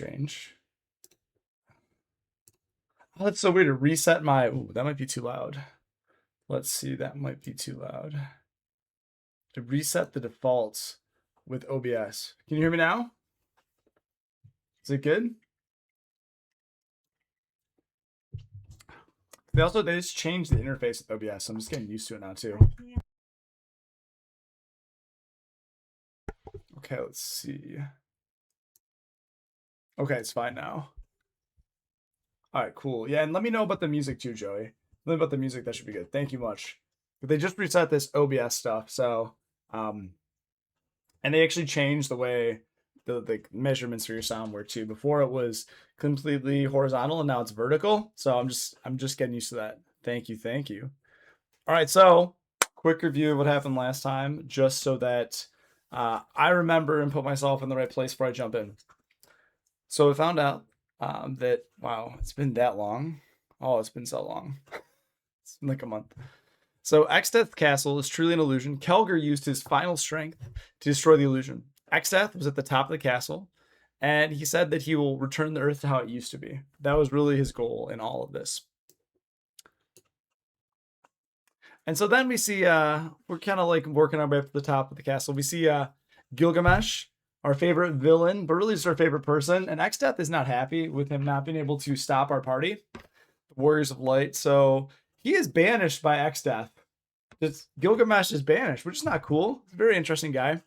strange. Oh, that's so weird to reset my... Ooh, that might be too loud. Let's see, that might be too loud. To reset the defaults with OBS. Can you hear me now? Is it good? They just changed the interface with OBS, so I'm just getting used to it now too. Okay, let's see. Okay, it's fine now. All right, cool. Yeah, and let me know about the music too, Joey. Let me know about the music. That should be good. Thank you much. But they just reset this OBS stuff, so and they actually changed the way the measurements for your sound work too. Before it was completely horizontal, and now it's vertical. So I'm just getting used to that. Thank you. All right, so quick review of what happened last time, just so that I remember and put myself in the right place before I jump in. So I found out that, wow, it's been that long. Oh, it's been so long. It's been like a month. So Exdeath Castle is truly an illusion. Kelger used his final strength to destroy the illusion. Exdeath was at the top of the castle, and he said that he will return the earth to how it used to be. That was really his goal in all of this. And so then we see, we're kind of like working our way up to the top of the castle. We see Gilgamesh, our favorite villain, but really just our favorite person. And Exdeath is not happy with him not being able to stop our party, the Warriors of Light. So he is banished by Exdeath. Gilgamesh is banished, which is not cool. He's a very interesting guy.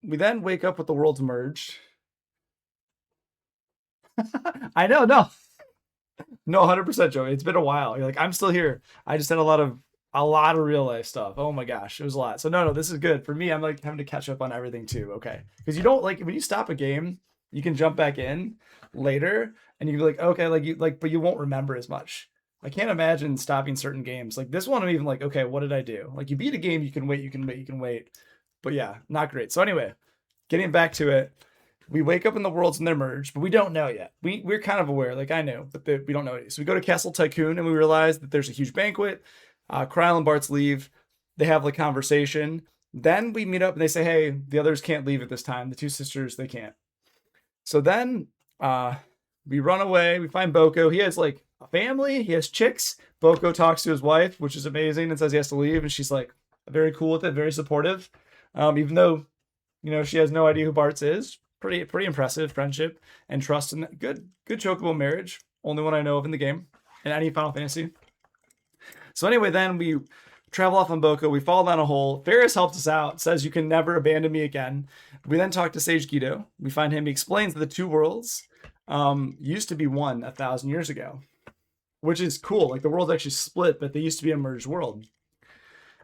We then wake up with the worlds merged. I know, no. No, 100%, Joey. It's been a while. You're like, I'm still here. I just had a lot of real life stuff. Oh my gosh, it was a lot. So no, this is good for me. I'm like having to catch up on everything too. Okay, because you don't like when you stop a game, you can jump back in later, and you can be like, okay, but you won't remember as much. I can't imagine stopping certain games like this one. I'm even like, okay, what did I do? Like you beat a game, you can wait. But yeah, not great. So anyway, getting back to it. We wake up in the worlds and they're merged, but we don't know yet. We're kind of aware, like I know, but we don't know it. So we go to Castle Tycoon and we realize that there's a huge banquet. Krile and Bartz leave. They have like conversation. Then we meet up and they say, hey, the others can't leave at this time. The two sisters, they can't. So then we run away. We find Boko. He has like a family. He has chicks. Boko talks to his wife, which is amazing, and says he has to leave. And she's like very cool with it, very supportive. Even though, she has no idea who Bartz is. Pretty impressive friendship and trust, and good chocobo marriage. Only one I know of in the game, in any Final Fantasy. So anyway, then we travel off on Boko. We fall down a hole. Ferris helps us out, says you can never abandon me again. We then talk to Sage Guido. We find him. He explains that the two worlds used to be one 1,000 years ago, which is cool. Like the world's actually split, but they used to be a merged world.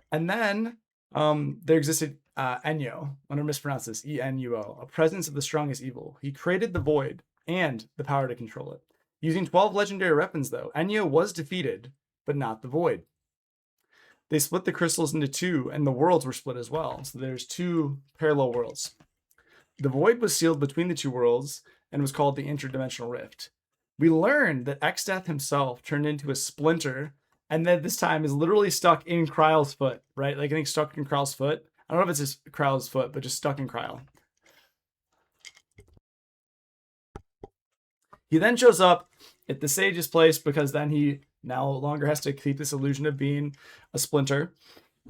And then there existed Enyo, I'm going to mispronounce this, E-N-U-O, a presence of the strongest evil. He created the void and the power to control it. Using 12 legendary weapons, though, Enyo was defeated, but not the void. They split the crystals into two, and the worlds were split as well. So there's two parallel worlds. The void was sealed between the two worlds and was called the interdimensional rift. We learned that Exdeath himself turned into a splinter, and then this time is literally stuck in Kryle's foot, right? Like I think stuck in Kryle's foot. I don't know if it's just Kryle's foot, but just stuck in Kryle. He then shows up at the Sage's place because then he no longer has to keep this illusion of being a splinter,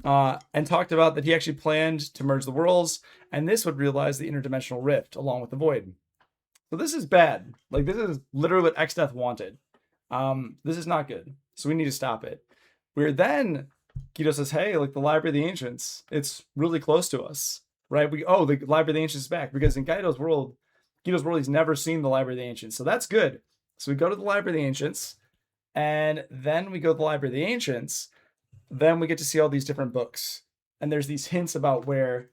and talked about that he actually planned to merge the worlds, and this would realize the interdimensional rift along with the void. So this is bad. Like this is literally what Exdeath wanted. This is not good. So we need to stop it. We're then Guido says, hey, like the Library of the Ancients, it's really close to us, right? The Library of the Ancients is back because in Guido's world, he's never seen the Library of the Ancients. So that's good. So we go to the Library of the Ancients, and then we go to the Library of the Ancients. Then we get to see all these different books. And there's these hints about where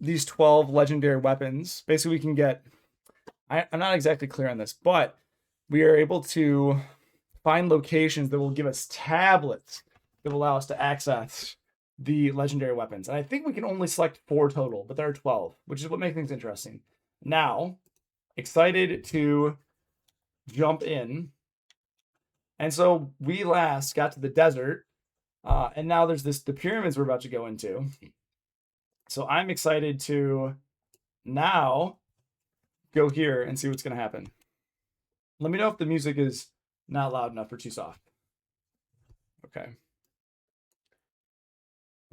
these 12 legendary weapons, basically we can get, I'm not exactly clear on this, but we are able to find locations that will give us tablets that will allow us to access the legendary weapons. And I think we can only select 4 total, but there are 12, which is what makes things interesting. Now, excited to jump in. And so we last got to the desert, and now there's the pyramids we're about to go into. So I'm excited to now go here and see what's gonna happen. Let me know if the music is not loud enough or too soft. Okay.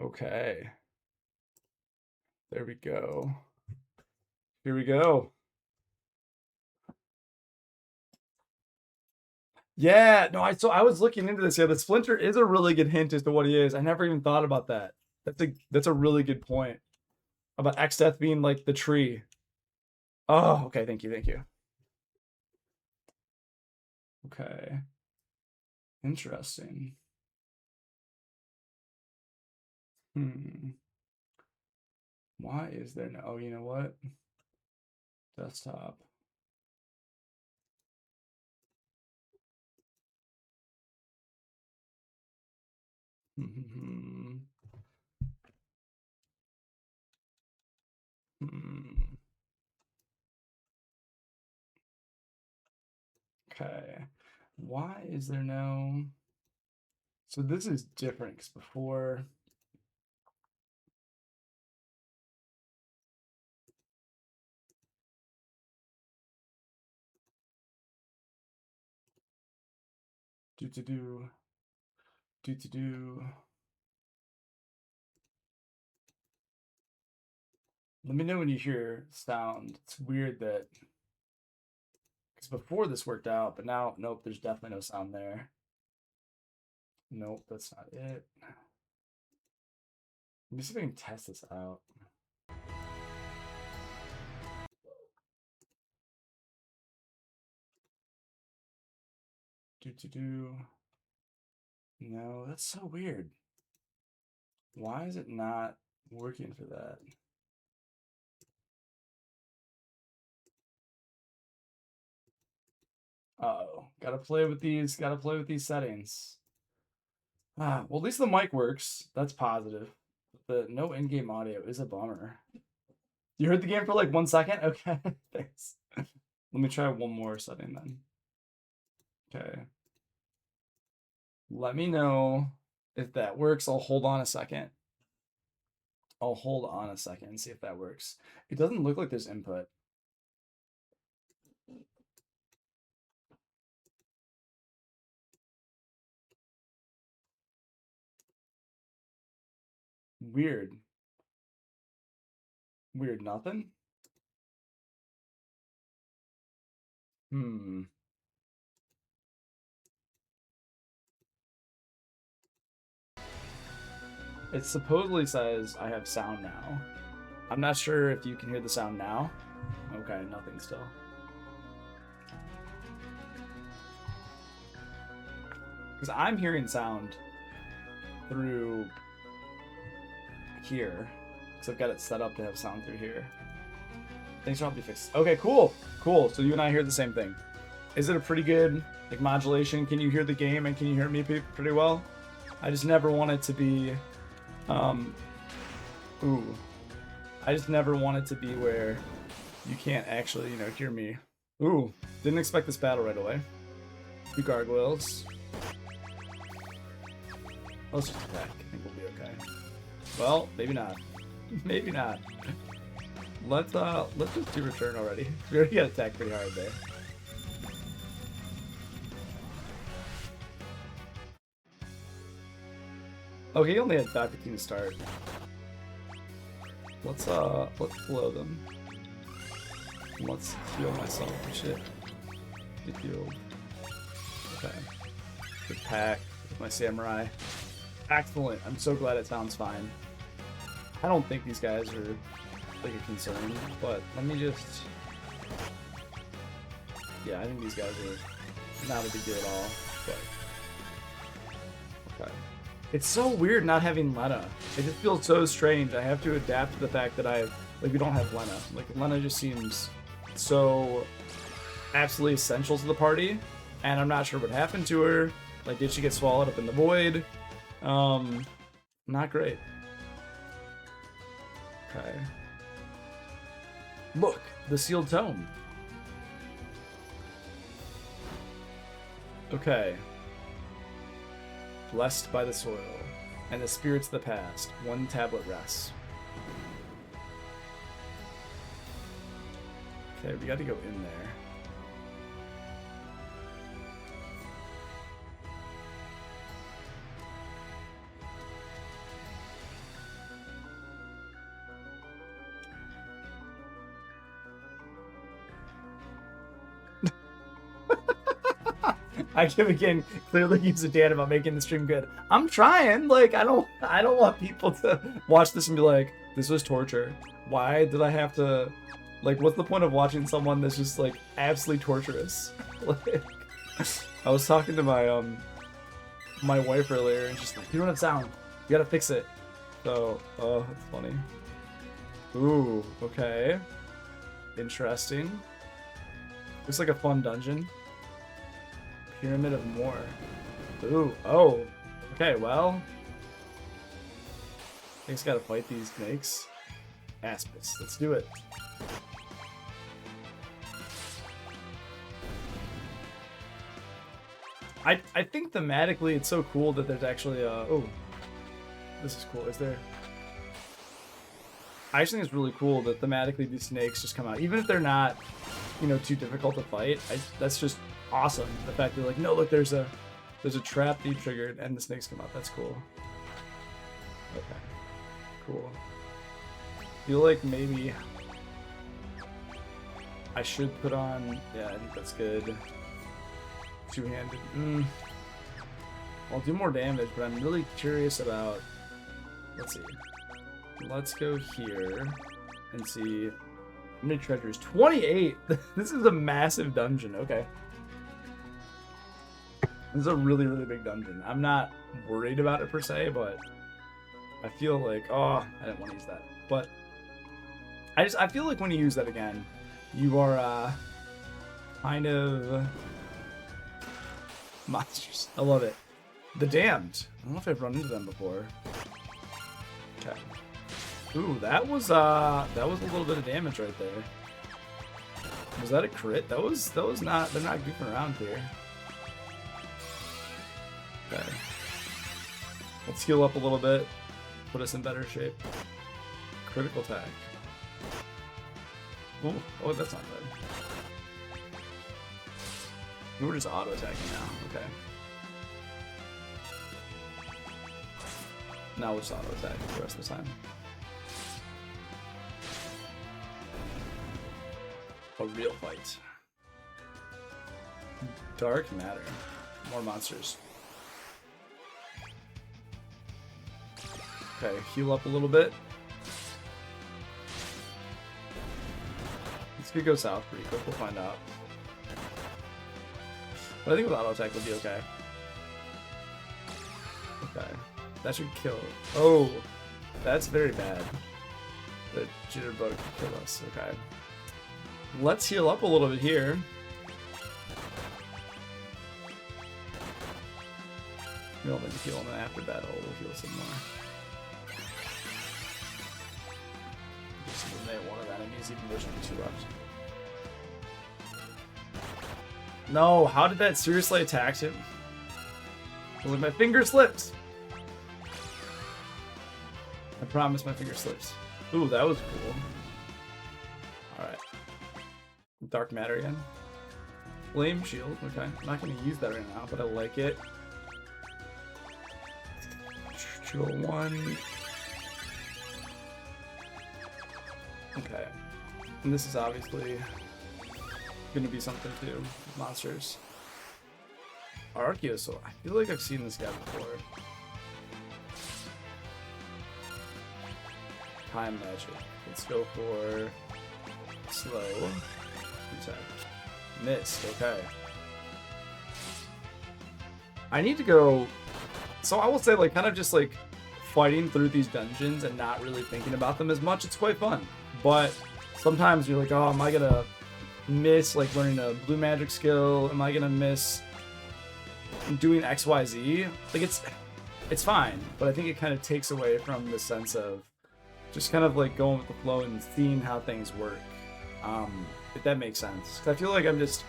Okay. There we go. Here we go. Yeah, no, I was looking into this. Yeah, the Splinter is a really good hint as to what he is. I never even thought about that. That's a really good point about Exdeath being like the tree. Oh, okay, thank you, thank you. Okay. Interesting. Why is there no, oh, you know what? Desktop. Okay. Why is there no, so this is different because before, do. Let me know when you hear sound. It's weird that, because before this worked out, but now, nope, there's definitely no sound there. Nope, that's not it. Let me see if I can test this out. No, that's so weird. Why is it not working for that? Uh-oh. Gotta play with these settings. Well, at least the mic works. That's positive. The no in-game audio is a bummer. You heard the game for like 1 second? Okay, thanks. Let me try one more setting then. Okay. Let me know if that works. I'll hold on a second. I'll hold on a second and see if that works. It doesn't look like there's input. Weird. Weird nothing? It supposedly says I have sound now. I'm not sure if you can hear the sound now. Okay, nothing still. Because I'm hearing sound through here. Because I've got it set up to have sound through here. Things will be fixed. Okay, cool. Cool. So you and I hear the same thing. Is it a pretty good like modulation? Can you hear the game and can you hear me pretty well? I just never want it to be I just never want it to be where you can't actually, hear me. Ooh, didn't expect this battle right away. 2 gargoyles. Let's just attack. I think we'll be okay. Well, maybe not. Maybe not. Let's just do return already. We already got attacked pretty hard there. Okay, he only had 515 to start. Let's blow them. Let's heal myself and shit. Get healed. Okay. Good pack with my samurai. Excellent. I'm so glad it sounds fine. I don't think these guys are like a concern, but let me just. Yeah, I think these guys are not a big deal at all. Okay. It's so weird not having Lena. It just feels so strange. I have to adapt to the fact that we don't have Lena. Like, Lena just seems so absolutely essential to the party, and I'm not sure what happened to her. Like, did she get swallowed up in the void? Not great. Okay. Look, the sealed tome. Okay. Blessed by the soil and the spirits of the past, 1 tablet rests. Okay, we got to go in there. I give again clearly use a Dan about making the stream good. I'm trying. Like I don't want people to watch this and be like, this was torture. Why did I have to like what's the point of watching someone that's just like absolutely torturous? Like I was talking to my wife earlier and she's like, you don't have sound. You gotta fix it. So oh that's funny. Ooh, okay. Interesting. Looks like a fun dungeon. Pyramid of More. Ooh, oh. Okay, well. I just gotta fight these snakes. Aspis, let's do it. I think thematically it's so cool that there's actually a... Oh. This is cool. Is there... I just think it's really cool that thematically these snakes just come out. Even if they're not, you know, too difficult to fight. That's just... awesome. The fact that like, no, look, there's a trap that you triggered and the snakes come out. That's cool. Okay. Cool. Feel like maybe I should put on, yeah, I think that's good. Two-handed. I'll do more damage, but I'm really curious about, let's see. Let's go here and see how many treasures. 28! This is a massive dungeon. Okay. This is a really, really big dungeon. I'm not worried about it per se, but I feel like, oh, I didn't want to use that. But I feel like when you use that again, you are kind of monsters. I love it. The Damned. I don't know if I've run into them before. Okay. Ooh, that was a little bit of damage right there. Was that a crit? That was not. They're not goofing around here. Okay. Let's heal up a little bit. Put us in better shape. Critical attack. Ooh, oh, that's not good. We're just auto attacking now. Okay. Now we'll just auto attack the rest of the time. A real fight. Dark Matter. More monsters. Okay, heal up a little bit. This could go south pretty quick, we'll find out. But I think with auto attack we'll be okay. Okay. That should kill. Oh, that's very bad. The Jitterbug could kill us. Okay. Let's heal up a little bit here. We don't need to heal him after battle, we'll heal some more. Just eliminate one of the enemies, even though there's only 2 left. No, how did that seriously attack him? Well, my finger slipped. I promise my finger slips. Ooh, that was cool. Alright. Dark Matter again. Flame Shield, okay. I'm not going to use that right now, but I like it. 201. Okay. And this is obviously going to be something too. Monsters. Arceosaur. I feel like I've seen this guy before. Time Magic. Let's go for slow. Attack. Missed. Okay. I need to go. So I will say, like, kind of just like fighting through these dungeons and not really thinking about them as much. It's quite fun. But sometimes you're like, oh, am I gonna miss like learning a blue magic skill? Am I gonna miss doing XYZ? Like it's fine, but I think it kind of takes away from the sense of just kind of like going with the flow and seeing how things work. If that makes sense. Because I feel like I'm just,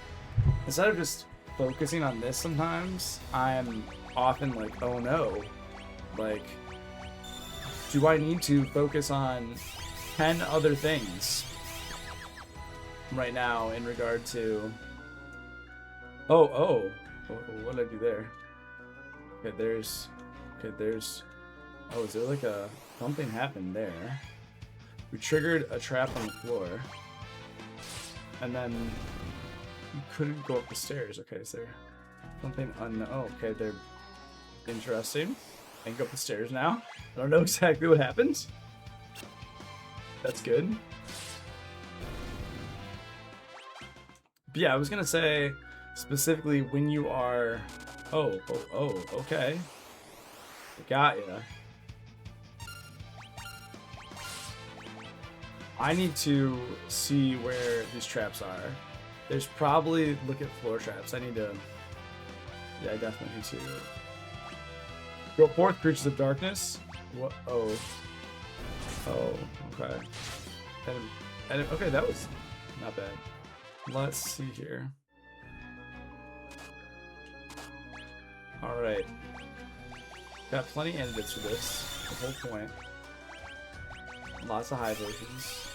instead of just focusing on this sometimes, I'm often like, oh no, like, do I need to focus on 10 other things? right now in regard to. Oh, what did I do there? Okay, there's. Oh, is there like a something happened there? We triggered a trap on the floor, and then you couldn't go up the stairs. Okay, is there something unknown? Oh, okay, they're interesting. I can go up the stairs now. I don't know exactly what happens. That's good. But yeah, I was gonna say specifically when you are. Oh, okay. Got ya. I need to see where these traps are. There's probably, look at floor traps. I need to, yeah, I definitely need to. Go forth, creatures of darkness. What? Oh, okay. Okay, that was not bad. Let's see here. All right. Got plenty of antidotes for this. The whole point. Lots of high versions.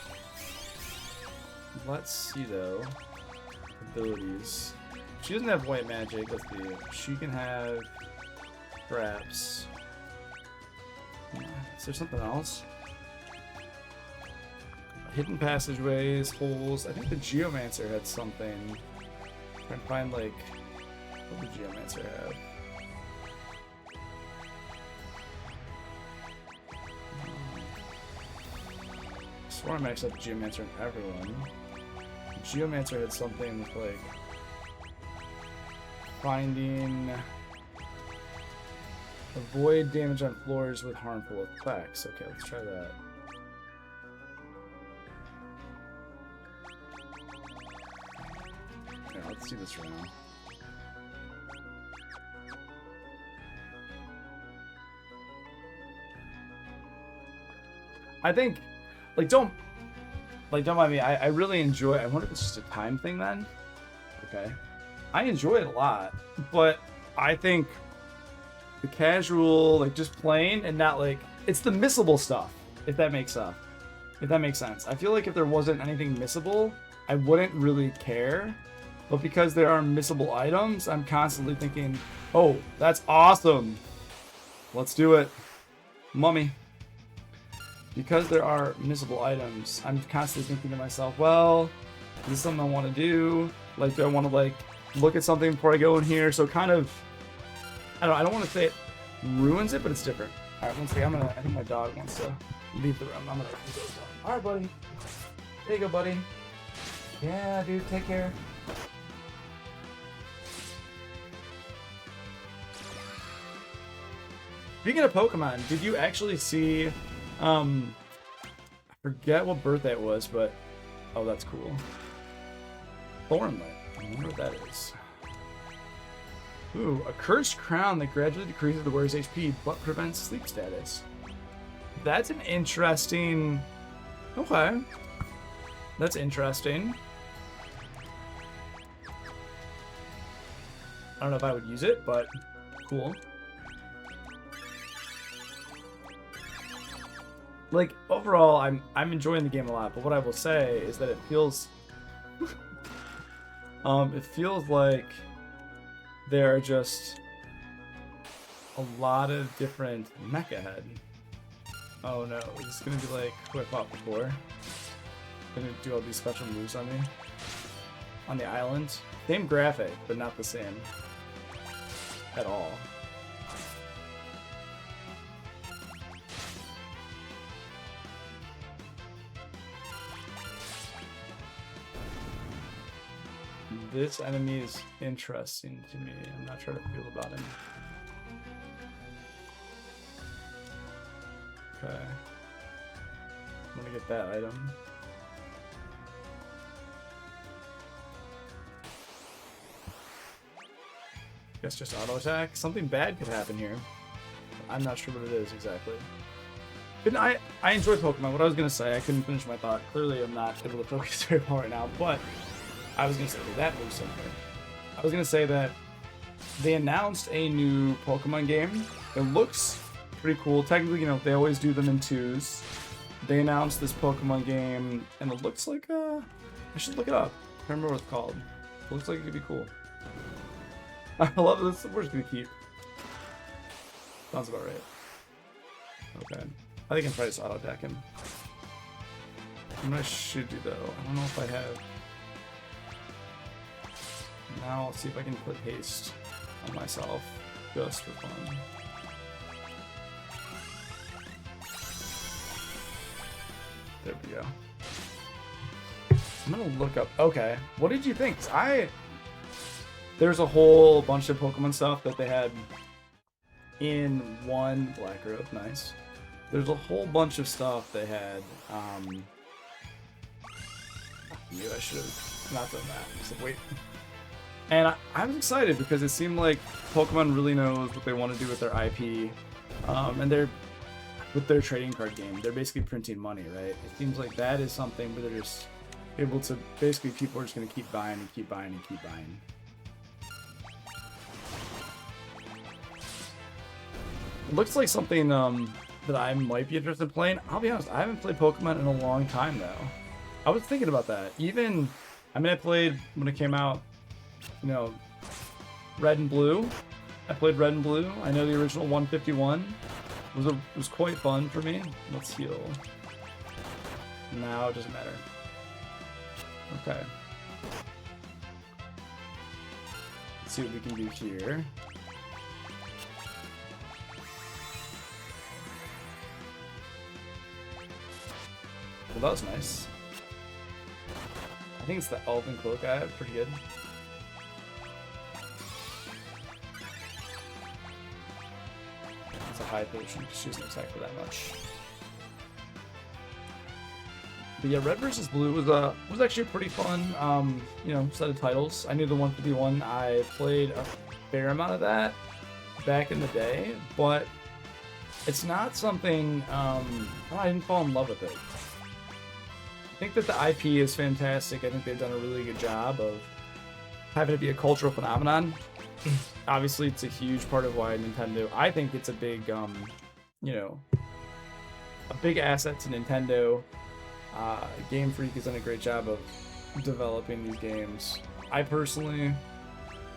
Let's see though. Abilities. She doesn't have white magic. Let's see. She can have traps. Is there something else? Hidden passageways, holes. I think the Geomancer had something. Trying to find like what did Geomancer have? I swore I maxed out the Geomancer in everyone. Geomancer had something with like finding avoid damage on floors with harmful effects. Okay, let's try that. Yeah, let's do this right now. I think, like, don't mind me. I really enjoy. I wonder if it's just a time thing then. Okay, I enjoy it a lot, but I think the casual, like just playing and not like it's the missable stuff. If that makes sense. I feel like if there wasn't anything missable, I wouldn't really care. But because there are missable items, I'm constantly thinking, "Oh, that's awesome! Let's do it, mummy." Because there are missable items, I'm constantly thinking to myself, well, this is something I want to do. Like, do I want to, like, look at something before I go in here? So kind of, I don't want to say it ruins it, but it's different. All right, one second. I think my dog wants to leave the room. I'm going to go. All right, buddy. There you go, buddy. Yeah, dude, take care. Speaking of Pokemon, did you actually see... I forget what birthday it was, but oh, that's cool. Thornlet. I wonder what that is. Ooh, a cursed crown that gradually decreases the wearer's HP but prevents sleep status. That's an interesting. Okay, that's interesting. I don't know if I would use it, but cool. Like, overall, I'm enjoying the game a lot, but what I will say is that it feels it feels like there are just a lot of different mecha head. Oh no, is this gonna be like who I fought before? Gonna do all these special moves on me? On the island? Same graphic, but not the same. At all. This enemy is interesting to me. I'm not sure how to feel about him. Okay. I'm gonna get that item. Guess just auto attack. Something bad could happen here. I'm not sure what it is exactly. But I enjoy Pokemon. What I was gonna say, I couldn't finish my thought. Clearly, I'm not able to focus very well right now, but I was gonna say that moves somewhere. I was gonna say that they announced a new Pokemon game. It looks pretty cool. Technically, you know, they always do them in twos. They announced this Pokemon game, and it looks like I should look it up. I can't remember what it's called. It looks like it could be cool. I love this. We're just gonna keep. Sounds about right. Okay. I think I can try to auto deck him. What I should do though, I don't know if I have. Now I'll see if I can put haste on myself just for fun. There we go. I'm gonna look up. Okay, what did you think? There's a whole bunch of Pokemon stuff that they had in one Black Robe. Nice. There's a whole bunch of stuff they had. Maybe I should have not done that. So wait. And I was excited because it seemed like Pokemon really knows what they want to do with their IP, and they're with their trading card game. They're basically printing money, right? It seems like that is something where they're just able to basically people are just going to keep buying and keep buying and keep buying. It looks like something that I might be interested in playing. I'll be honest, I haven't played Pokemon in a long time though. I was thinking about that. Even, I mean, I played when it came out. You know, Red and Blue. I played Red and Blue. I know the original 151 was quite fun for me. Let's heal. Now it doesn't matter. Okay. Let's see what we can do here. Well, that was nice. I think it's the Elven Cloak I have. Pretty good. It's a high potion because she doesn't attack for that much. But yeah, Red versus Blue was actually pretty fun. You know, set of titles. I knew the 151. I played a fair amount of that back in the day, but it's not something. I didn't fall in love with it. I think that the IP is fantastic. I think they've done a really good job of having it be a cultural phenomenon. Obviously, it's a huge part of why Nintendo. I think it's a big, you know, a big asset to Nintendo. Game Freak has done a great job of developing these games. I personally,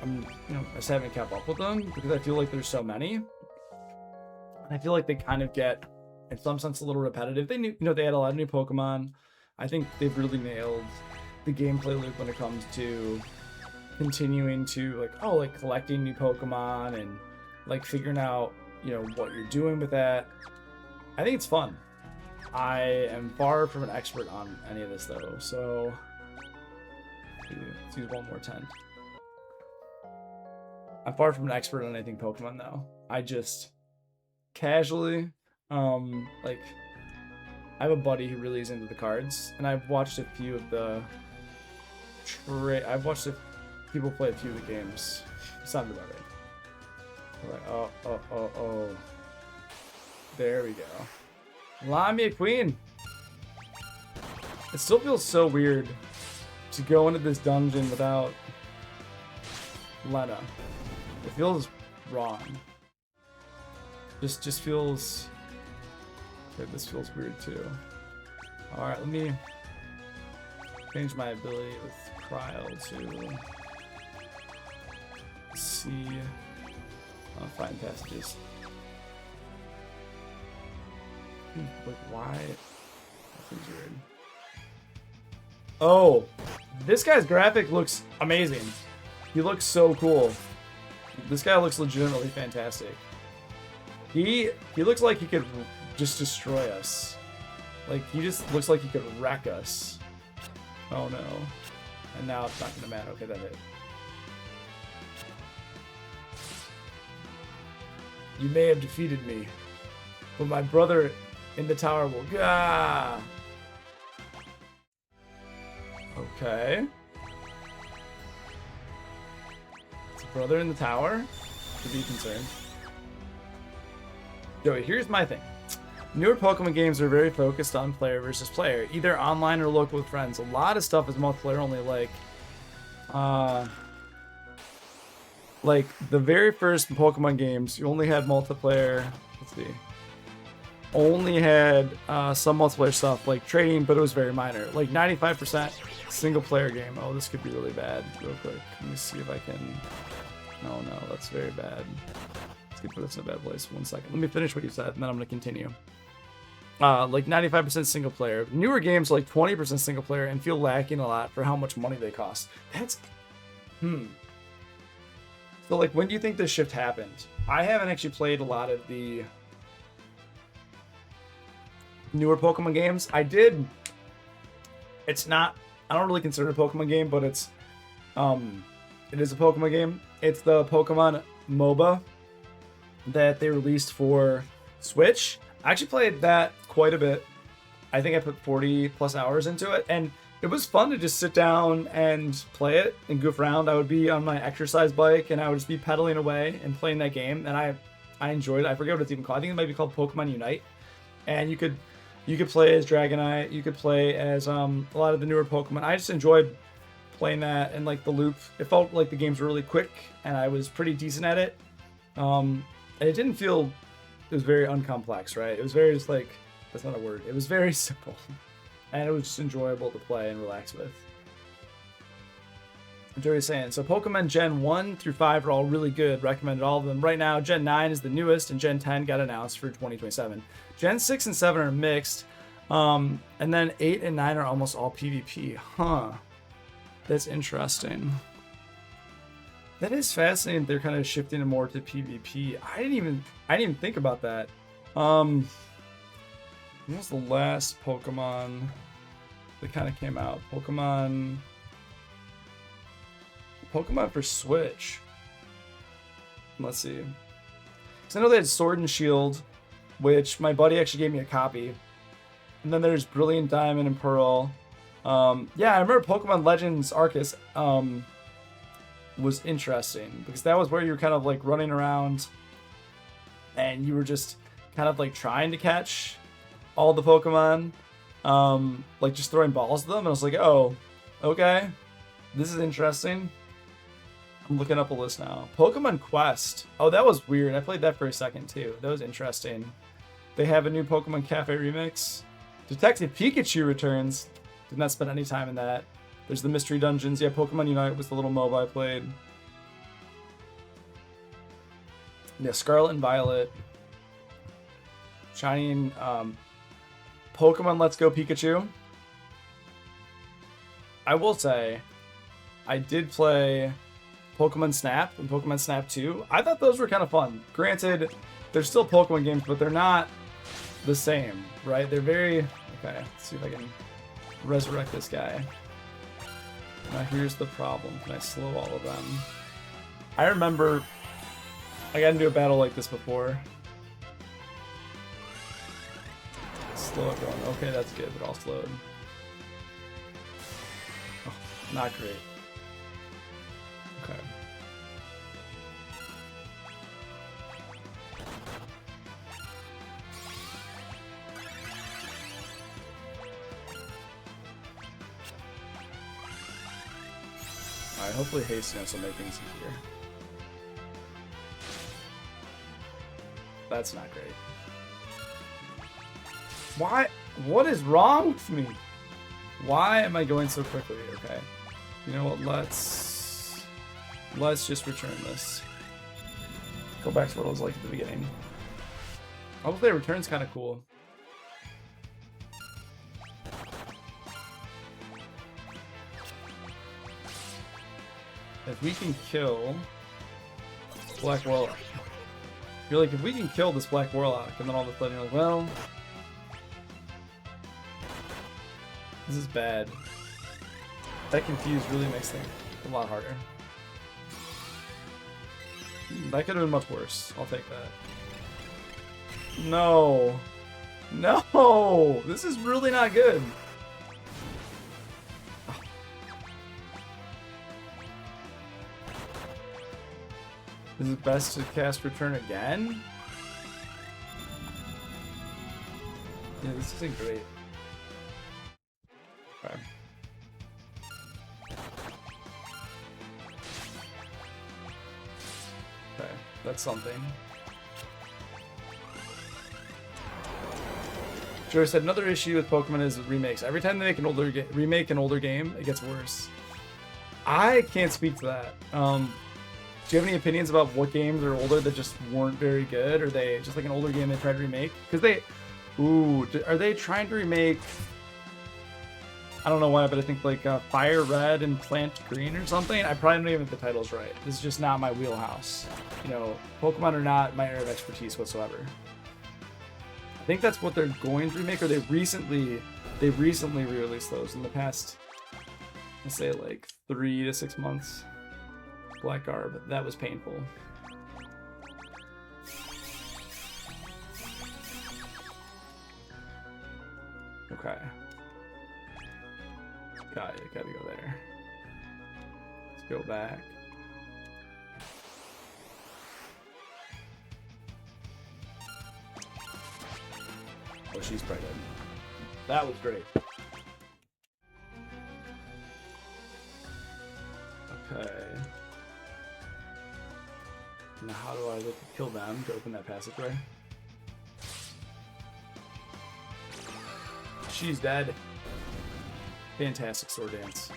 you know, I just haven't kept up with them because I feel like there's so many. And I feel like they kind of get, in some sense, a little repetitive. They knew, you know, they had a lot of new Pokemon. I think they've really nailed the gameplay loop when it comes to continuing to like collecting new Pokemon and like figuring out, you know, what you're doing with that. I think it's fun. I am far from an expert on any of this though, so let's use one more tent. I'm far from an expert on anything Pokemon though. I just casually like I have a buddy who really is into the cards, and I've watched a few of the people play a few of the games. It sounded about right. Like, oh. There we go. Lamia Queen! It still feels so weird to go into this dungeon without Lena. It feels wrong. Just feels... Okay, this feels weird too. Alright, let me change my ability with Cryo to see find passages. Like, why? That seems weird. Oh, this guy's graphic looks amazing. He looks so cool. This guy looks legitimately fantastic. He looks like he could just destroy us. Like, he just looks like he could wreck us. Oh no. And now it's not gonna matter. Okay, that hit. You may have defeated me, but my brother in the tower will... Ah! Okay. It's a brother in the tower? To be concerned. Joey, here's my thing. Newer Pokemon games are very focused on player versus player, either online or local with friends. A lot of stuff is multiplayer only, like the very first Pokemon games, you only had multiplayer. Let's see. only had some multiplayer stuff like trading, but it was very minor. Like 95% single player game. Oh, this could be really bad. Real quick, let me see if I can. No, that's very bad. Let's put this in a bad place. 1 second. Let me finish what you said, and then I'm gonna continue. Like 95% single player. Newer games like 20% single player and feel lacking a lot for how much money they cost. That's So like, when do you think this shift happened? I haven't actually played a lot of the newer Pokemon games. I did. It's not. I don't really consider it a Pokemon game, but it is a Pokemon game. It's the Pokemon MOBA that they released for Switch. I actually played that quite a bit. I think I put 40 plus hours into it, and it was fun to just sit down and play it and goof around. I would be on my exercise bike and I would just be pedaling away and playing that game, and I enjoyed it. I forget what it's even called. I think it might be called Pokemon Unite, and you could play as Dragonite. You could play as a lot of the newer Pokemon. I just enjoyed playing that, and like the loop. It felt like the games were really quick, and I was pretty decent at it. And it didn't feel. It was very uncomplex, right? It was very just like, that's not a word. It was very simple, and it was just enjoyable to play and relax with. Joey's saying, so Pokemon Gen 1 through 5 are all really good. Recommended all of them. Right now, Gen 9 is the newest, and Gen 10 got announced for 2027. Gen 6 and 7 are mixed, and then 8 and 9 are almost all PvP. Huh. That's interesting. That is fascinating. They're kind of shifting more to PvP. I didn't even think about that. What was the last Pokemon that kind of came out? Pokemon for Switch. Let's see. Because I know they had Sword and Shield, which my buddy actually gave me a copy. And then there's Brilliant Diamond and Pearl. Yeah, I remember Pokemon Legends Arceus was interesting, because that was where you were kind of like running around and you were just kind of like trying to catch all the Pokemon, like just throwing balls at them. And I was like, oh, okay, this is interesting. I'm looking up a list now. Pokemon Quest. Oh, that was weird. I played that for a second too. That was interesting. They have a new Pokemon Cafe remix. Detective Pikachu returns. Did not spend any time in that. There's the Mystery Dungeons. Yeah, Pokemon Unite was the little MOBA I played. Yeah, Scarlet and Violet. Shining. Pokemon Let's Go Pikachu. I will say, I did play Pokemon Snap and Pokemon Snap 2. I thought those were kind of fun. Granted, they're still Pokemon games, but they're not the same, right? They're very... Okay, let's see if I can resurrect this guy. Now here's the problem. Can I slow all of them? I remember I got into a battle like this before. Slow it going. Okay, that's good. They're all slowed. Oh, not great. Okay. Alright, hopefully Hastiness will make things easier. That's not great. Why? What is wrong with me? Why am I going so quickly? Okay. You know what? Let's just return this. Go back to what it was like at the beginning. Hopefully, return's kind of cool. If we can kill Black Warlock. You're like, if we can kill this Black Warlock, and then all of a sudden you're like, well, this is bad. That confused really makes things a lot harder. That could have been much worse. I'll take that. No. No! This is really not good. Is it best to cast Return again? Yeah, this isn't great. Okay. Okay, that's something. Joe said another issue with Pokemon is remakes. Every time they make remake an older game, it gets worse. I can't speak to that. Do you have any opinions about what games are older that just weren't very good? Or they just like an older game they tried to remake? Because are they trying to remake? I don't know why, but I think like Fire Red and Plant Green or something. I probably don't even have the titles right. This is just not my wheelhouse. You know, Pokemon are not my area of expertise whatsoever. I think that's what they're going to remake, or they recently re-released those in the past, I'd say like 3 to 6 months. Black Garb, that was painful. Okay. Gotta go there. Let's go back. Oh, she's probably dead. That was great. Okay. Now how do I look to kill them to open that passageway? She's dead. Fantastic sword dance.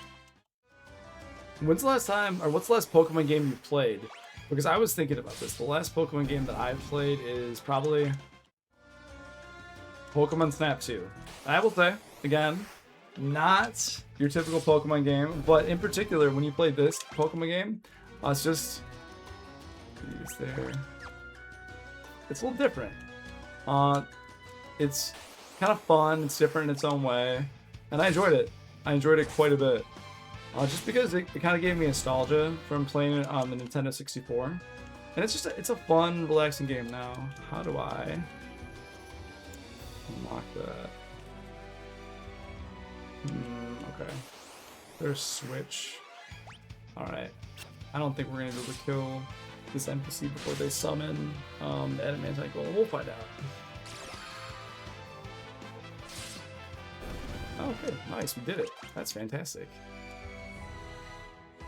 When's the last time, or what's the last Pokemon game you played? Because I was thinking about this. The last Pokemon game that I've played is probably Pokemon Snap 2. I will say, again, not your typical Pokemon game, but in particular, when you play this Pokemon game, it's just... there. It's a little different. It's kind of fun. It's different in its own way, and I enjoyed it. I enjoyed it quite a bit, just because it kind of gave me nostalgia from playing it on the Nintendo 64, and it's just it's a fun, relaxing game. Now, how do I unlock that? Okay, there's switch. All right, I don't think we're gonna be able to kill this NPC before they summon the Adamantine Golem. We'll find out. Oh, good. Nice. We did it. That's fantastic. I'll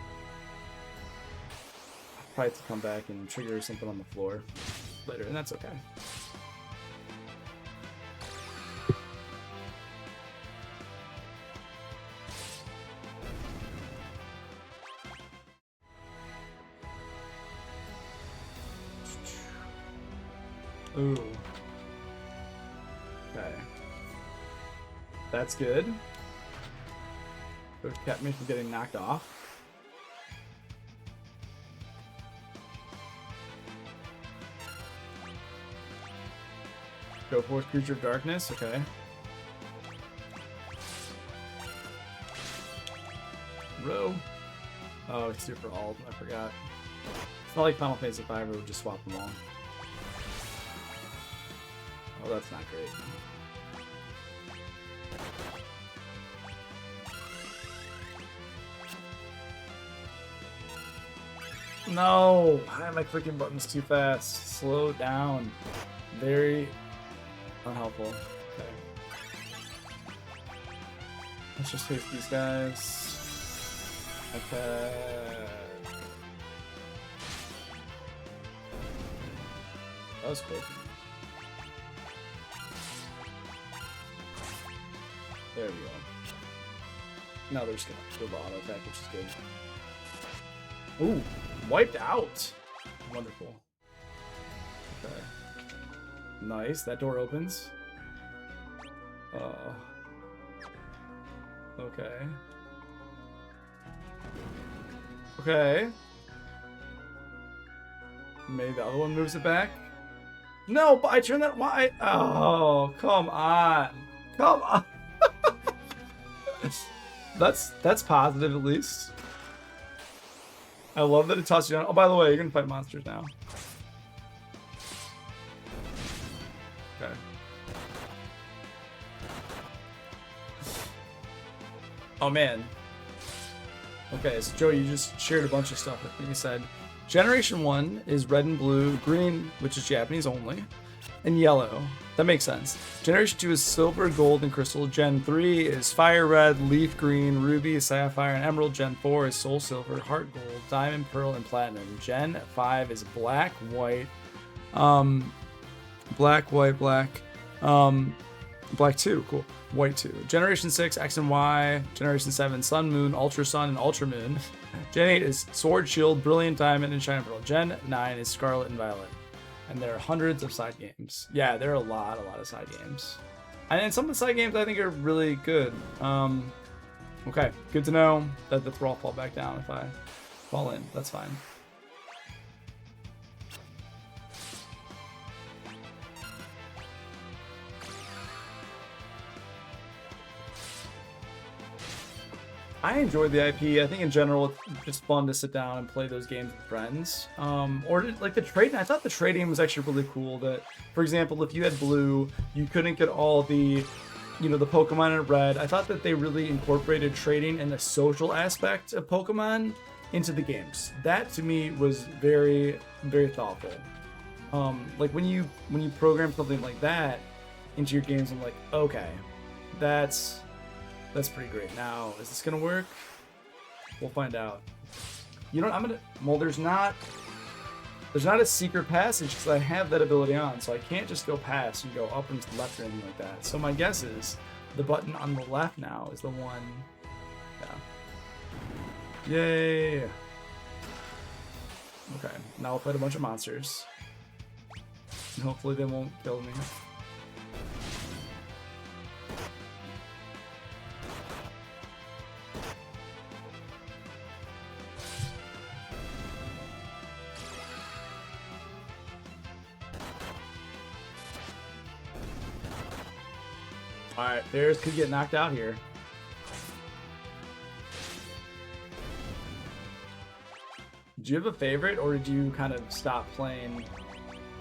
probably have to come back and trigger something on the floor later, and that's okay. Ooh. Okay. That's good. It kept me from getting knocked off. Go forth, Creature of Darkness. Okay. Row. Oh, it's super alt. I forgot. It's not like Final Fantasy V where we just swap them all. Oh, that's not great. No! Why am I clicking buttons too fast? Slow down. Very unhelpful. Okay. Let's just face these guys. Okay. That was quick. There we go. Now they're just gonna go the auto attack, which is good. Ooh, wiped out. Wonderful. Okay. Nice. That door opens. Okay. Okay. Maybe the other one moves it back. No, but I turned that. Why? Oh, come on. Come on. That's positive at least. I love that it tosses you down. Oh, by the way, you're gonna fight monsters now. Okay. Oh man. Okay, so Joey, you just shared a bunch of stuff with me. You said Generation 1 is red and blue, green, which is Japanese only, and yellow. That makes sense. Generation 2 is silver, gold, and crystal. Gen 3 is fire red, leaf green, ruby, sapphire, and emerald. Gen 4 is soul silver, heart gold, diamond, pearl, and platinum. Gen 5 is black, white, black, Black 2, cool. White 2. Generation 6, X and Y. Generation 7, Sun, Moon, Ultra Sun, and Ultra Moon. Gen 8 is Sword, Shield, Brilliant Diamond, and Shining Pearl. Gen 9 is Scarlet and Violet. And there are hundreds of side games. Yeah, there are a lot of side games. And some of the side games I think are really good. Okay, good to know that the thrall fall back down if I fall in. That's fine. I enjoyed the IP. I think in general it's just fun to sit down and play those games with friends. Or like the trading. I thought the trading was actually really cool. That, for example, if you had blue, you couldn't get all the, the Pokemon in red. I thought that they really incorporated trading and the social aspect of Pokemon into the games. That to me was very, very thoughtful. Like when you program something like that into your games, I'm like, okay, that's pretty great. Now, is this gonna work? We'll find out. You know what? Well, there's not a secret passage because I have that ability on, so I can't just go past and go up and left or anything like that. So my guess is the button on the left now is the one. Yeah. Yay! Okay, now I'll fight a bunch of monsters. And hopefully they won't kill me. Alright, Bears could get knocked out here. Did you have a favorite, or did you kind of stop playing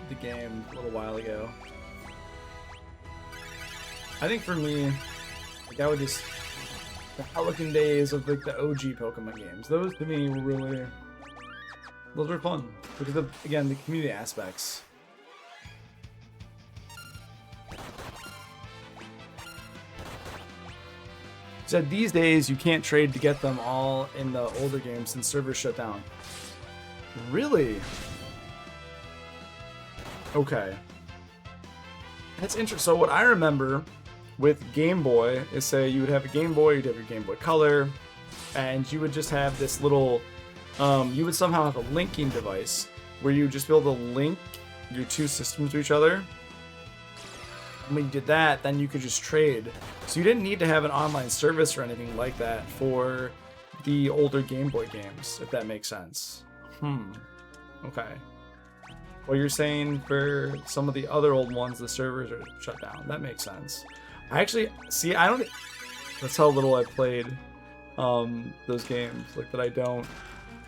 the game a little while ago? I think for me, like I would just... The Pelican days of like the OG Pokemon games. Those to me were really... Those were fun. Because of, again, the community aspects. Said these days you can't trade to get them all in the older games since servers shut down. Really? Okay. That's interesting. So what I remember with Game Boy is, say you would have a Game Boy, you'd have your Game Boy Color, and you would just have this little, you would somehow have a linking device where you would just be able to link your two systems to each other. And when you did that, then you could just trade. So you didn't need to have an online service or anything like that for the older Game Boy games, if that makes sense. Okay. Well, you're saying for some of the other old ones, the servers are shut down. That makes sense. I actually, see, I don't... That's how little I played those games. Like, that I don't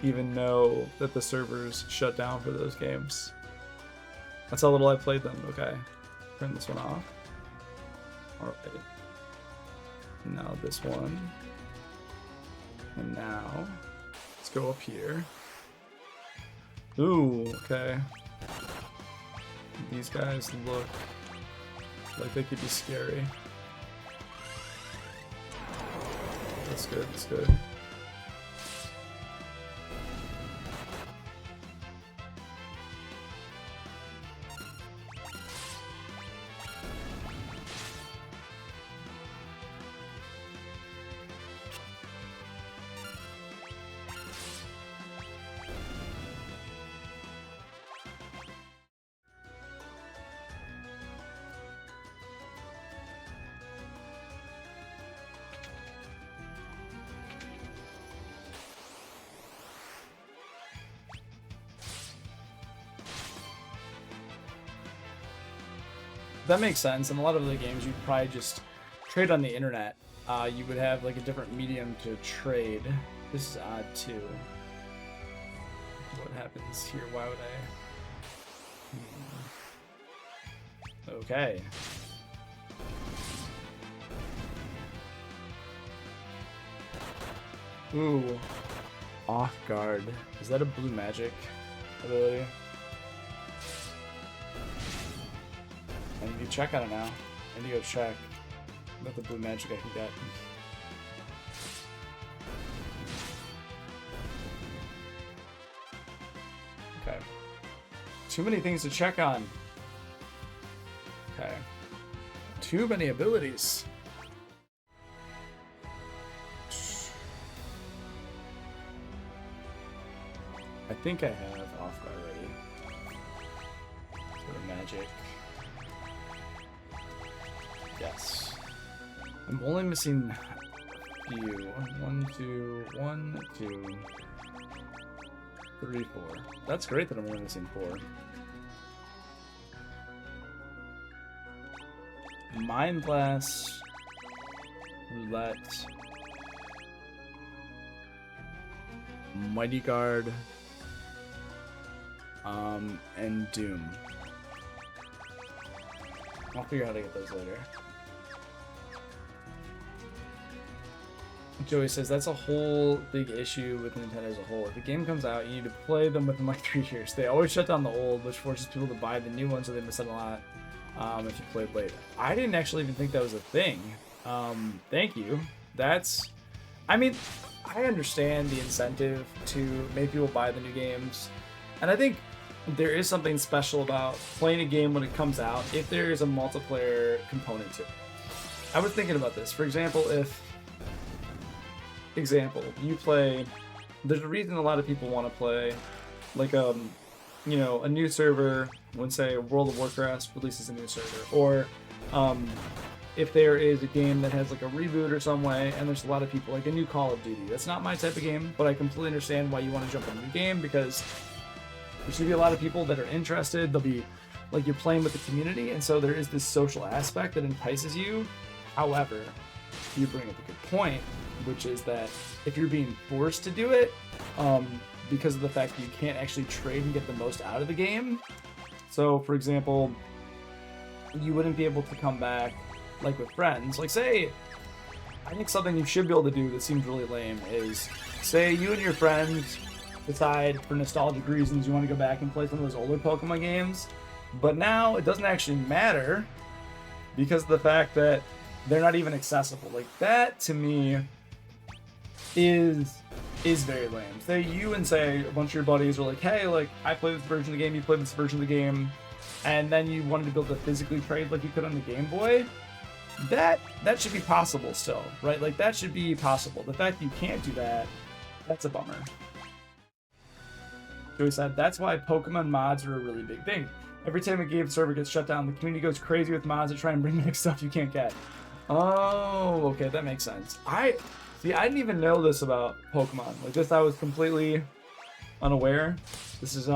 even know that the servers shut down for those games. That's how little I played them. Okay. Turn this one off. Alright. Now this one. And now, let's go up here. Ooh, okay. These guys look like they could be scary. That's good, that's good. That makes sense. In a lot of the games, you'd probably just trade on the internet. You would have like a different medium to trade. This is odd too. What happens here? Why would I? Okay. Ooh. Off guard. Is that a blue magic ability? I need to check on it now. I need to go check what the blue magic I can get. Okay. Too many things to check on. Okay. too many abilities. I think I have off already. Sort of magic. Yes. I'm only missing a few. 1, 2, 1, 2, 3, 4. That's great that I'm only missing 4. Mind Blast, Roulette, Mighty Guard, and Doom. I'll figure out how to get those later. Joey says that's a whole big issue with Nintendo as a whole. If the game comes out, you need to play them within like 3 years. They always shut down the old, which forces people to buy the new ones, so they miss out a lot. If you played late. I didn't actually even think that was a thing. Thank you. I mean, I understand the incentive to make people buy the new games. And I think there is something special about playing a game when it comes out if there is a multiplayer component to it. I was thinking about this. For example, you play, there's a reason a lot of people want to play like a new server when, say, World of Warcraft releases a new server, or if there is a game that has like a reboot or some way, and there's a lot of people, like a new Call of Duty. That's not my type of game, but I completely understand why you want to jump in a new game, because there's gonna be a lot of people that are interested. They'll be like, you're playing with the community, and so there is this social aspect that entices you. However, you bring up a good point, which is that if you're being forced to do it, because of the fact that you can't actually trade and get the most out of the game. So, for example, you wouldn't be able to come back like with friends. Like, say, I think something you should be able to do that seems really lame is, say you and your friends decide for nostalgic reasons you want to go back and play some of those older Pokemon games, but now it doesn't actually matter because of the fact that they're not even accessible. Like, that to me is very lame. Say you and say a bunch of your buddies are like, hey, like, I played this version of the game, you played this version of the game, and then you wanted to be able to physically trade like you could on the Game Boy. That should be possible still, right? Like, that should be possible. The fact you can't do that, that's a bummer. Joey said, that's why Pokemon mods are a really big thing. Every time a game server gets shut down, the community goes crazy with mods to try and bring back stuff you can't get. Oh, okay, that makes sense. I didn't even know this about Pokemon. Like, this, I was completely unaware. This is,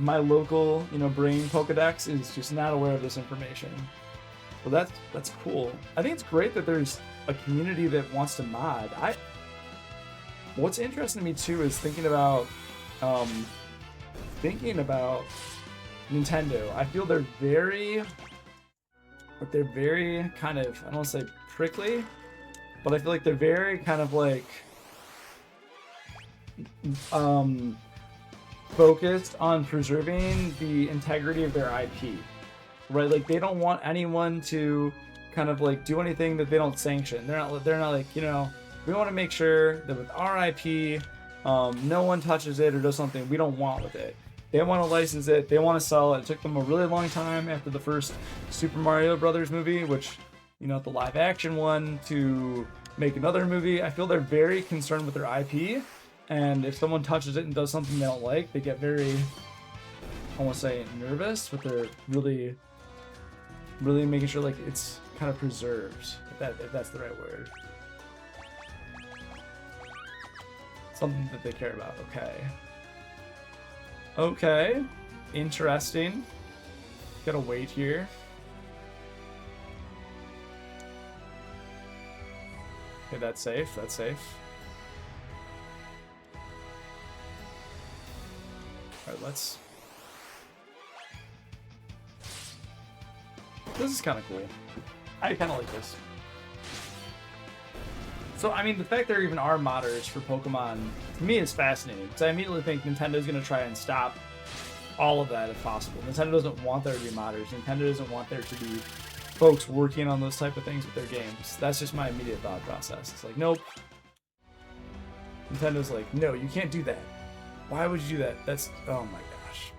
my local, brain Pokedex is just not aware of this information. Well, that's cool. I think it's great that there's a community that wants to mod. What's interesting to me too is thinking about Nintendo. I feel they're very kind of, I don't want to say prickly, but I feel like they're very kind of like focused on preserving the integrity of their IP, right? Like, they don't want anyone to kind of like do anything that they don't sanction. They're not like, we want to make sure that with our IP, no one touches it or does something we don't want with it. They want to license it. They want to sell it. It took them a really long time after the first Super Mario Brothers movie, which, the live action one, to make another movie. I feel they're very concerned with their IP. And if someone touches it and does something they don't like, they get very, I won't say nervous, but they're really, really making sure like it's kind of preserved, if that's the right word. Something that they care about. Okay, interesting. Gotta wait here. Okay, that's safe. Alright, let's... This is kind of cool. I kind of like this. So, I mean, the fact there even are modders for Pokemon, to me, is fascinating. Because I immediately think Nintendo's going to try and stop all of that if possible. Nintendo doesn't want there to be modders. Nintendo doesn't want there to be folks working on those type of things with their games. That's just my immediate thought process. It's like, nope. Nintendo's like, no, you can't do that. Why would you do that? That's, oh my gosh.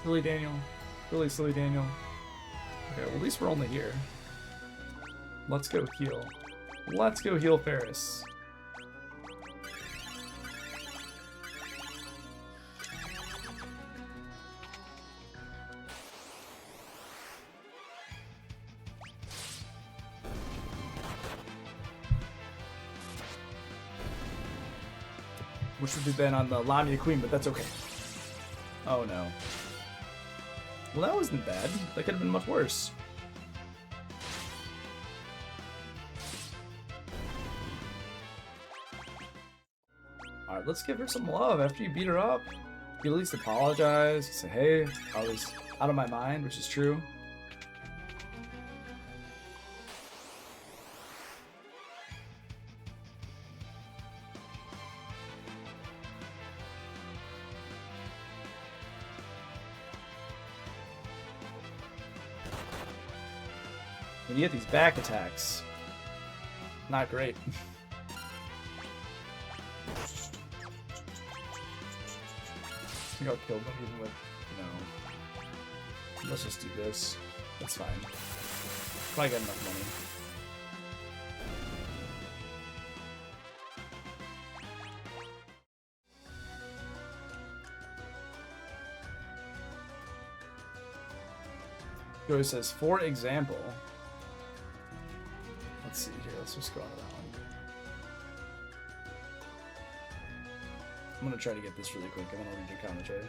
Silly Daniel. Really silly Daniel. Okay, well, at least we're only here. Let's go heal. Let's go heal Ferris. Which would have been on the Lamia Queen, but that's okay. Oh no. Well, that wasn't bad. That could have been much worse. Alright, let's give her some love. After you beat her up, you at least apologize. You say, hey, I was out of my mind, which is true. When you get these back attacks, not great. I think I'll kill them even with, no. Let's just do this. That's fine. Probably got enough money. Joey says, for example. Let's see here. Let's just go on to that one. I'm gonna try to get this really quick. I'm gonna read your commentary.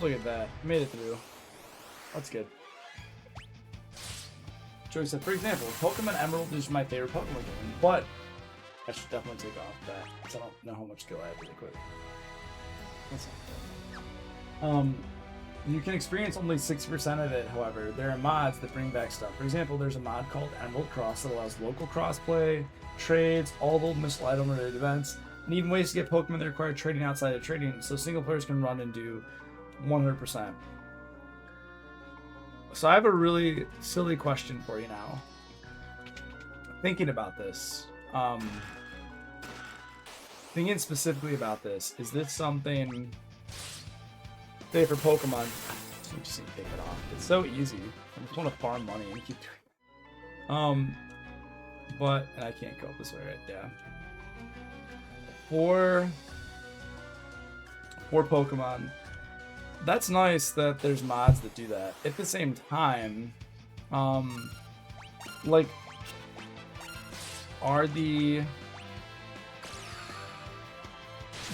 Look at that. Made it through. That's good. Joey said, for example, Pokemon Emerald is my favorite Pokemon game, but I should definitely take off that because I don't know how much skill I have really quick. That's not good. You can experience only 60% of it, however. There are mods that bring back stuff. For example, there's a mod called Emerald Cross that allows local crossplay, trades, all the old mystical item related events, and even ways to get Pokemon that require trading outside of trading, so single players can run and do 100%. So I have a really silly question for you now. Thinking about this, thinking specifically about this, is this something, say for Pokemon, just need to take it off. It's so easy. I just want to farm money and keep doing it. But, and I can't go this way, right? Yeah. For Pokemon, that's nice that there's mods that do that. At the same time, like,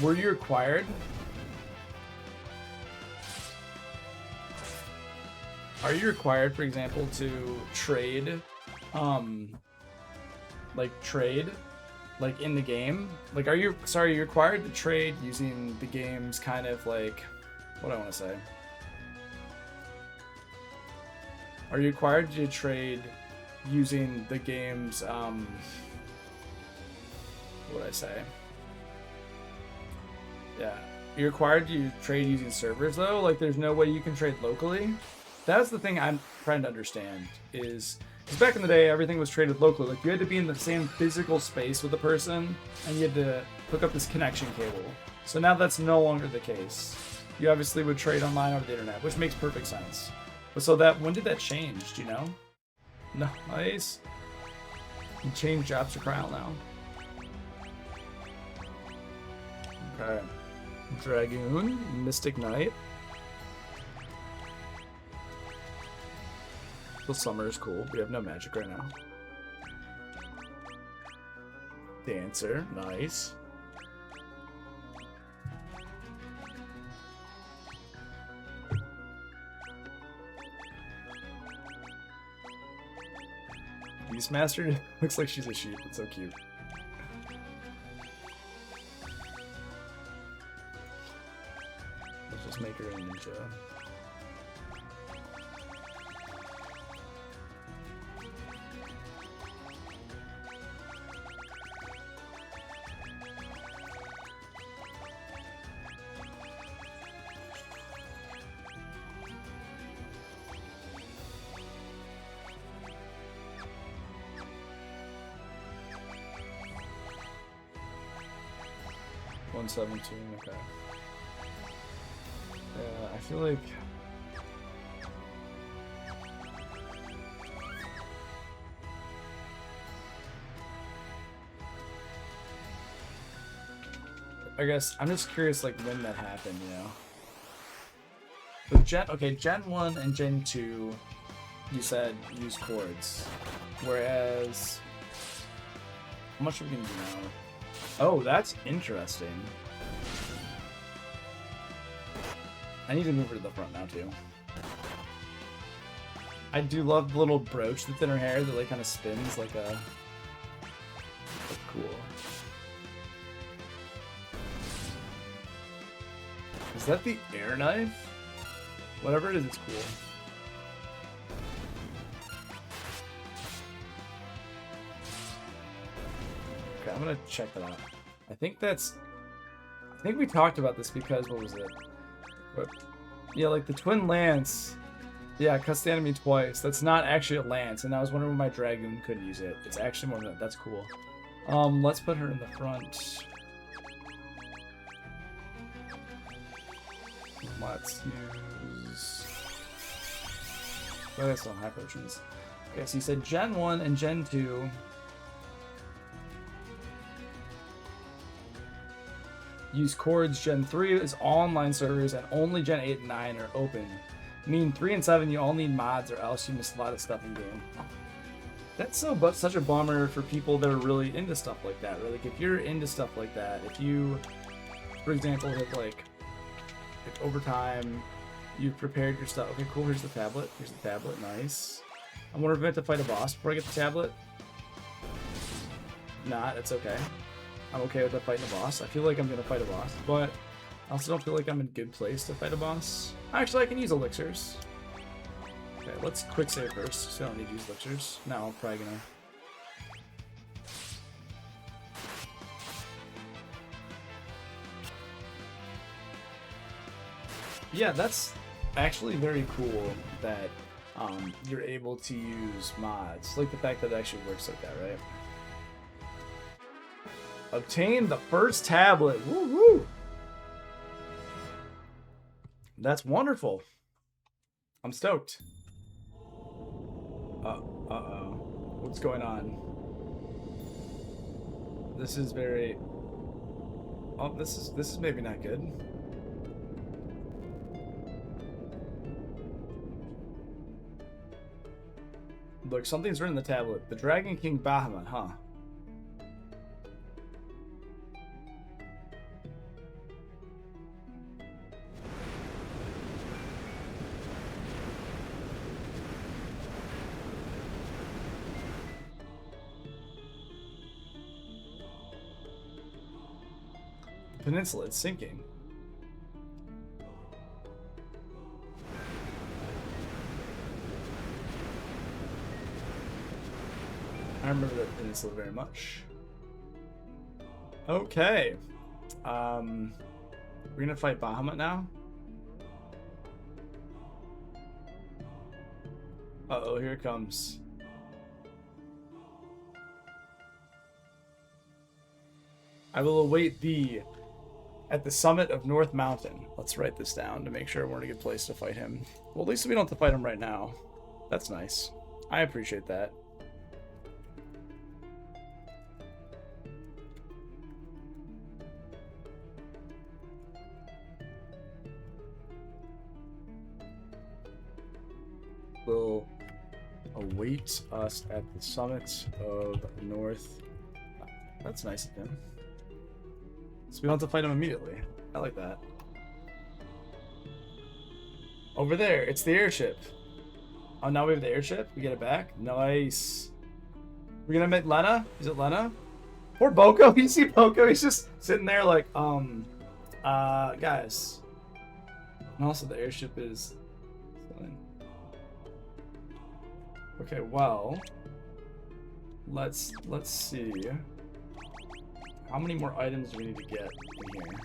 were you required? Are you required, for example, to trade, like in the game? Like, are you required to trade using the game's kind of like, what do I want to say? Are you required to trade using the game's, what would I say? Yeah. You're required to trade using servers, though? Like, there's no way you can trade locally? That's the thing I'm trying to understand, is... Because back in the day, everything was traded locally. Like, you had to be in the same physical space with the person, and you had to hook up this connection cable. So now that's no longer the case. You obviously would trade online over the internet, which makes perfect sense. But so when did that change, do you know? Nice. You change jobs to Cryle now. Okay. Dragoon, Mystic Knight. The summer is cool. We have no magic right now. Dancer, nice. Beastmaster looks like she's a sheep. It's so cute. Let's just make her a ninja. 117. Okay. Yeah, I feel like. I guess I'm just curious, like when that happened, you know. So Gen 1 and Gen 2, you said use chords, whereas how much are we gonna do now? Oh, that's interesting. I need to move her to the front now too. I do love the little brooch that's in her hair that like kind of spins like a. That's cool. Is that the air knife? Whatever it is, it's cool. Okay, I'm gonna check that out. I think we talked about this because, what was it? But, yeah, like the twin lance. Yeah, cuts the enemy twice. That's not actually a lance, and I was wondering why my dragoon couldn't use it. It's actually more than that. That's cool. Let's put her in the front. Let's use. Oh, that's not high potions. Okay, so you said Gen 1 and Gen 2. Use chords. Gen 3 is all online servers, and only Gen 8 and 9 are open. Mean 3 and 7, you all need mods, or else you miss a lot of stuff in game. That's such a bummer for people that are really into stuff like that. Right? Like if you're into stuff like that, if you, for example, hit like overtime, you've prepared your stuff. Okay, cool. Here's the tablet. Here's the tablet. Nice. I wonder if I have to fight a boss before I get the tablet. Nah, it's okay. I'm okay with fighting a boss. I feel like I'm gonna fight a boss, but I also don't feel like I'm in a good place to fight a boss. Actually, I can use elixirs. Okay, let's quick save first, so I don't need to use elixirs. Now I'm probably gonna. Yeah, that's actually very cool that you're able to use mods. Like the fact that it actually works like that, right? Obtain the first tablet. Woo woo! That's wonderful. I'm stoked. Uh-oh. What's going on? This is very... Oh, this is maybe not good. Look, something's written in the tablet. The Dragon King Bahamut, huh? Peninsula, it's sinking. I remember that peninsula very much. Okay. We're gonna fight Bahamut now. Uh-oh, here it comes. I will await thee at the summit of North Mountain. Let's write this down to make sure we're in a good place to fight him. Well, at least we don't have to fight him right now. That's nice. I appreciate that. Will await us at the summit of North. That's nice of him. So we don't have to fight him immediately. I like that. Over there, it's the airship. Oh, now we have the airship? We get it back? Nice. We're gonna meet Lena? Is it Lena? Poor Boko. You see Boko? He's just sitting there like, guys. And also the airship is... Okay, well... Let's see. How many more items do we need to get in here?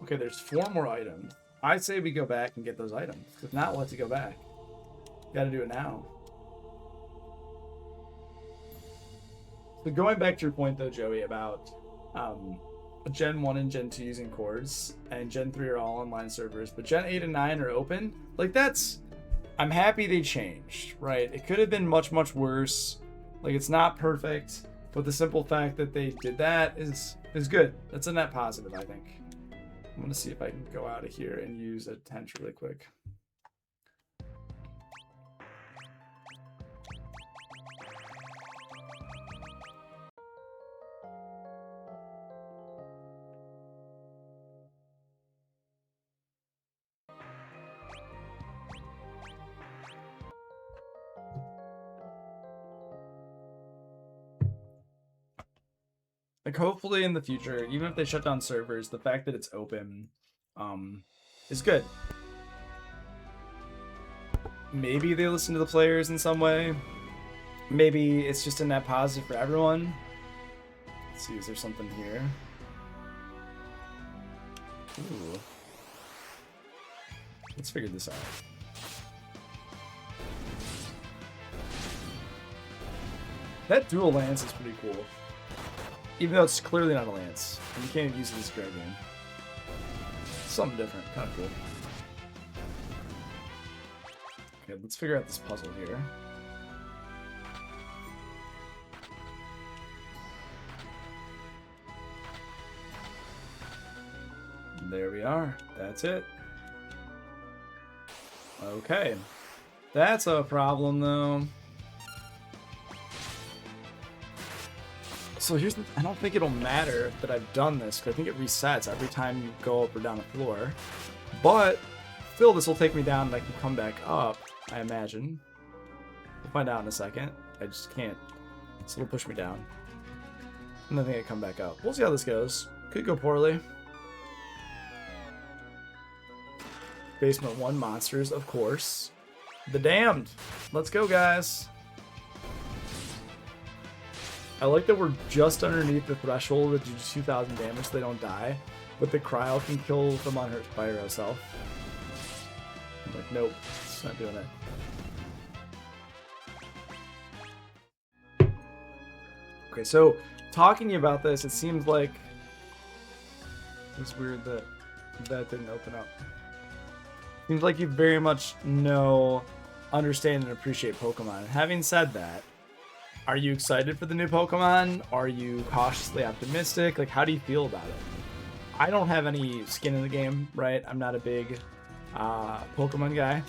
Okay, there's 4 more items. I'd say we go back and get those items. If not, we'll have to go back. Gotta do it now. So going back to your point though, Joey, about Gen 1 and Gen 2 using cords, and Gen 3 are all online servers, but Gen 8 and 9 are open. Like, I'm happy they changed, right? It could have been much, much worse. Like, it's not perfect, but the simple fact that they did that is good. That's a net positive, I think. I'm gonna see if I can go out of here and use a tent really quick. Like, hopefully in the future, even if they shut down servers, the fact that it's open is good. Maybe they listen to the players in some way. Maybe it's just a net positive for everyone. Let's see, is there something here? Ooh. Let's figure this out. That dual lance is pretty cool. Even though it's clearly not a lance. And you can't even use it as a grab game. Something different. Kind of cool. Okay, let's figure out this puzzle here. There we are. That's it. Okay. That's a problem, though. So here's the, I don't think it'll matter that I've done this, because I think it resets every time you go up or down a floor. But still, this will take me down and I can come back up, I imagine. We'll find out in a second. I just can't. So it'll push me down. And I think I come back up. We'll see how this goes. Could go poorly. Basement 1 monsters, of course. The Damned. Let's go, guys. I like that we're just underneath the threshold that do 2,000 damage so they don't die, but the cryo can kill them on her by herself. I'm like, nope, it's not doing it. Okay, so talking to you about this, it seems like it's weird that that didn't open up. Seems like you very much understand and appreciate Pokemon. Having said that, are you excited for the new Pokemon? Are you cautiously optimistic? Like, how do you feel about it? I don't have any skin in the game, right? I'm not a big Pokemon guy.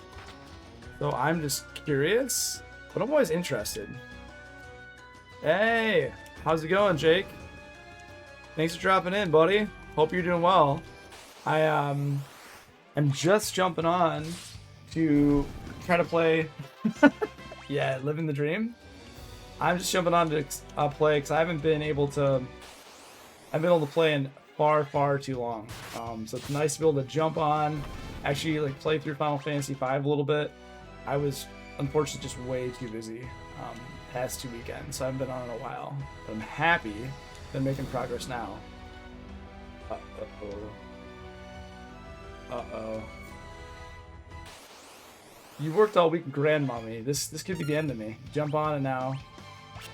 So I'm just curious, but I'm always interested. Hey, how's it going, Jake? Thanks for dropping in, buddy. Hope you're doing well. I'm just jumping on to try to play. Yeah, living the dream. I'm just jumping on to play because I haven't been able to play in far too long. So it's nice to be able to jump on, actually like play through Final Fantasy V a little bit. I was unfortunately just way too busy past 2 weekends, so I haven't been on in a while. But I'm happy that I'm making progress now. Uh-oh. You worked all week, grandmommy. This could be the end of me. Jump on it now.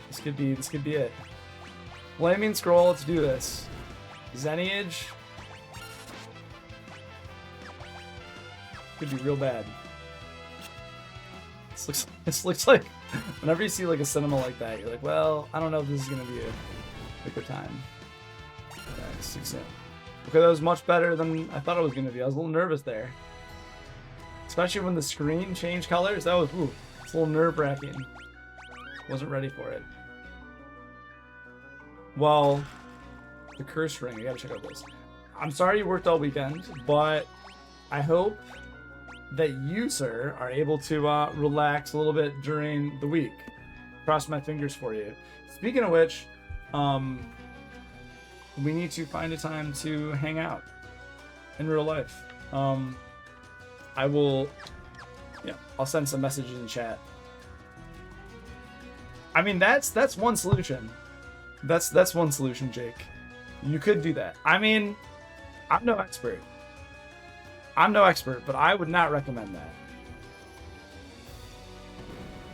This could be it. Flaming Scroll, let's do this. Xenniage. Could be real bad. This looks like whenever you see like a cinema like that, you're like, well, I don't know if this is gonna be a good time. Okay, 6 in. Okay, that was much better than I thought it was gonna be. I was a little nervous there. Especially when the screen changed colors. That was it's a little nerve-wracking. Wasn't ready for it. Well, the curse ring. I gotta check out this. I'm sorry you worked all weekend, but I hope that you, sir, are able to relax a little bit during the week. Cross my fingers for you. Speaking of which, we need to find a time to hang out in real life. I will, I'll send some messages in chat. I mean, that's one solution. That's one solution, Jake. You could do that. I mean, I'm no expert, but I would not recommend that.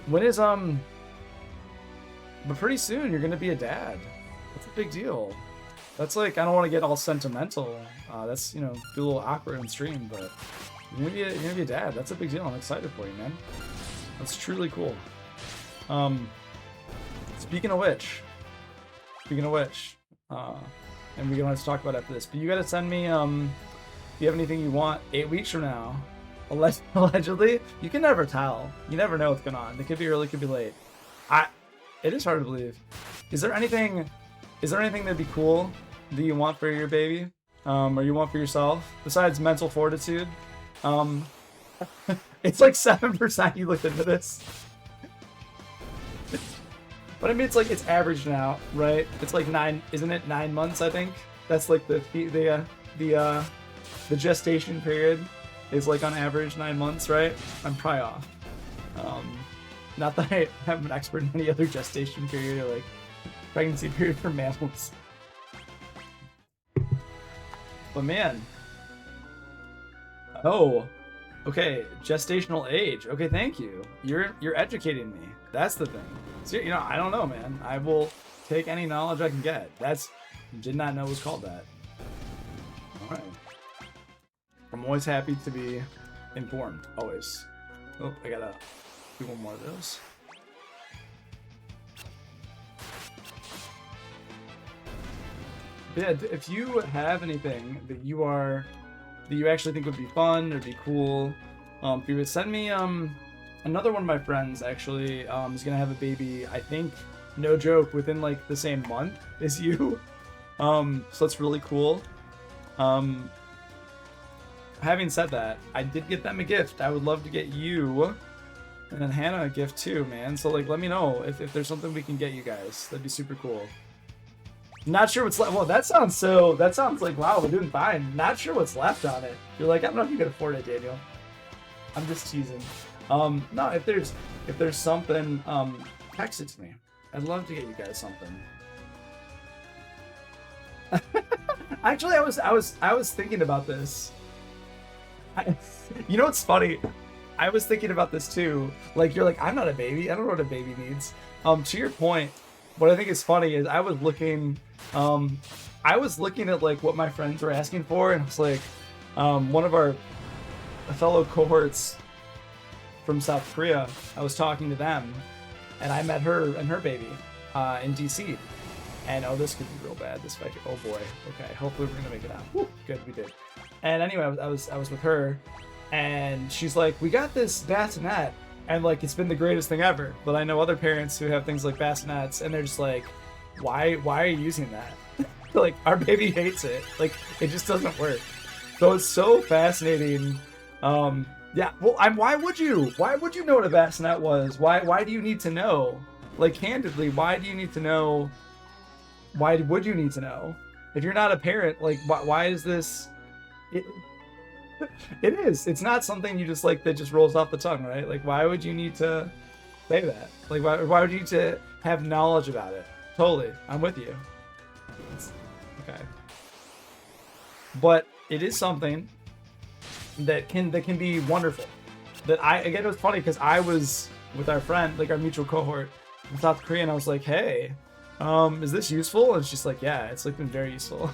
When is but pretty soon you're gonna be a dad. That's a big deal. That's like, I don't want to get all sentimental. That's, you know, be a little awkward on stream, but you're gonna be a dad. That's a big deal. I'm excited for you, man. That's truly cool. Speaking of which, and we're gonna have to talk about after this, but you gotta send me, if you have anything you want 8 weeks from now, allegedly, you can never tell. You never know what's going on. It could be early, it could be late. It is hard to believe. Is there anything that'd be cool that you want for your baby? Or you want for yourself? Besides mental fortitude? It's like 7% you looked into this. But I mean, it's like, it's average now, right? It's like 9, isn't it 9 months, I think? That's like the gestation period is like on average 9 months, right? I'm probably off. Not that I am an expert in any other gestation period or like pregnancy period for mammals. But man. Oh. Okay, gestational age. Okay, thank you. You're educating me. That's the thing. So, you know, I don't know, man. I will take any knowledge I can get. Did not know it was called that. All right. I'm always happy to be informed. Always. Oh, I gotta do one more of those. Yeah, if you have anything that you actually think would be fun or be cool, if you would send me another one of my friends actually is gonna have a baby, I think, no joke, within like the same month as you. So that's really cool. Having said that, I did get them a gift. I would love to get you and then Hannah a gift too, man. So like, let me know if there's something we can get you guys. That'd be super cool. Not sure what's left. Well, that sounds like, wow, we're doing fine. Not sure what's left on it. You're like, I don't know if you can afford it, Daniel. I'm just teasing. No, if there's something, text it to me. I'd love to get you guys something. Actually, I was thinking about this. You know what's funny? I was thinking about this too. Like, you're like, I'm not a baby. I don't know what a baby needs. To your point, what I think is funny is I was looking at like what my friends were asking for, and it's like, one of our fellow cohorts from South Korea, I was talking to them, and I met her and her baby in DC. And oh, this could be real bad. This fight. Oh boy. Okay. Hopefully we're gonna make it out. Whew, good, we did. And anyway, I was with her, and she's like, "We got this bassinet, and like it's been the greatest thing ever." But I know other parents who have things like bassinets, and they're just like, "Why are you using that?" Like, our baby hates it. Like, it just doesn't work. So it's so fascinating. Yeah. Well, why would you? Why would you know what a bassinet was? Why do you need to know? Like, candidly, why do you need to know? Why would you need to know? If you're not a parent, like, why is this? It is. It's not something you just like that just rolls off the tongue, right? Like, why would you need to say that? Like, why would you need to have knowledge about it? Totally, I'm with you. Okay, but it is something that can be wonderful. That again, it was funny because I was with our friend, like our mutual cohort in South Korea, and I was like, hey. Is this useful? And she's like, yeah, it's like been very useful.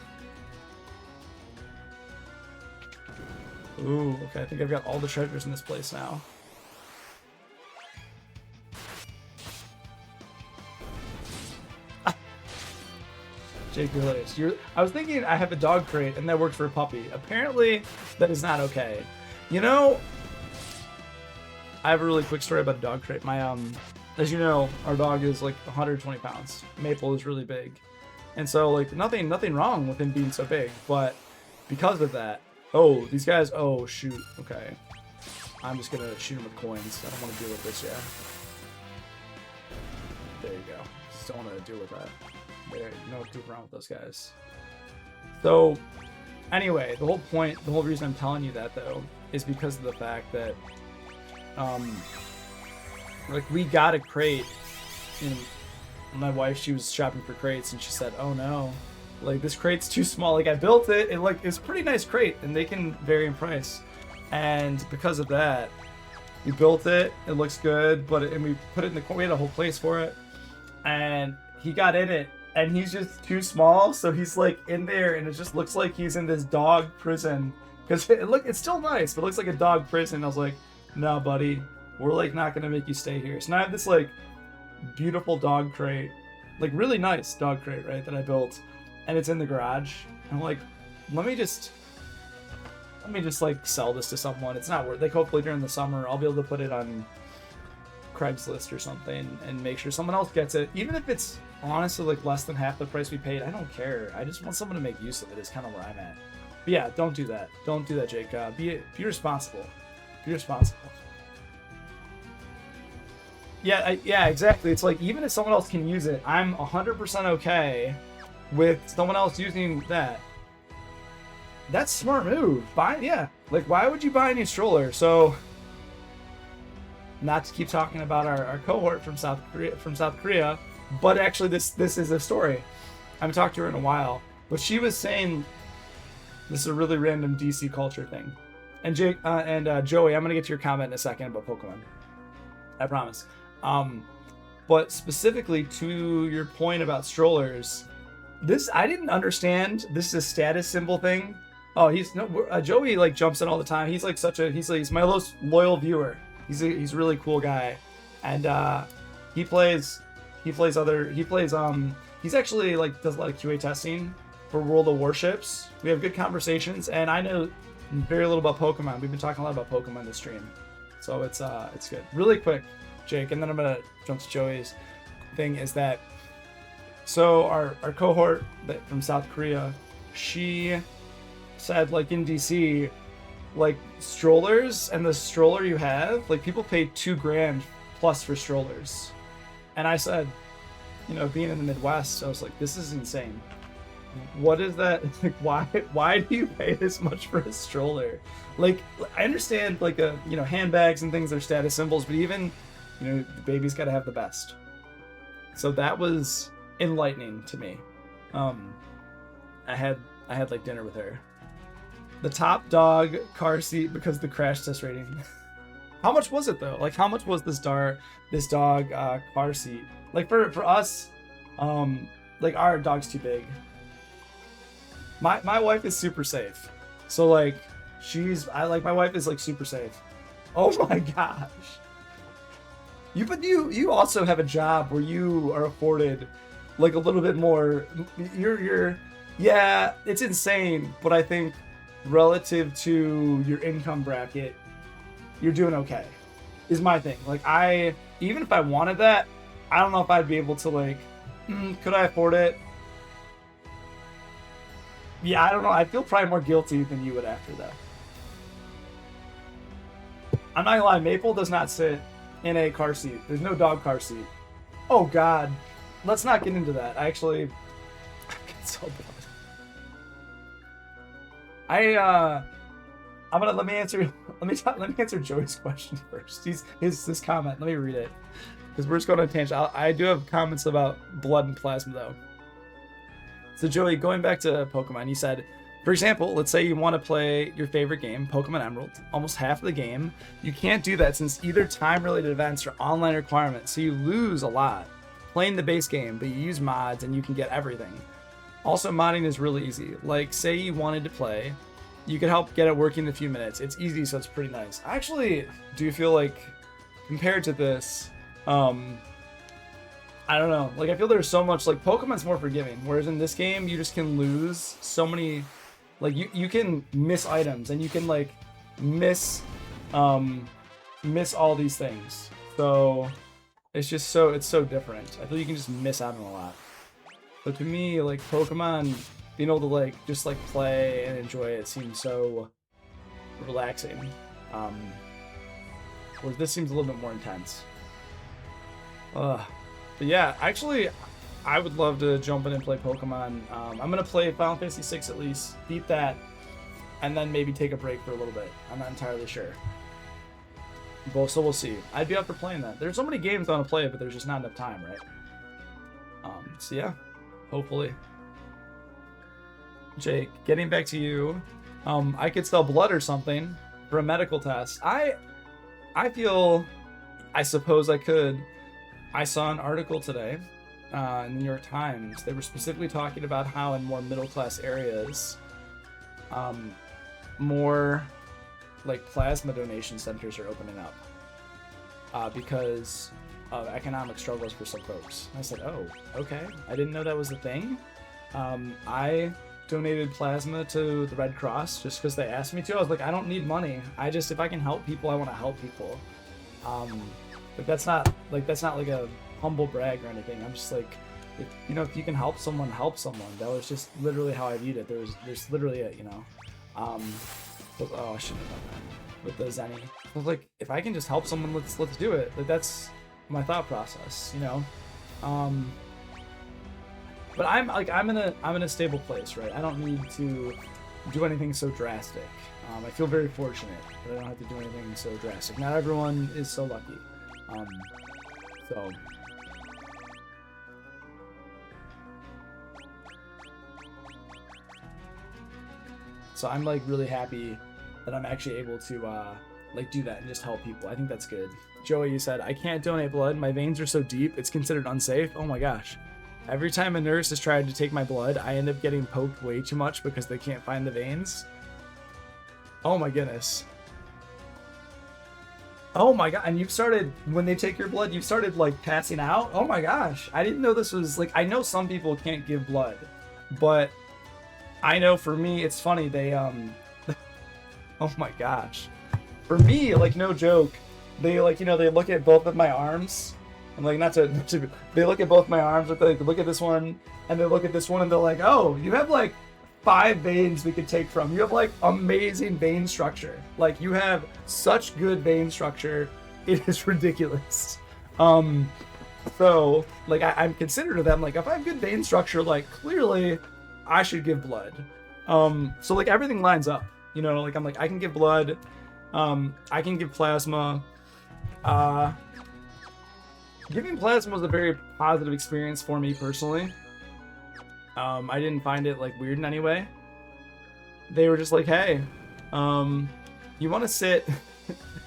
Ooh, okay, I think I've got all the treasures in this place now. Jake, you're hilarious. I was thinking I have a dog crate and that worked for a puppy. Apparently, that is not okay. You know, I have a really quick story about a dog crate. My, as you know, our dog is like 120 pounds. Maple is really big. And so like nothing wrong with him being so big, but because of that, oh, these guys, oh shoot, okay. I'm just gonna shoot him with coins. I don't want to deal with this yet. There you go. Just don't want to deal with that. There, you know what to do around with those guys. So anyway, the whole reason I'm telling you that though, is because of the fact that like we got a crate, and my wife, she was shopping for crates, and she said, oh no, like this crate's too small. Like I built it, and like it's a pretty nice crate, and they can vary in price. And because of that, we built it, looks good, and we put it in we had a whole place for it, and he got in it, and he's just too small, so he's like in there, and it just looks like he's in this dog prison. Because it's still nice, but it looks like a dog prison. I was like, no, buddy, we're like not gonna make you stay here. So now I have this like beautiful dog crate, like really nice dog crate, right, that I built, and it's in the garage. And I'm like, let me just like sell this to someone. It's not worth. Like hopefully during the summer I'll be able to put it on Craigslist or something and make sure someone else gets it, even if it's honestly like less than half the price we paid. I don't care. I just want someone to make use of it. Is kind of where I'm at. But yeah, don't do that. Don't do that, Jake. Be responsible. Be responsible. Yeah, exactly. It's like even if someone else can use it, I'm 100% okay with someone else using that. That's a smart move. Like why would you buy a new stroller? So, not to keep talking about our cohort from South Korea, but actually this is a story. I haven't talked to her in a while, but she was saying this is a really random DC culture thing. And Jake and Joey, I'm gonna get to your comment in a second about Pokemon. I promise. But specifically to your point about strollers, this I didn't understand. This is a status symbol thing. Oh, Joey like jumps in all the time. He's like he's my most loyal viewer. He's a really cool guy, and he actually like does a lot of QA testing for World of Warships. We have good conversations, and I know very little about Pokemon. We've been talking a lot about Pokemon this stream, so it's good. Really quick, Jake, and then I'm gonna jump to Joey's thing. Is that so? Our cohort from South Korea, she said like in DC, like strollers and the stroller you have, like people pay $2,000 plus for strollers, and I said, being in the Midwest, I was like, this is insane. What is that? Like, why do you pay this much for a stroller? Like, I understand like handbags and things are status symbols, but even the baby's got to have the best. So that was enlightening to me. I had like dinner with her. The top dog car seat because the crash test rating. How much was it though? Like how much was this dog car seat? Like for us, like our dog's too big. My wife is super safe. So like my wife is like super safe. Oh my gosh. You also have a job where you are afforded like a little bit more. Yeah, it's insane, but I think relative to your income bracket, you're doing okay, is my thing. Like even if I wanted that, I don't know if I'd be able to like, could I afford it? Yeah, I don't know. I feel probably more guilty than you would after that. I'm not gonna lie, Maple does not sit in a car seat. There's no dog car seat. Oh God, let's not get into that. I get so bored. Let me answer Joey's question first. His comment. Let me read it because we're just going on a tangent. I do have comments about blood and plasma though. So Joey, going back to Pokemon, you said, for example, let's say you want to play your favorite game, Pokemon Emerald, almost half of the game. You can't do that since either time-related events or online requirements, so you lose a lot playing the base game, but you use mods and you can get everything. Also, modding is really easy. Like, say you wanted to play, you can help get it working in a few minutes. It's easy, so it's pretty nice. I actually do feel like, compared to this, I don't know. Like, I feel there's so much, like, Pokemon's more forgiving, whereas in this game, you just can lose so many, like, you can miss items, and you can, like, miss all these things. So, it's so different. I feel you can just miss out on a lot. But to me, like, Pokemon, being able to, like, just, like, play and enjoy it seems so relaxing. Whereas this seems a little bit more intense. But yeah, actually, I would love to jump in and play Pokemon. I'm going to play Final Fantasy VI at least, beat that, and then maybe take a break for a little bit. I'm not entirely sure. So we'll see. I'd be up for playing that. There's so many games I want to play, but there's just not enough time, right? So yeah, hopefully. Jake, getting back to you, I could sell blood or something for a medical test. I suppose I could. I saw an article today in the New York Times, they were specifically talking about how in more middle class areas, more like plasma donation centers are opening up because of economic struggles for some folks. And I said, oh, okay. I didn't know that was a thing. I donated plasma to the Red Cross just because they asked me to. I was like, I don't need money. if I can help people, I want to help people. But that's not like a humble brag or anything. I'm just like, if you can help someone. That was just literally how I viewed it. There's literally it, but, oh, I shouldn't have done that with the Zenny. I was like, if I can just help someone, let's do it. Like, that's my thought process, But I'm in a stable place, right? I don't need to do anything so drastic. I feel very fortunate that I don't have to do anything so drastic. Not everyone is so lucky. So I'm like really happy that I'm actually able to do that and just help people. I think that's good. Joey, you said, I can't donate blood. My veins are so deep, it's considered unsafe. Oh my gosh. Every time a nurse has tried to take my blood, I end up getting poked way too much because they can't find the veins. Oh my goodness. Oh my god. And when they take your blood, you've started like passing out? Oh my gosh. I didn't know this was like, I know some people can't give blood, but I know for me, it's funny. They, oh my gosh. For me, like, no joke, they they look at both of my arms. I'm like, they look at both my arms, but they look at this one, and they look at this one, and they're like, oh, you have like 5 veins we could take from. You have like amazing vein structure. Like, you have such good vein structure. It is ridiculous. So, like, I'm considered to them, like, if I have good vein structure, like, clearly I should give blood. So, like, everything lines up. Like, I'm like, I can give blood. I can give plasma. Giving plasma was a very positive experience for me personally. I didn't find it like weird in any way. They were just like, hey, you want to sit?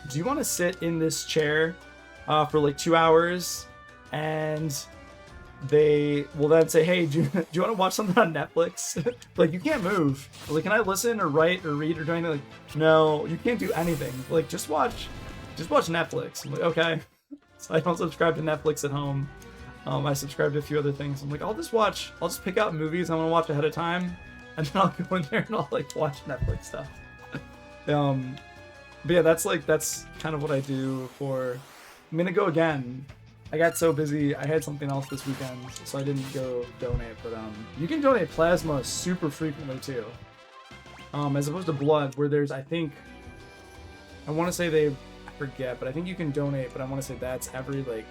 Do you want to sit in this chair for like 2 hours? And they will then say, hey, do you want to watch something on Netflix? Like, you can't move. Like, can I listen or write or read or do anything? Like, no, you can't do anything. Like, just watch Netflix. I'm like, okay. So I don't subscribe to Netflix at home. I subscribe to a few other things. I'm like, I'll just pick out movies I want to watch ahead of time, and then I'll go in there and I'll like watch Netflix stuff. But yeah, that's kind of what I do for. I'm gonna go again. I got so busy. I had something else this weekend, so I didn't go donate. But you can donate plasma super frequently too, as opposed to blood, where there's, I want to say I forget, but I think you can donate, but I want to say that's every, like,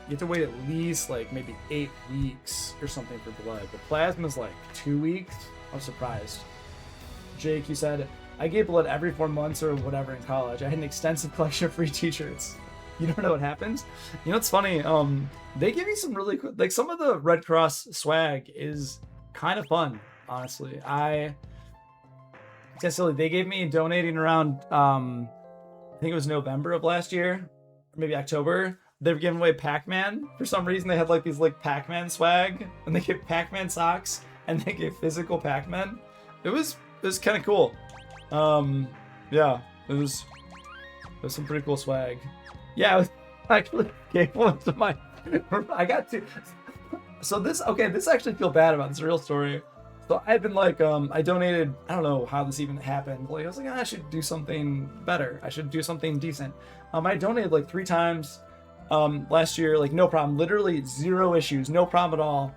you have to wait at least like maybe 8 weeks or something for blood. But plasma's like 2 weeks. I'm surprised. Jake, you said, I gave blood every 4 months or whatever in college. I had an extensive collection of free t-shirts. You don't know what happens? It's funny. They give you some really cool, like, some of the Red Cross swag is kind of fun, honestly. They gave me donating around, I think it was November of last year, or maybe October. They were giving away Pac-Man. For some reason, they had like these like Pac-Man swag, and they gave Pac-Man socks, and they gave physical Pac-Man. It was kind of cool. Yeah, it was some pretty cool swag. Yeah, I actually gave one to my. I got to. So this actually feel bad about. This is a real story. So I've been like, I donated, I don't know how this even happened. Like, I was like, I should do something better. I should do something decent. I donated like 3 times last year, like, no problem. Literally 0 issues, no problem at all.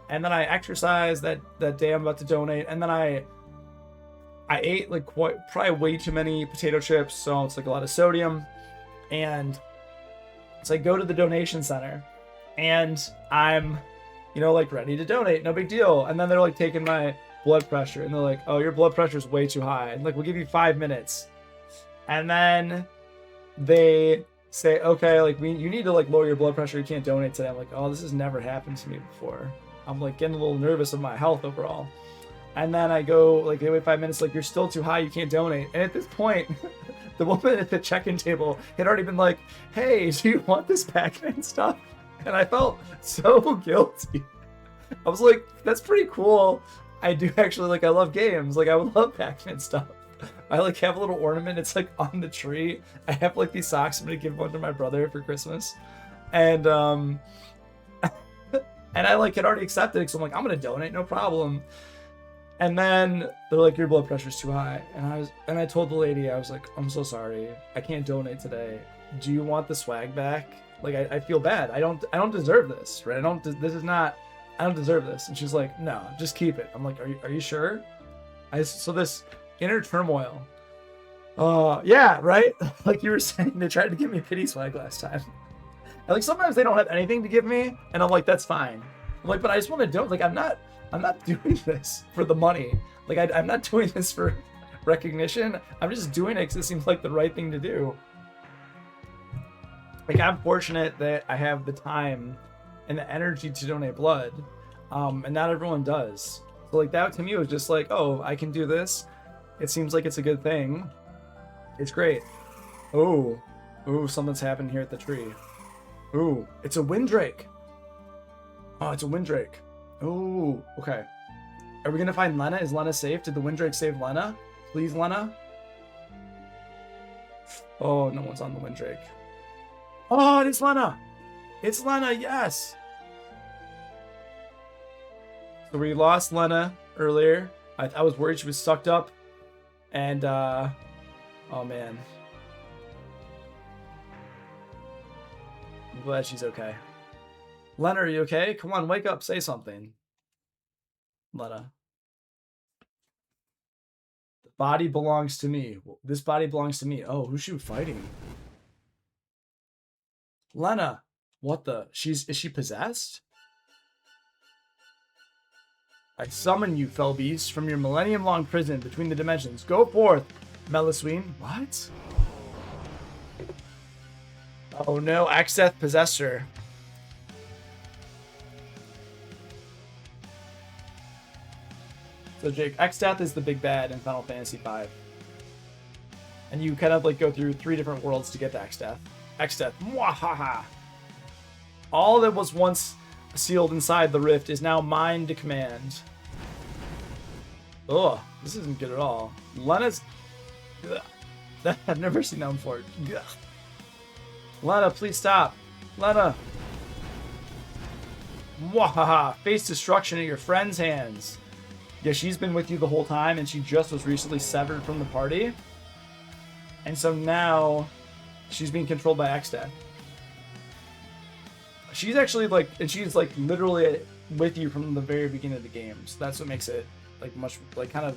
And then I exercised that day I'm about to donate. And then I ate like probably way too many potato chips. So it's like a lot of sodium. And so I go to the donation center and I'm, like, ready to donate, no big deal. And then they're like taking my blood pressure and they're like, oh, your blood pressure is way too high. And like, we'll give you 5 minutes. And then they say, okay, like, you need to like lower your blood pressure. You can't donate today. I'm like, oh, this has never happened to me before. I'm like getting a little nervous of my health overall. And then I go, like, they wait 5 minutes, like, you're still too high, you can't donate. And at this point, the woman at the check-in table had already been like, hey, do you want this Pac-Man stuff? And I felt so guilty. I was like, that's pretty cool. I do actually like, I love games. Like I would love Pac-Man stuff. I like have a little ornament. It's like on the tree. I have like these socks. I'm gonna give one to my brother for Christmas. And and I like had already accepted it. So I'm like, I'm gonna donate, no problem. And then they're like, your blood pressure's too high. And I told the lady, I was like, I'm so sorry. I can't donate today. Do you want the swag back? Like I feel bad. I don't deserve this, right? I don't deserve this. And she's like, no, just keep it. I'm like, are you sure? So this inner turmoil. Yeah, right? Like you were saying, they tried to give me pity swag last time. And like sometimes they don't have anything to give me, and I'm like, that's fine. I'm like, but I just want to do it. Like I'm not doing this for the money. Like I'm not doing this for recognition. I'm just doing it because it seems like the right thing to do. Like I'm fortunate that I have the time and the energy to donate blood, and not everyone does. So like that to me was just like, oh, I can do this. It seems like it's a good thing. It's great. Oh, something's happened here at the tree. Ooh, it's a Windrake. Oh, it's a Windrake. Oh, okay. Are we gonna find Lena? Is Lena safe? Did the Windrake save Lena? Please, Lena? Oh, no one's on the Windrake. Oh, it's Lena! It's Lena, yes! So we lost Lena earlier. I was worried she was sucked up. And, oh man. I'm glad she's okay. Lena, are you okay? Come on, wake up, say something. Lena. The body belongs to me. This body belongs to me. Oh, who's she fighting? Lena. What the? Is she possessed? I summon you, fell beast, from your millennium-long prison between the dimensions. Go forth, Melisween. What? Oh no, Exdeath possessed her. So Jake, Exdeath is the big bad in Final Fantasy V. And you kind of like go through 3 different worlds to get to Exdeath. Exdeath, mwahaha. All that was once sealed inside the rift is now mine to command. Ugh, this isn't good at all. Lena's... Ugh. I've never seen that one before. Ugh. Lena, please stop. Lena. Mwahaha. Face destruction at your friend's hands. Yeah, she's been with you the whole time, and she just was recently severed from the party. And so now she's being controlled by Exdeath. She's actually like, and she's like literally with you from the very beginning of the game. So that's what makes it like much, like kind of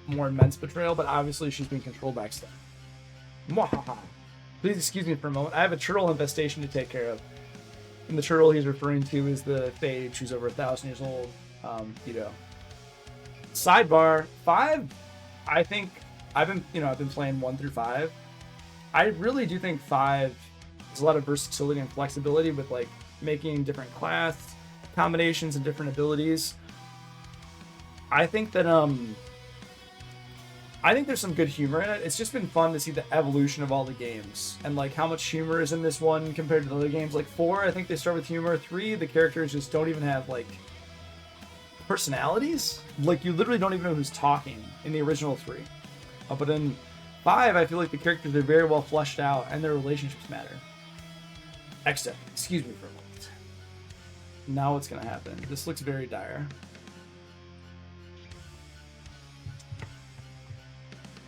more immense betrayal, but obviously she's being controlled by Exdeath. Mwahaha. Please excuse me for a moment. I have a turtle infestation to take care of. And the turtle he's referring to is the Phage, who's over 1,000 years old. You know. Sidebar 5. I think I've been playing 1 through 5. I really do think 5 has a lot of versatility and flexibility with like making different class combinations and different abilities. I think that I think there's some good humor in it. It's just been fun to see the evolution of all the games and like how much humor is in this one compared to the other games. Like 4, I think they start with humor. 3, the characters just don't even have like personalities. Like you literally don't even know who's talking in the original 3. But in 5, I feel like the characters are very well fleshed out and their relationships matter. Exdeath, excuse me for a moment. Now what's gonna happen? This looks very dire.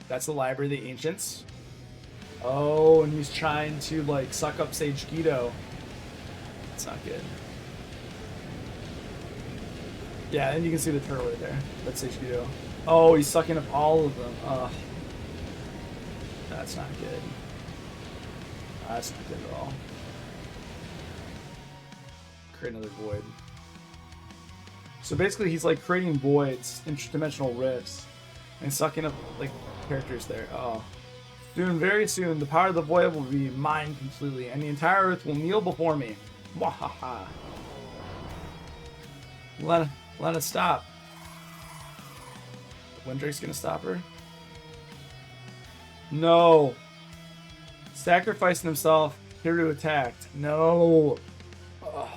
That's the Library of the Ancients. Oh, and he's trying to like suck up Sage Guido. It's not good. Yeah, and you can see the turtle right there. That's Sage Guido. Oh, he's sucking up all of them. Ugh. That's not good. That's not good at all. Create another void. So basically he's like creating voids, interdimensional rifts, and sucking up like characters there. Oh. Soon, very soon, the power of the void will be mine completely, and the entire earth will kneel before me. Wahaha. Lena, stop. Windrake's gonna stop her? No. Sacrificing himself here to attack. No. Ugh.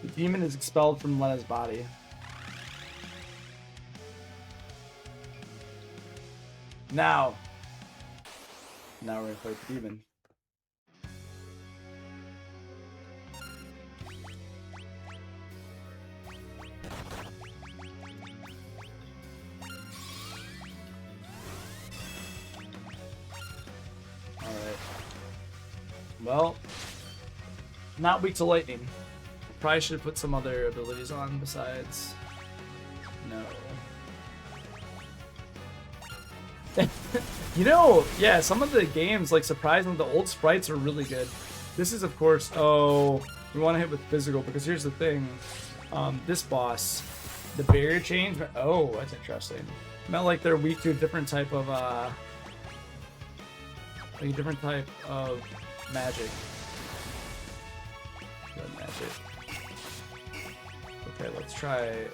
The demon is expelled from Lena's body. Now we're gonna fight the demon. Alright. Well, not weak to lightning. Probably should have put some other abilities on besides. No. You know, yeah, some of the games, like surprisingly, the old sprites are really good. This is, of course, oh, we want to hit with physical because here's the thing. This boss, the barrier change, oh, that's interesting. Meant like they're weak to a different type of, like a different type of magic. Good magic. Okay, let's try,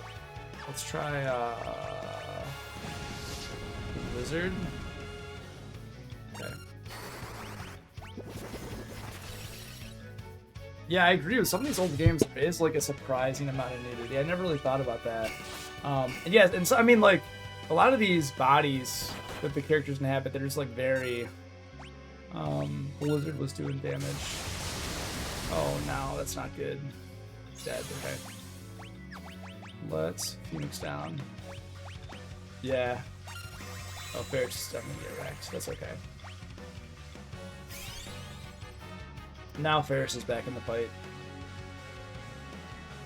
Lizard. Okay. Yeah, I agree with some of these old games. There is like a surprising amount of nudity. I never really thought about that. And yeah, and so I mean, like a lot of these bodies that the characters inhabit, they're just like very. The lizard was doing damage. Oh no, that's not good. It's dead. Okay. Let's Phoenix down. Yeah. Oh, Ferris is definitely get wrecked. That's okay. Now Ferris is back in the fight.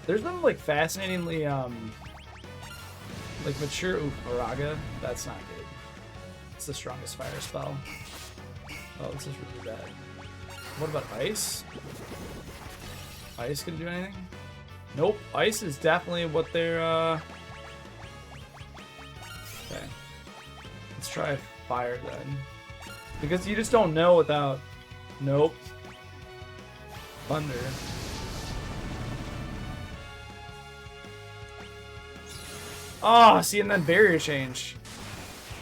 There's been like fascinatingly like mature. Ooh, Moraga. That's not good. It's the strongest fire spell. Oh, this is really bad. What about ice? Ice gonna do anything? Nope. Ice is definitely what they're okay. Let's try fire then. Because you just don't know without. Nope. Thunder. Oh, see, and then barrier change.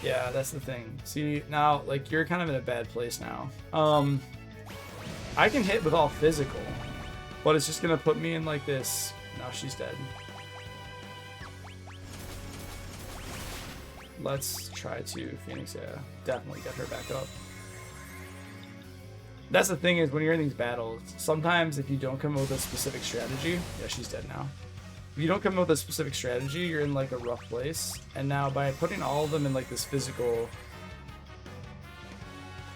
Yeah, that's the thing. See, now, like, you're kind of in a bad place now. I can hit with all physical, but it's just gonna put me in like this. Now she's dead. Let's try to Phoenix, yeah, definitely get her back up. That's the thing is when you're in these battles, sometimes if you don't come up with a specific strategy, yeah, she's dead now. If you don't come up with a specific strategy, you're in like a rough place. And now by putting all of them in like this physical.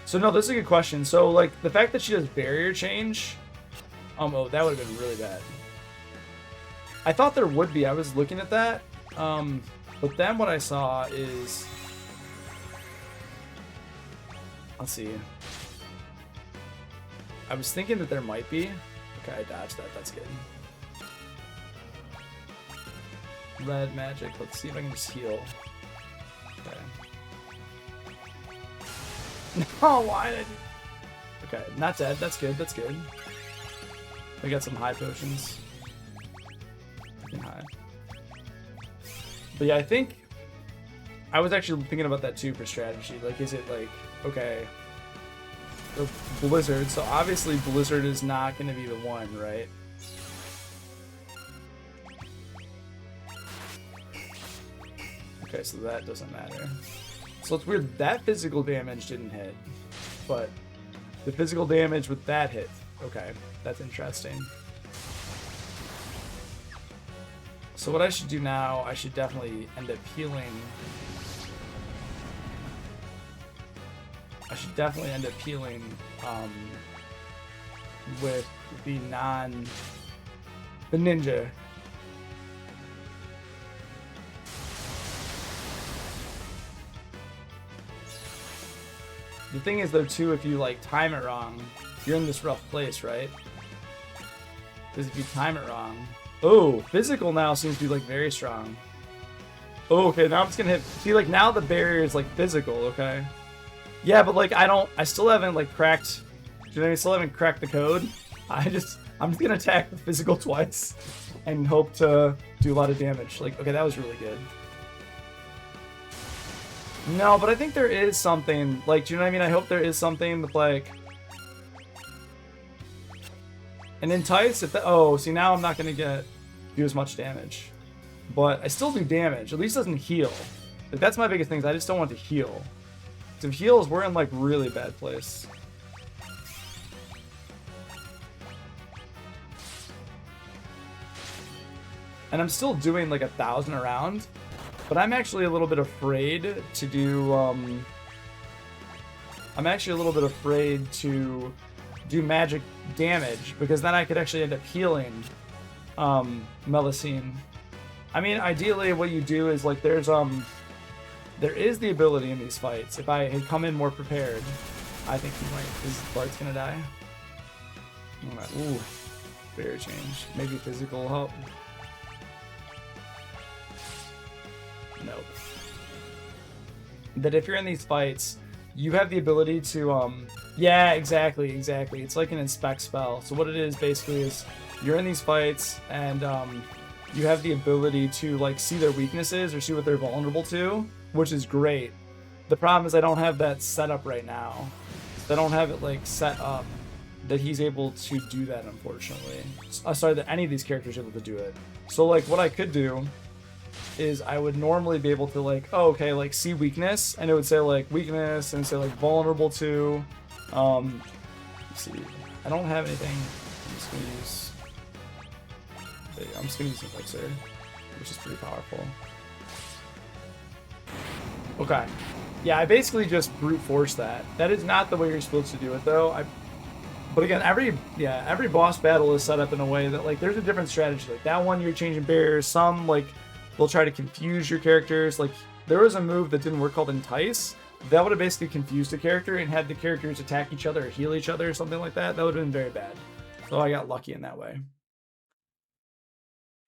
So no, this is a good question. So like the fact that she does barrier change, oh, that would have been really bad. I thought there would be. I was looking at that. But then what I saw is, let's see. I was thinking that there might be. Okay, I dodged that. That's good. Red magic. Let's see if I can just heal. Okay. No, why did I do... Okay, not dead. That's good. That's good. We got some high potions. High. But yeah, I think I was actually thinking about that too for strategy. Like, is it like, okay, the Blizzard, so obviously Blizzard is not going to be the one, right? Okay, so that doesn't matter. So it's weird, that physical damage didn't hit, but the physical damage with that hit. Okay, that's interesting. So what I should do now, I should definitely end up healing. I should definitely end up healing with the ninja. The thing is though too, if you like time it wrong, you're in this rough place, right? Because if you time it wrong, oh, physical now seems to be like very strong. Oh, okay, now I'm just gonna hit. See, like now the barrier is like physical, okay? Yeah, but like I still haven't like cracked. Do you know what I mean? Still haven't cracked the code. I'm just gonna attack the physical twice and hope to do a lot of damage. Like, okay, that was really good. No, but I think there is something. Like, do you know what I mean? I hope there is something with like. And entice, if that, oh, see now I'm not gonna do as much damage, but I still do damage. At least it doesn't heal. Like, that's my biggest thing. Is I just don't want to heal. So if heals, we're in like really bad place. And I'm still doing like 1,000 around, but I'm actually a little bit afraid to do. I'm actually a little bit afraid to do magic damage because then I could actually end up healing Melusine. I mean, ideally, what you do is like there is the ability in these fights. If I had come in more prepared, I think he might. His Bart's gonna die. Ooh, barrier change. Maybe physical help. Nope. That if you're in these fights, you have the ability to yeah, exactly. It's like an inspect spell. So what it is basically is you're in these fights and you have the ability to like see their weaknesses or see what they're vulnerable to, which is great. The problem is I don't have that set up right now. I don't have it like set up that he's able to do that, unfortunately. Sorry, that any of these characters are able to do it. So like what I could do is I would normally be able to like, oh, okay, like see weakness, and it would say like weakness and say like vulnerable to. Let's see, I don't have anything. I'm just gonna use Elixir, which is pretty powerful. Okay, yeah, I basically just brute force that. That is not the way you're supposed to do it, though. But again, every boss battle is set up in a way that like there's a different strategy. Like that one, you're changing barriers. Some like they'll try to confuse your characters. Like there was a move that didn't work called Entice. That would have basically confused the character and had the characters attack each other or heal each other or something like that. That would have been very bad. So I got lucky in that way.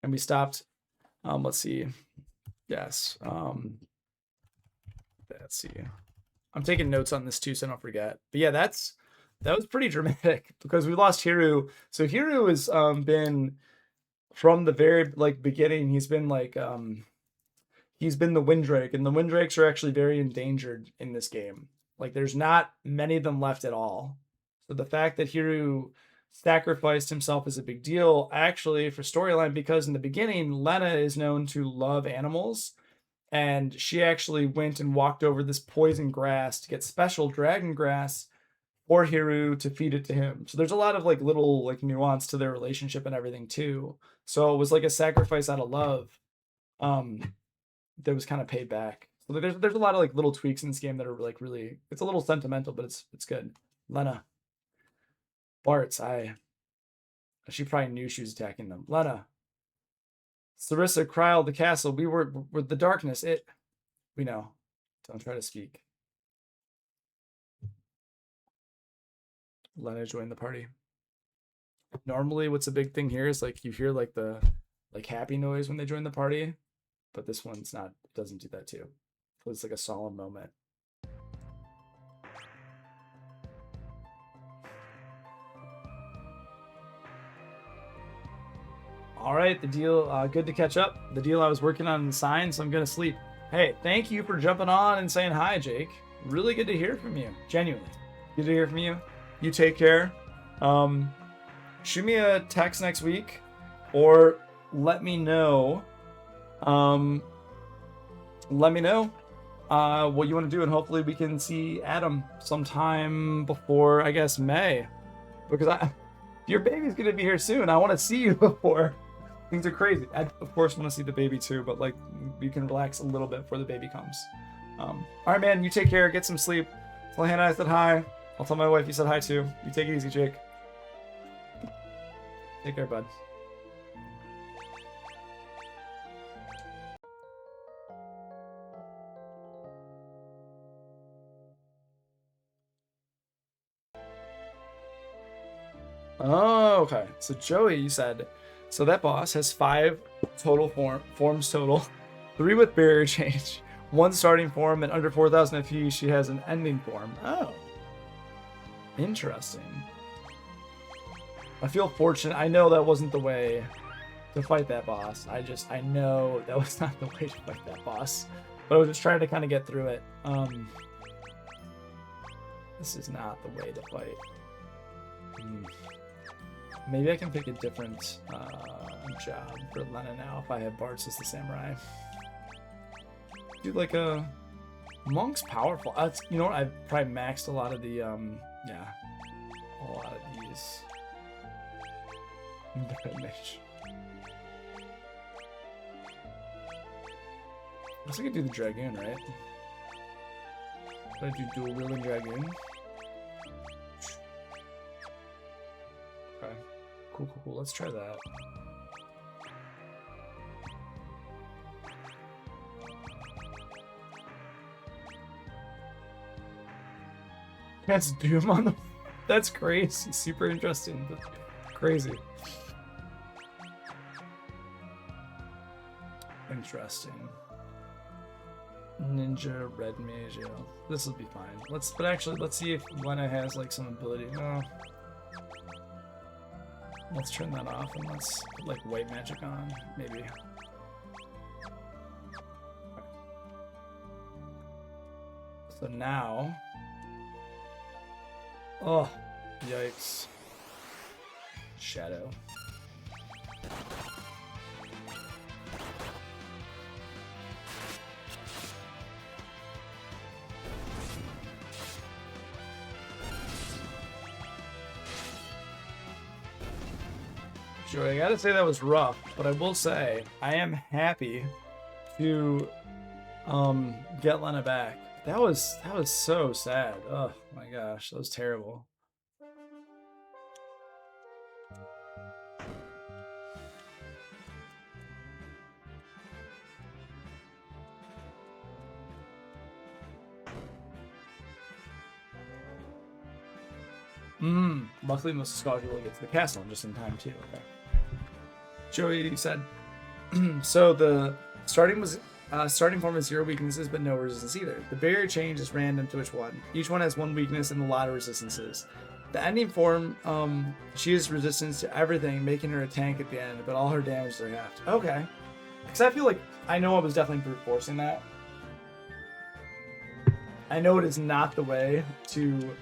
And we stopped. Let's see. Yes. Let's see. I'm taking notes on this too, so I don't forget. But yeah, that was pretty dramatic because we lost Hiru. So Hiru has been from the very like beginning. He's been like he's been the Windrake, and the Windrakes are actually very endangered in this game. Like there's not many of them left at all. So the fact that Hiru sacrificed himself is a big deal actually for storyline, because in the beginning Lena is known to love animals, and she actually went and walked over this poison grass to get special dragon grass for Hiru to feed it to him. So there's a lot of like little like nuance to their relationship and everything too. So it was like a sacrifice out of love that was kind of paid back. So there's a lot of like little tweaks in this game that are like really, it's a little sentimental, but it's good. Lena. Bart's, she probably knew she was attacking them. Lena. Sarissa, Kryl, the castle. We were the darkness. We know. Don't try to speak. Lena joined the party. Normally, what's a big thing here is like you hear like the like happy noise when they join the party, but this one's not. Doesn't do that too. It's like a solemn moment. All right, the deal. Good to catch up. The deal I was working on in the sign, so I'm gonna sleep. Hey, thank you for jumping on and saying hi, Jake. Really good to hear from you. Genuinely, good to hear from you. You take care. Shoot me a text next week, or let me know. Let me know what you want to do, and hopefully we can see Adam sometime before, I guess, May, because your baby's gonna be here soon. I want to see you before. Things are crazy. I, of course, want to see the baby too, but like you can relax a little bit before the baby comes. All right, man. You take care. Get some sleep. Tell Hannah I said hi. I'll tell my wife you said hi too. You take it easy, Jake. Take care, bud. Oh, okay. So Joey, you said, so that boss has 5 total forms total, 3 with barrier change, 1 starting form, and under 4,000 FP, she has an ending form. Oh, interesting. I feel fortunate. I know that wasn't the way to fight that boss. I know that was not the way to fight that boss, but I was just trying to kind of get through it. This is not the way to fight. Maybe I can pick a different job for Lena now if I have Bartz as the samurai. Do like a monk's powerful. You know what? I've probably maxed a lot of the yeah, a lot of these. Guess I could do the Dragoon, right? I do dual wielding Dragoon. Okay. Cool, cool, cool. Let's try that. That's Doom on the... That's crazy. Super interesting, but crazy. Interesting. Ninja Red Mage. Yeah. This will be fine. But actually, let's see if Lena has like some ability. No. Let's turn that off and let's put like white magic on, maybe. So now, oh, yikes. Shadow. Sure, I gotta say that was rough, but I will say I am happy to get Lena back. That was so sad. Oh my gosh, that was terrible. Luckily most scholars will get to the castle just in time too. Okay. Joey said, so the starting form is 0 weaknesses but no resistance either. The barrier change is random to which one. Each one has 1 weakness and a lot of resistances. The ending form, she has resistance to everything, making her a tank at the end, but all her damage are halved. Okay. Because I feel like, I know I was definitely brute forcing that. I know it is not the way to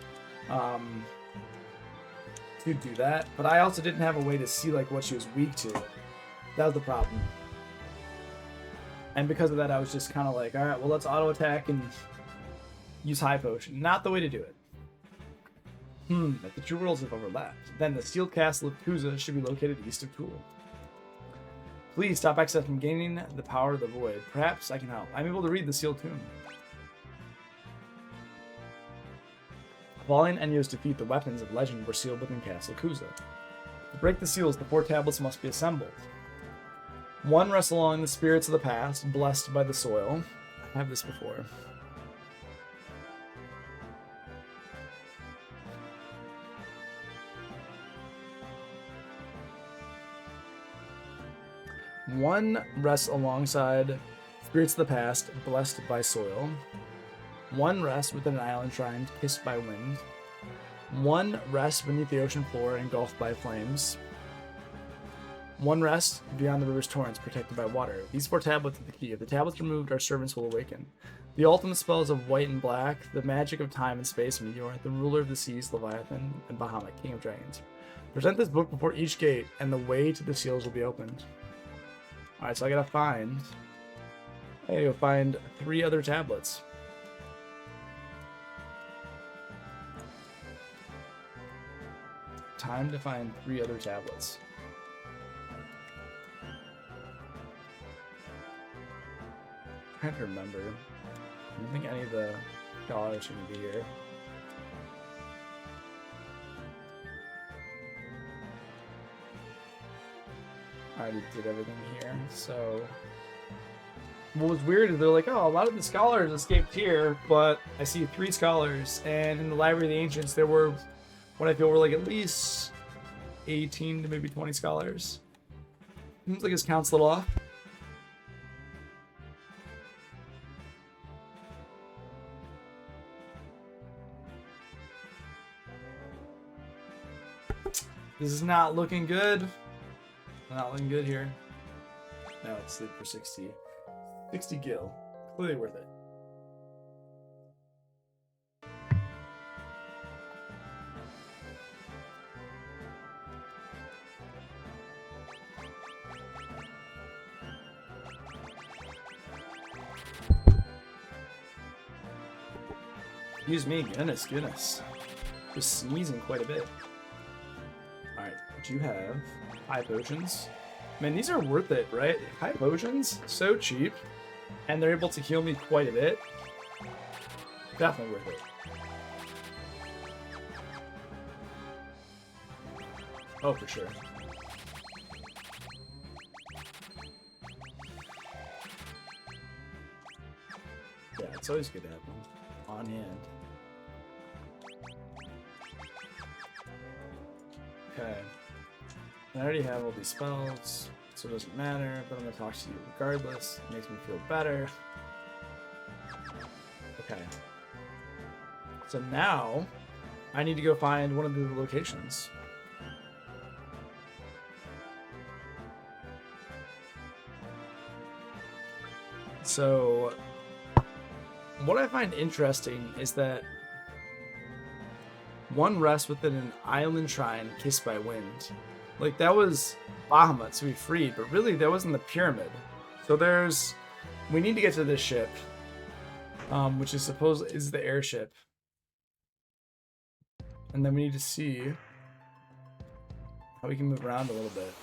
do that, but I also didn't have a way to see like what she was weak to. That was the problem. And because of that, I was just kind of like, all right, well, let's auto attack and use high potion. Not the way to do it. If the two worlds have overlapped, then the sealed castle of Kuza should be located east of Toul. Please stop Exeth from gaining the power of the void. Perhaps I can help. I'm able to read the sealed tomb. Following Enyo's defeat, the weapons of legend were sealed within Castle Kuza. To break the seals, the 4 tablets must be assembled. 1 rests along the spirits of the past, blessed by the soil. I have this before. One rests alongside spirits of the past, blessed by soil. 1 rests within an island shrine, kissed by wind. 1 rests beneath the ocean floor, engulfed by flames. 1 rests beyond the river's torrents, protected by water. These 4 tablets are the key. If the tablets removed, our servants will awaken. The ultimate spells of white and black, the magic of time and space, Meteor, the ruler of the seas, Leviathan, and Bahamut, king of dragons. Present this book before each gate, and the way to the seals will be opened. Alright, so I gotta find... I gotta go find 3 other tablets. Time to find 3 other tablets. I'm trying to remember. I don't think any of the scholars are going to be here. I already did everything here, so... What was weird is they're like, oh, a lot of the scholars escaped here, but I see 3 scholars, and in the Library of the Ancients there were... what I feel were like at least 18 to maybe 20 scholars. Seems like his count's a little off. This is not looking good. Not looking good here. Now it's sleep for 60. 60 gil. Clearly worth it. Excuse me, goodness. Just sneezing quite a bit. Alright, do you have high potions? Man, these are worth it, right? High potions, so cheap. And they're able to heal me quite a bit. Definitely worth it. Oh, for sure. Yeah, it's always good to have them on hand. Okay. I already have all these spells, so it doesn't matter, but I'm gonna talk to you regardless. It makes me feel better. Okay. So now, I need to go find one of the locations. So, what I find interesting is that one rests within an island shrine kissed by wind. Like, that was Bahamut to be freed, but really that wasn't the pyramid. So we need to get to this ship, which is is the airship. And then we need to see how we can move around a little bit.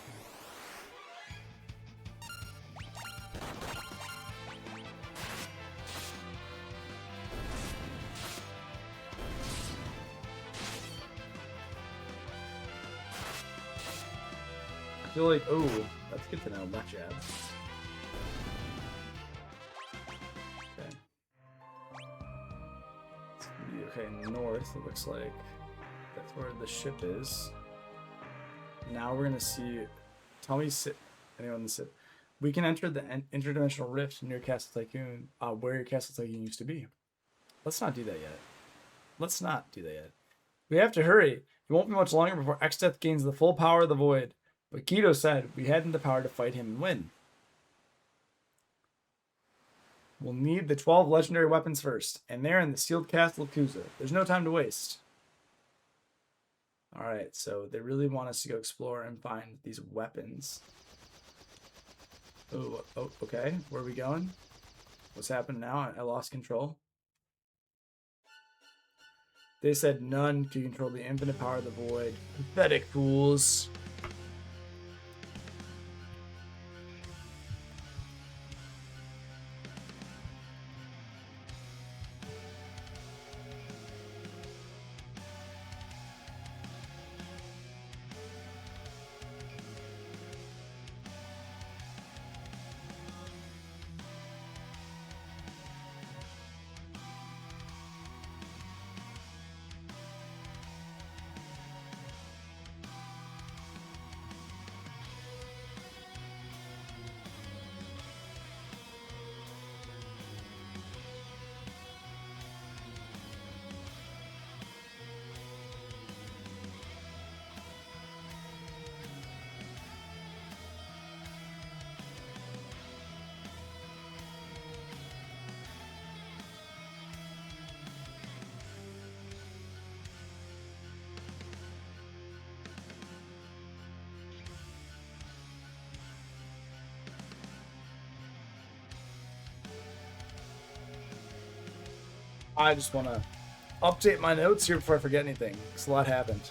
I feel like, oh, that's good to know, left jab. Okay, north, it looks like. That's where the ship is. Now we're gonna see. Tell me, anyone in sit. We can enter the interdimensional rift near Castle Tycoon, where your Castle Tycoon used to be. Let's not do that yet. Let's not do that yet. We have to hurry. It won't be much longer before Exdeath gains the full power of the Void. But Guido said we hadn't the power to fight him and win. We'll need the 12 legendary weapons first, and they're in the sealed castle of Kuza. There's no time to waste. Alright, so they really want us to go explore and find these weapons. Oh, okay. Where are we going? What's happened now? I lost control. They said none can control the infinite power of the Void. Pathetic fools. I just want to update my notes here before I forget anything, because a lot happened.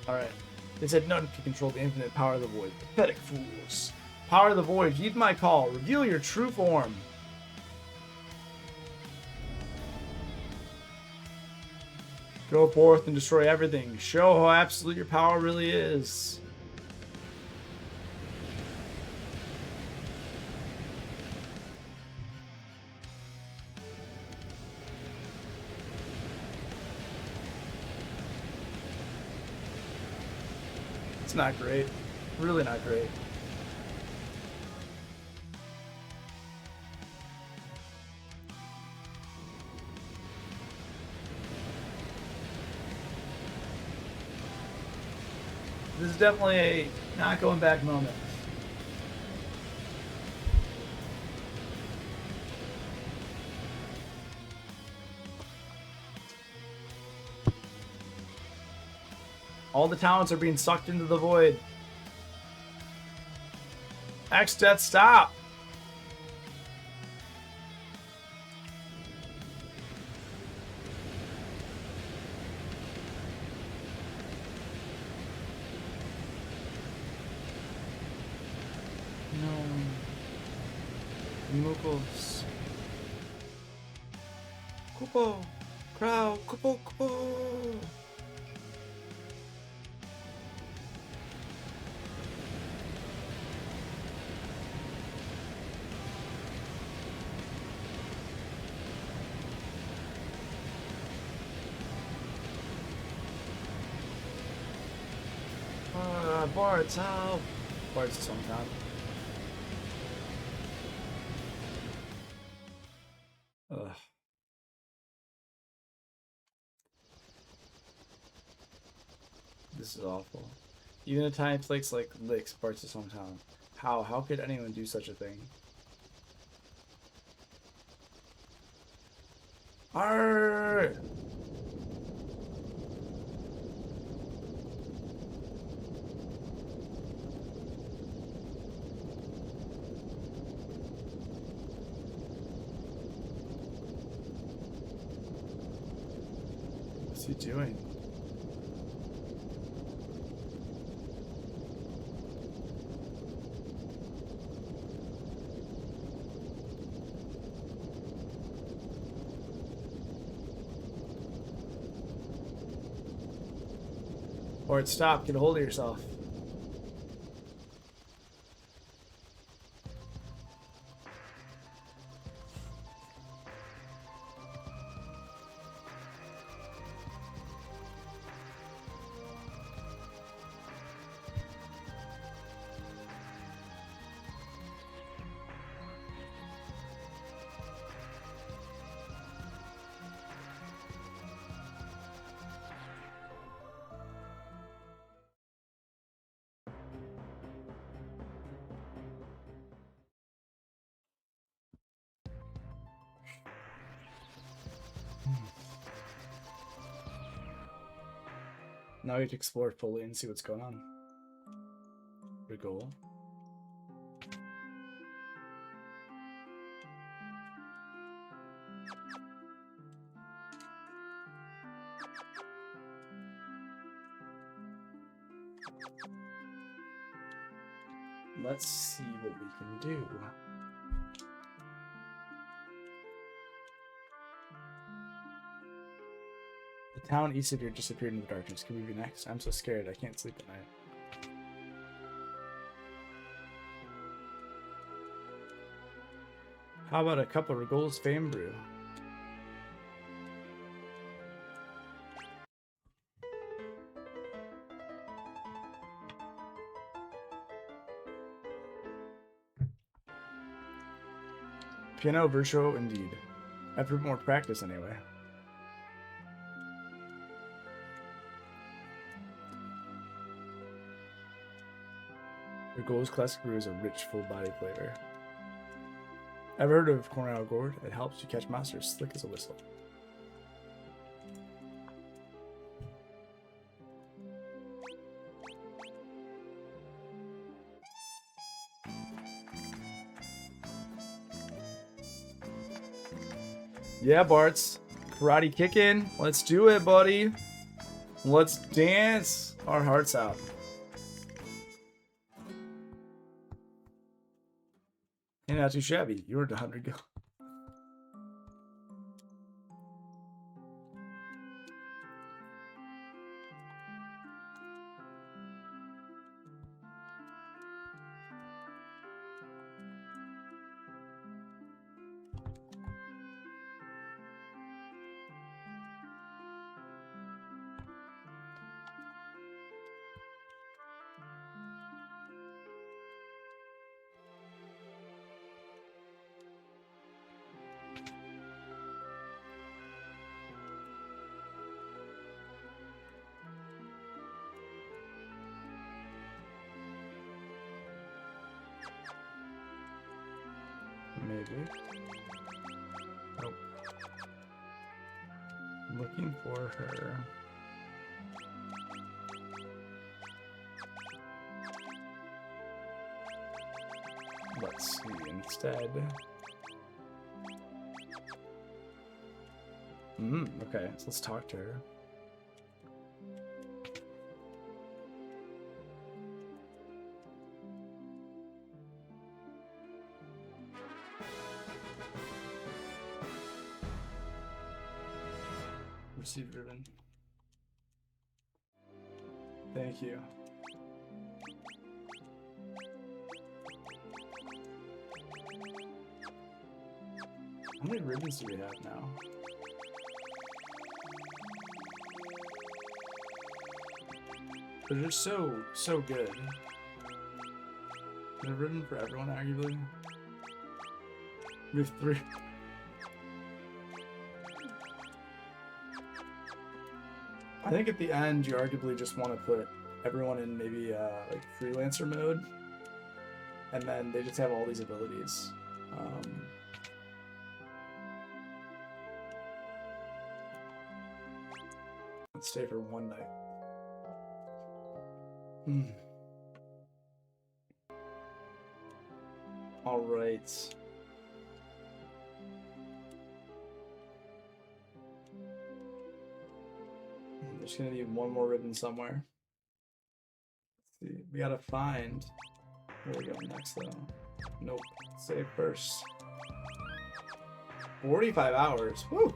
Alright. They said none can control the infinite power of the Void. Pathetic fools. Power of the Void, heed my call. Reveal your true form. Go forth and destroy everything. Show how absolute your power really is. It's not great. Really not great. This is definitely a not going back moment. All the talents are being sucked into the void. X-Death, stop! No. Mookles. Kupo! Crow! Kupo! Kupo! Bart's help! Bart's his hometown. Ugh. This is awful. Even a tiny place like Licks, Bart's his hometown. How? How could anyone do such a thing? Arrgh! What's he doing? Bart, stop. Get a hold of yourself. Now we have to explore fully and see what's going on. Good goal. Let's see what we can do. The town east of here disappeared in the darkness. Can we be next? I'm so scared. I can't sleep at night. How about a cup of Rigol's Fame Brew? Piano virtuo indeed. After more practice anyway. Rigol's Classic Brew is a rich, full-bodied flavor. Ever heard of Coronado Gourd? It helps you catch monsters slick as a whistle. Yeah, Bart's. Karate kicking. Let's do it, buddy. Let's dance our hearts out. Ain't not too shabby. You were at 100 go. maybe. Nope. Looking for her. Let's see instead. Okay, so let's talk to her. Receive ribbon. Thank you. How many ribbons do we have now? They're just so good. There's a ribbon for everyone, arguably. We have 3. I think at the end, you arguably just want to put everyone in maybe like freelancer mode, and then they just have all these abilities. Let's stay for one night. All right. There's gonna be one more ribbon somewhere. Let's see, we gotta find where we go next though. Nope. Save first. 45 hours. Woo!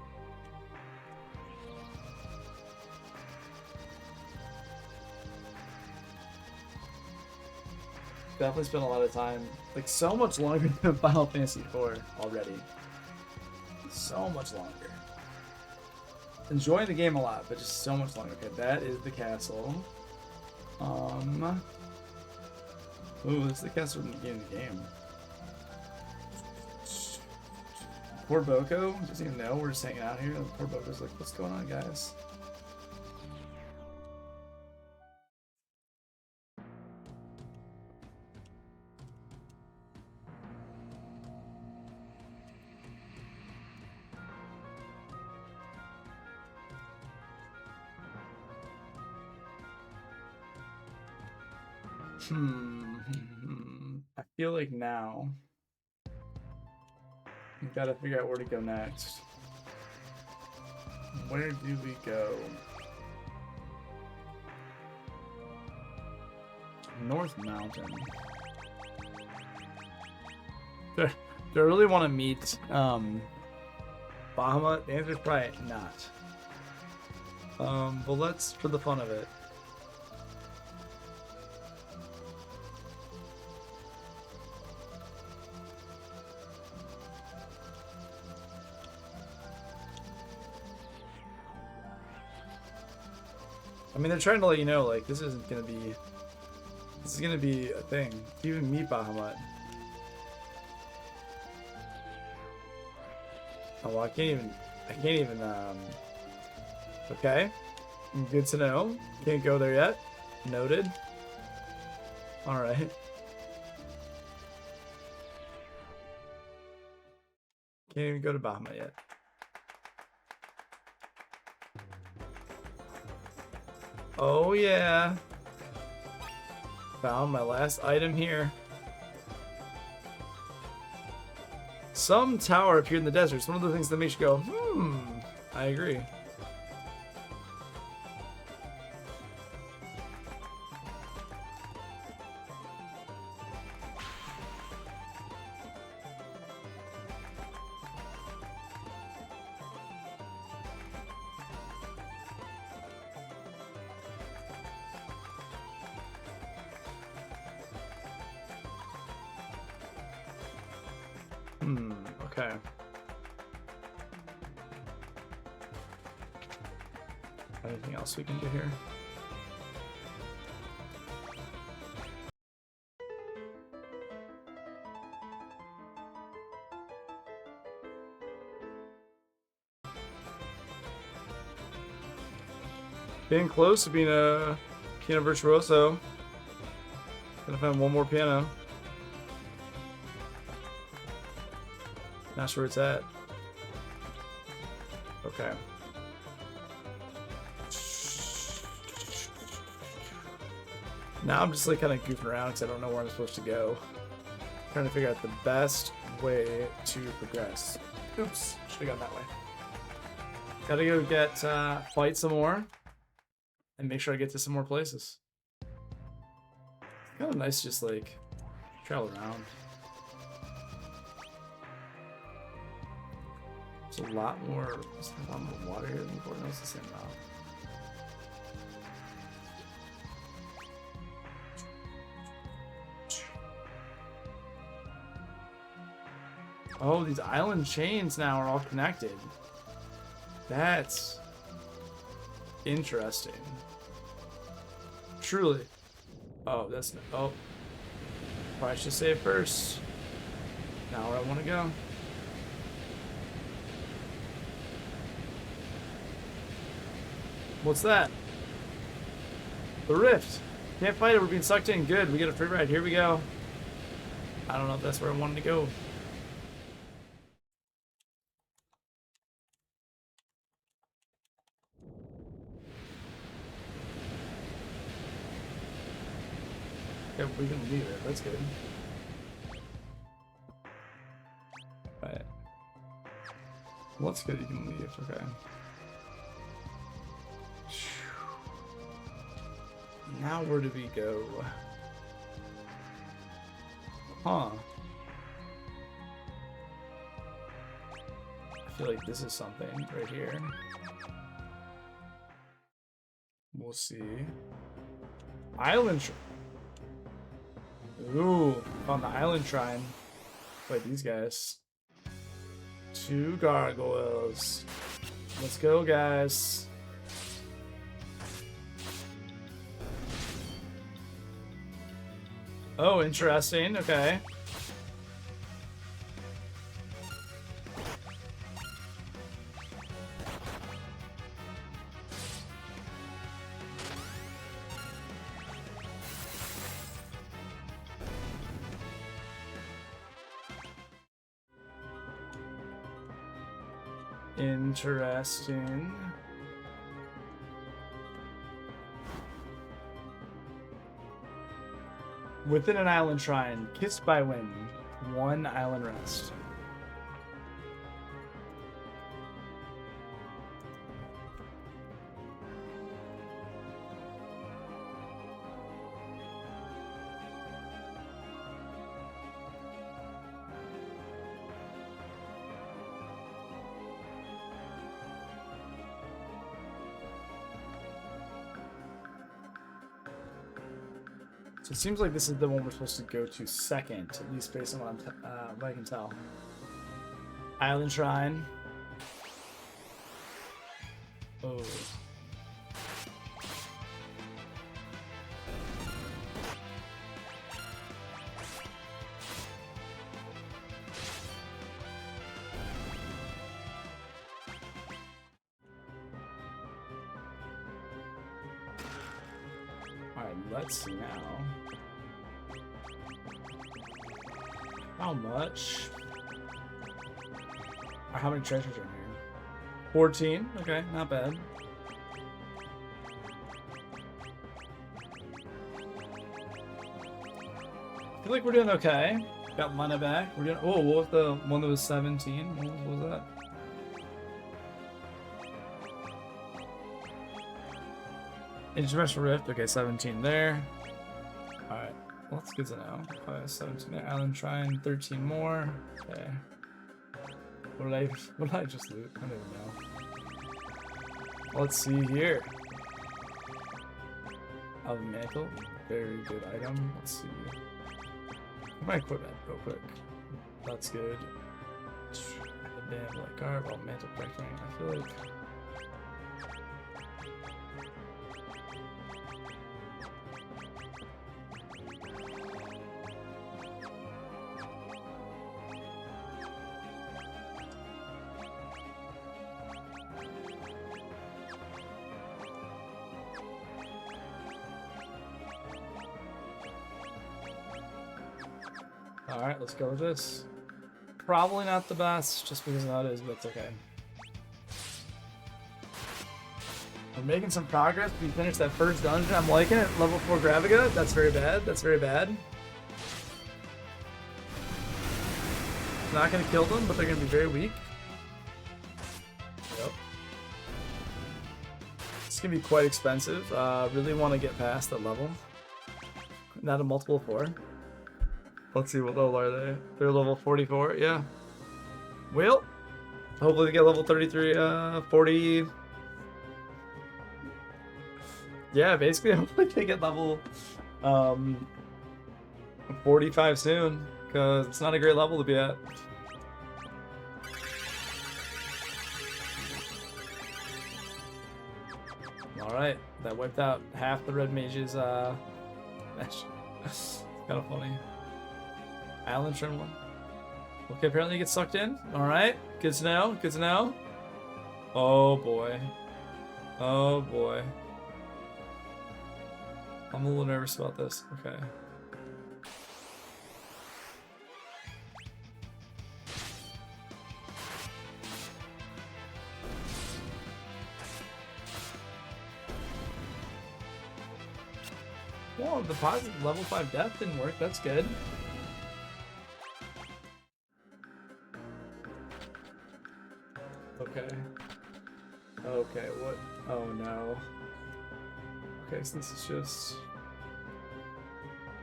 Definitely spent a lot of time. Like so much longer than Final Fantasy IV already. So much longer. Enjoying the game a lot, but just so much longer. Okay, that is the castle. Ooh, this is the castle in the beginning of the game. Poor Boko doesn't even know we're just hanging out here. Poor Boko's like, what's going on, guys? I feel like now we've got to figure out where to go next. Where do we go? North Mountain. Do I really want to meet Bahamut? The answer is probably not. But let's, for the fun of it. I mean, they're trying to let you know, like, this is gonna be a thing. You even meet Bahamut. Oh, well, I can't even, okay. Good to know. Can't go there yet. Noted. Alright. Can't even go to Bahamut yet. Oh yeah. Found my last item here. Some tower appeared in the desert. It's one of the things that makes you go, I agree. Okay. Anything else we can do here? Getting close to being a piano virtuoso. Gonna find one more piano. Not sure where it's at. Okay. Now I'm just like kind of goofing around because I don't know where I'm supposed to go. Trying to figure out the best way to progress. Oops, should have gone that way. Gotta go get fight some more and make sure I get to some more places. Kind of nice, just like travel around. There's a lot more water here than before. No, it's the same amount. Oh, these island chains now are all connected. That's interesting. Truly. Oh, that's... Oh. Probably should save first. Now where I want to go. What's that? The rift. Can't fight it. We're being sucked in. Good. We get a free ride. Here we go. I don't know if that's where I wanted to go. Yeah, we can leave it. That's good. Right. Well, that's good. You can leave. Okay. Now where do we go? Huh. I feel like this is something right here. We'll see. Island Shrine. Ooh, found the Island Shrine. Wait, these guys. 2 gargoyles. Let's go, guys. Oh, interesting. Okay. Interesting. Within an island shrine, kissed by wind, 1 island rest. So it seems like this is the one we're supposed to go to second, at least based on what I can tell. Island Shrine. Oh. Alright, let's see now. How much? Or how many treasures are in here? 14? Okay, not bad. I feel like we're doing okay. Got mana back. We're doing. Oh, what was the one that was 17? What was that? Interdimensional Rift. Okay, 17 there. Alright. Well, that's good to know. 17 there. Island Shrine, 13 more. Okay. What did I just loot? I don't even know. Let's see here. Elven Mantle. Very good item. Let's see. I might equip that real quick. That's good. Damn, like garb. Oh, Mantle Protecting. I feel like. Alright, let's go with this. probably not the best, just because of how it is, but it's okay. We're making some progress. We finished that first dungeon. I'm liking it. Level 4 Graviga. That's very bad. That's very bad. Not going to kill them, but they're going to be very weak. Yep. It's going to be quite expensive. Really want to get past that level. Not a multiple of 4. Let's see, what level are they? They're level 44, yeah. Well, hopefully they get level 33, 40. Yeah, basically, hopefully they get level 45 soon, because it's not a great level to be at. Alright, that wiped out half the red mage's mesh. Kind of funny. Island trim one. Okay, apparently you get sucked in. Alright, good to know, good to know. Oh boy. Oh boy. I'm a little nervous about this. Okay. Well, the positive level 5 death didn't work. That's good. Okay. Okay, what? Oh no. Okay, so this is just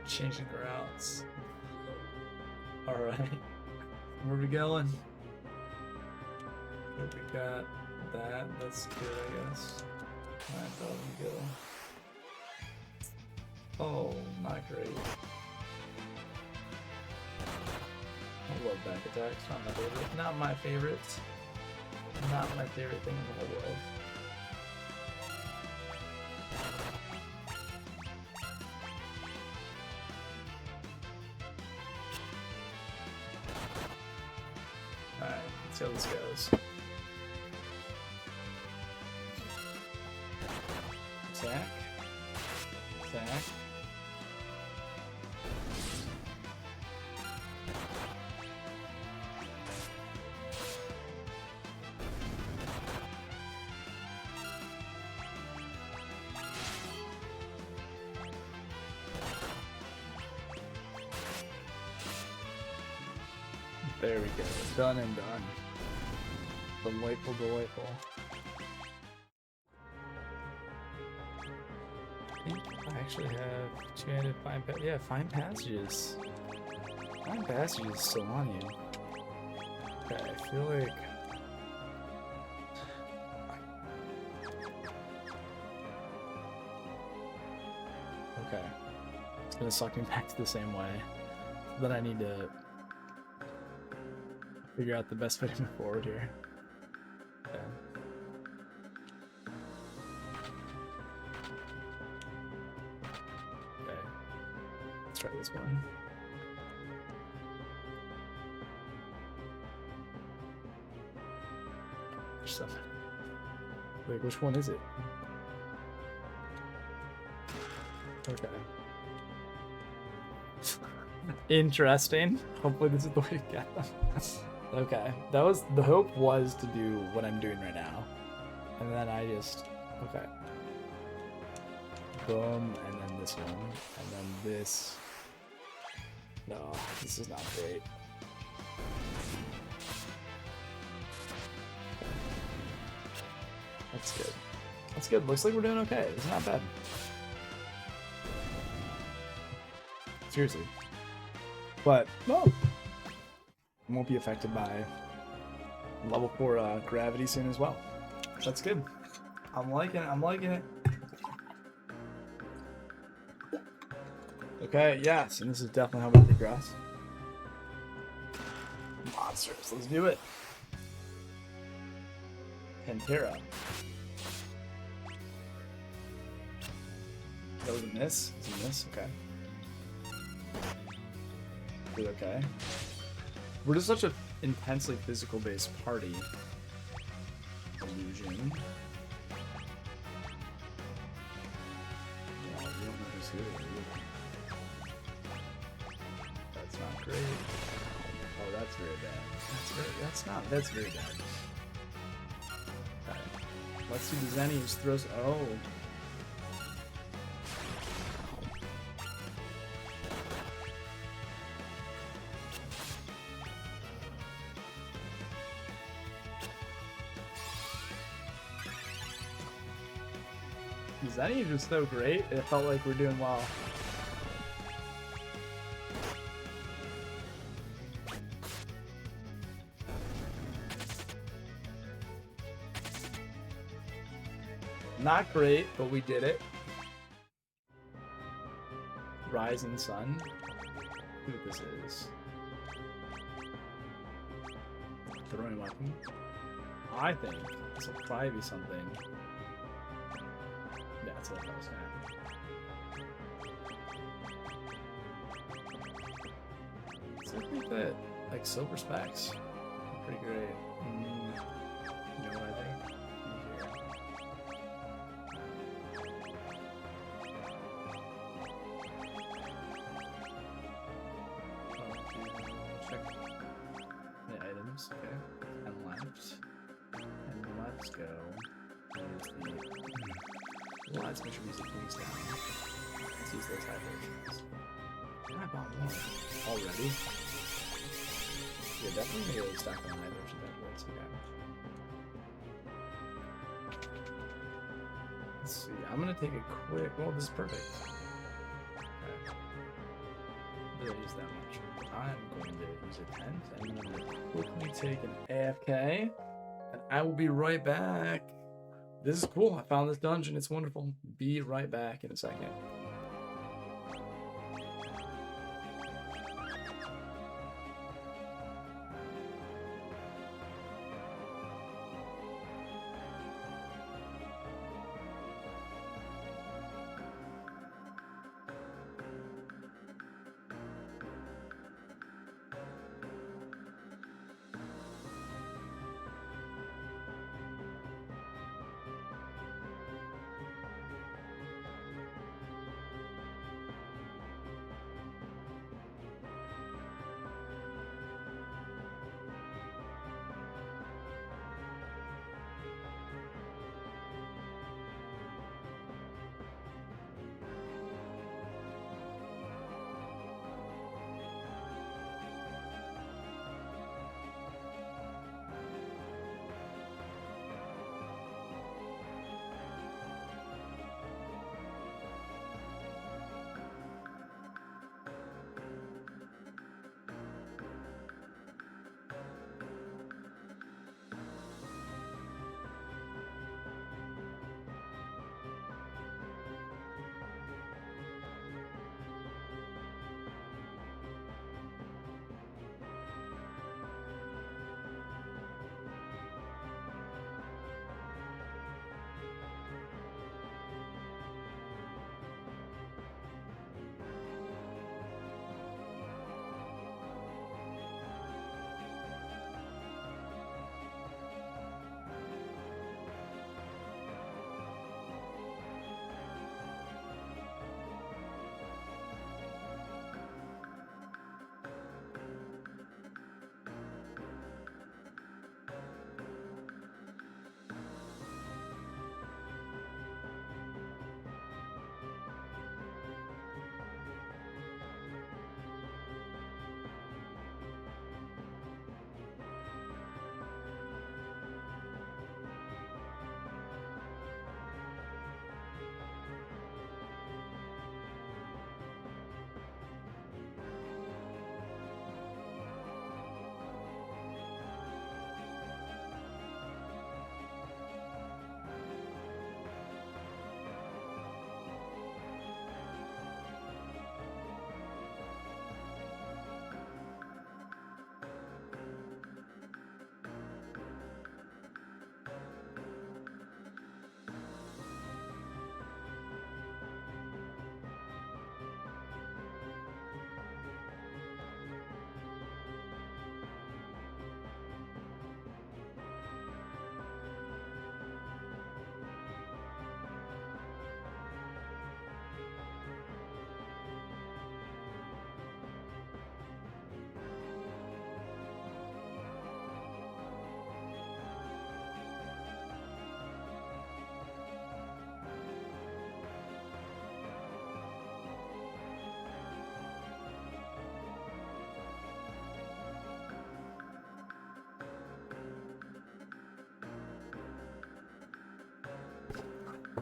changing routes. Alright. Where are we going? Here we got that. That's good, I guess. Alright, that would go. Oh, not great. I love back attacks. Not my favorite. Not my favorite. Not my favorite thing in the whole world. Alright, let's see how this goes. Attack. Attack. There we go. Done and done. Delightful, delightful. I think I actually have 200 fine passages. Fine passages is still on you. Okay, I feel like okay. It's gonna suck me back to the same way. Then I need to figure out the best way to move forward here. Okay. Okay. Let's try this one. There's something. Wait, which one is it? Okay. Interesting. Hopefully this is the way to get them. Okay, that was the hope, was to do what I'm doing right now, and then I just okay, boom, and then this one, and then this. No, this is not great. That's good. That's good. Looks like we're doing okay. It's not bad. Seriously, but no. Won't be affected by level 4 gravity soon as well. That's good. I'm liking it. I'm liking it. Okay, yes, and this is definitely how we progress. Monsters, let's do it. Pantera. That was a miss. It's a miss. Okay. Good. Okay. We're just such an intensely physical-based party. Illusion. Yeah, we don't know who's who. That's not great. Oh, that's very bad. That's very bad. Okay. Let's see the Zenny just throws. Oh. Zenny is just so great. It felt like we're doing well. Not great, but we did it. Rising Sun. Who this is? Throwing weapon. I think this will probably be something. That's what I was saying. So I think that, like, Silver Specs, pretty great. You know what I think? Check the items, okay. And left. And let's go. There's the... Let's make sure we use the police down. Let's use those high versions. I bought one already. Yeah, definitely gonna get stack on high versions afterwards. Okay. Let's see. I'm gonna take a quick. Well, this is perfect. Okay. Didn't use that much. I'm going to use a tent. I'm gonna quickly take an AFK, and I will be right back. This is cool. I found this dungeon. It's wonderful. Be right back in a second.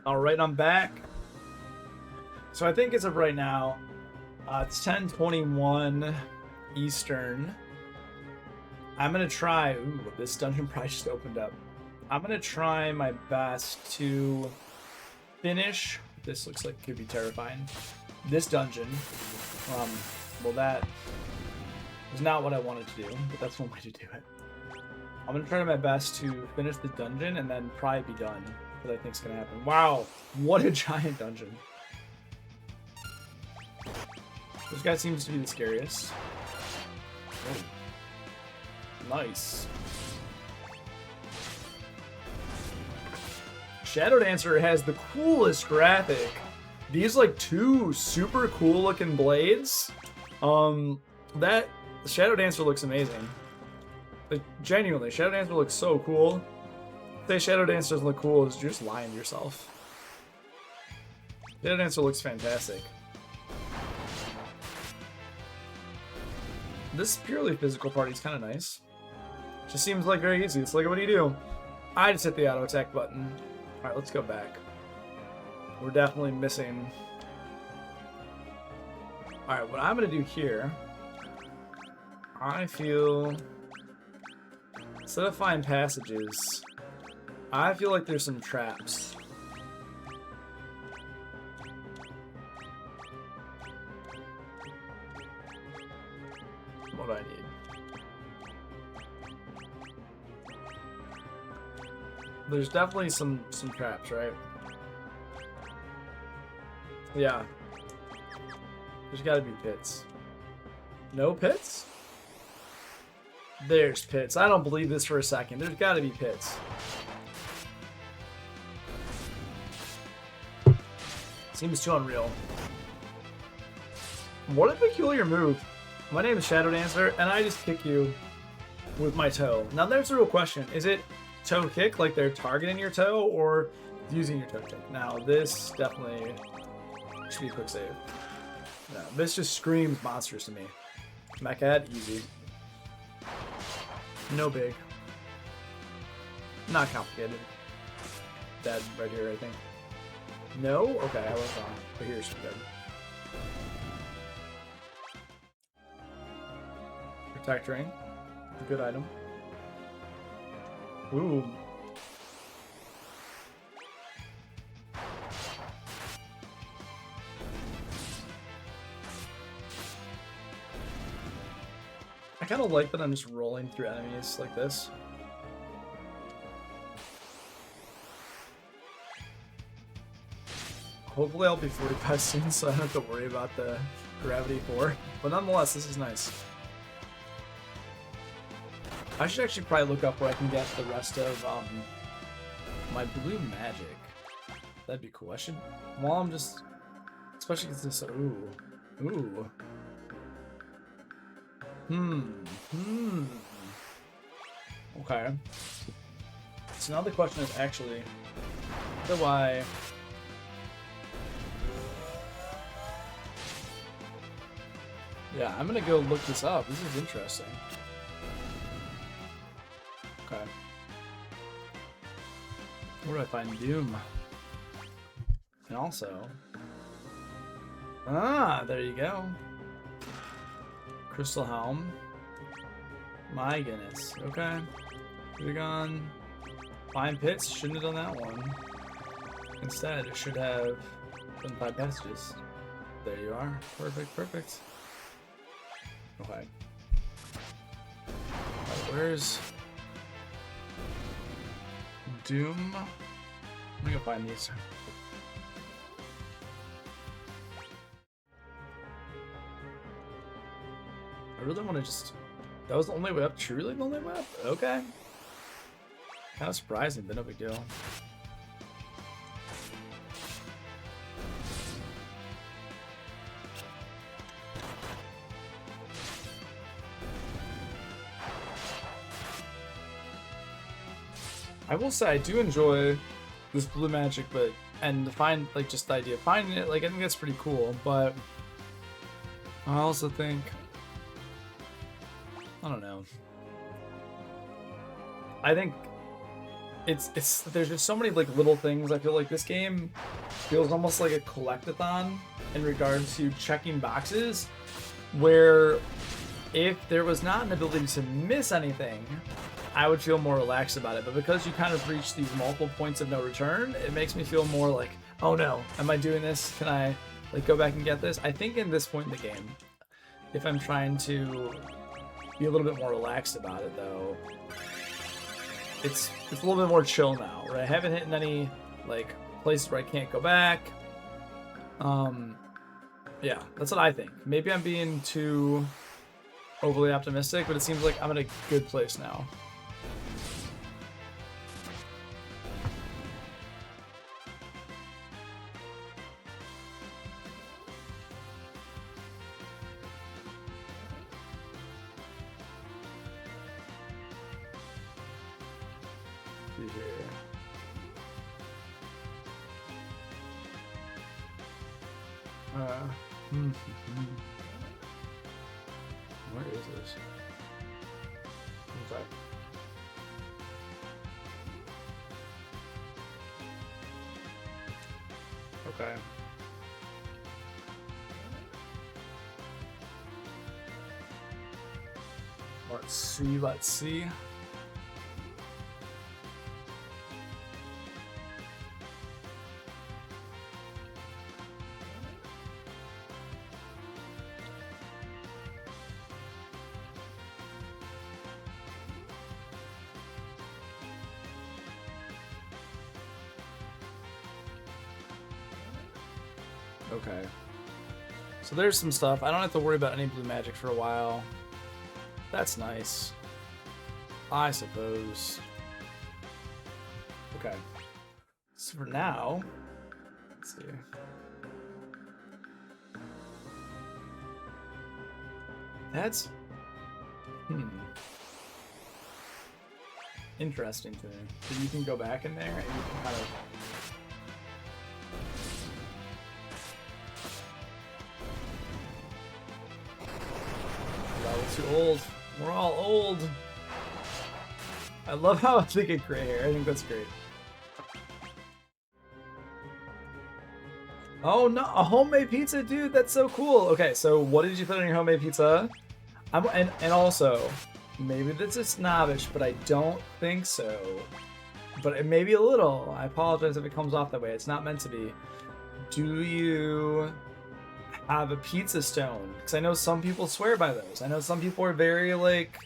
All right, I'm back. So I think as of right now, it's 10:21 Eastern. I'm gonna try. Ooh, this dungeon probably just opened up. I'm gonna try my best to finish. This looks like it could be terrifying. This dungeon. Well, that was not what I wanted to do, but that's one way to do it. I'm gonna try my best to finish the dungeon and then probably be done. What I think's gonna happen. Wow, what a giant dungeon! This guy seems to be the scariest. Oh. Nice. Shadow Dancer has the coolest graphic. These like two super cool looking blades. That Shadow Dancer looks amazing. Like genuinely, Shadow Dancer looks so cool. If say Shadow Dancer doesn't look cool, you're just lying to yourself. Shadow Dancer looks fantastic. This purely physical party is kind of nice. Just seems like very easy. It's like, what do you do? I just hit the auto attack button. All right, let's go back. We're definitely missing. All right, what I'm gonna do here, I feel, instead of find passages, I feel like there's some traps. What do I need? There's definitely some traps, right? Yeah. There's gotta be pits. No pits? There's pits. I don't believe this for a second. There's gotta be pits. Seems too unreal. What a peculiar move. My name is Shadow Dancer, and I just kick you with my toe. Now there's a real question. Is it toe kick, like they're targeting your toe, or using your toe kick? Now this definitely should be a quick save. No, this just screams monsters to me. Mecha, easy. No big. Not complicated. Dead right here, I think. No? Okay, I was wrong. But here's dead. Protect ring. Good item. Ooh. I kind of like that I'm just rolling through enemies like this. Hopefully I'll be 45 soon, so I don't have to worry about the gravity 4. But nonetheless, this is nice. I should actually probably look up where I can get the rest of my blue magic. That'd be cool. I should, while I'm just, especially because this, ooh. Okay. So now the question is actually, how do I... Yeah, I'm gonna go look this up. This is interesting. Okay. Where do I find Doom? And also... Ah, there you go. Crystal Helm. My goodness. Okay. We're gone. Find pits. Shouldn't have done that one. Instead, it should have done 5 passages. There you are. Perfect, perfect. Okay. Right, where's Doom? Let me go find these. I really want to just... That was the only way up? Truly the only way up? Okay. Kind of surprising, but no big deal. I will say I do enjoy this blue magic, but and find like just the idea of finding it, like I think that's pretty cool, but I also think I don't know. I think it's there's just so many like little things. I feel like this game feels almost like a collectathon in regards to checking boxes, where if there was not an ability to miss anything, I would feel more relaxed about it. But because you kind of reach these multiple points of no return, it makes me feel more like, oh no, am I doing this? Can I like go back and get this? I think in this point in the game, if I'm trying to be a little bit more relaxed about it though, it's a little bit more chill now, right? I haven't hit any like places where I can't go back. Yeah, that's what I think. Maybe I'm being too overly optimistic, but it seems like I'm in a good place now. See here. Where is this? Okay. Okay. Let's see, let's see. Okay. So there's some stuff. I don't have to worry about any blue magic for a while. That's nice. I suppose. Okay. So for now, let's see. That's interesting to me. So you can go back in there and you can kind of too old. We're all old. I love how I'm thinking gray hair. I think that's great. Oh no, a homemade pizza, dude. That's so cool. Okay, so what did you put on your homemade pizza? And also, maybe this is snobbish, but I don't think so. But it may be a little. I apologize if it comes off that way. It's not meant to be. Do you have a pizza stone? Because I know some people swear by those. I know some people are very like,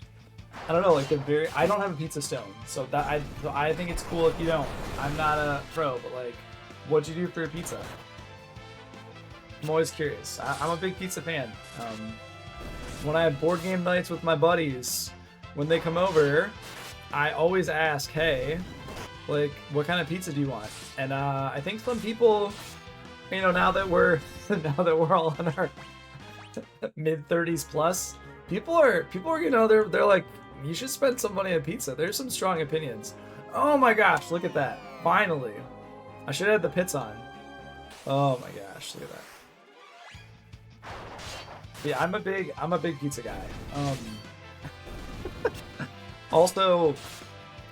I don't know, like they're very. I don't have a pizza stone, so that I think it's cool if you don't. I'm not a pro, but like, what'd you do for your pizza? I'm always curious. I'm a big pizza fan. When I have board game nights with my buddies, when they come over, I always ask, hey, like, what kind of pizza do you want? And I think some people, you know, now that we're all in our mid 30s plus, people are you know, they're like, you should spend some money on pizza. There's some strong opinions. Oh my gosh, look at that. Finally. I should have had the pits on. Oh my gosh, look at that. Yeah, I'm a big pizza guy. Also,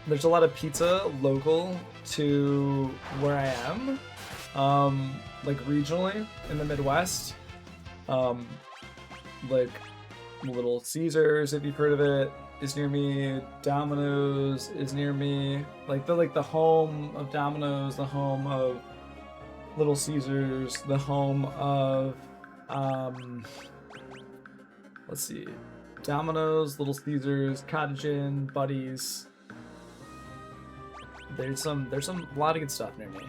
there's a lot of pizza local to where I am. Like regionally in the Midwest, like Little Caesars, if you've heard of it, is near me. Domino's is near me. Like the home of Domino's, the home of Little Caesars, the home of let's see, Domino's, Little Caesars, Cottage Inn, Buddy's. There's a lot of good stuff near me.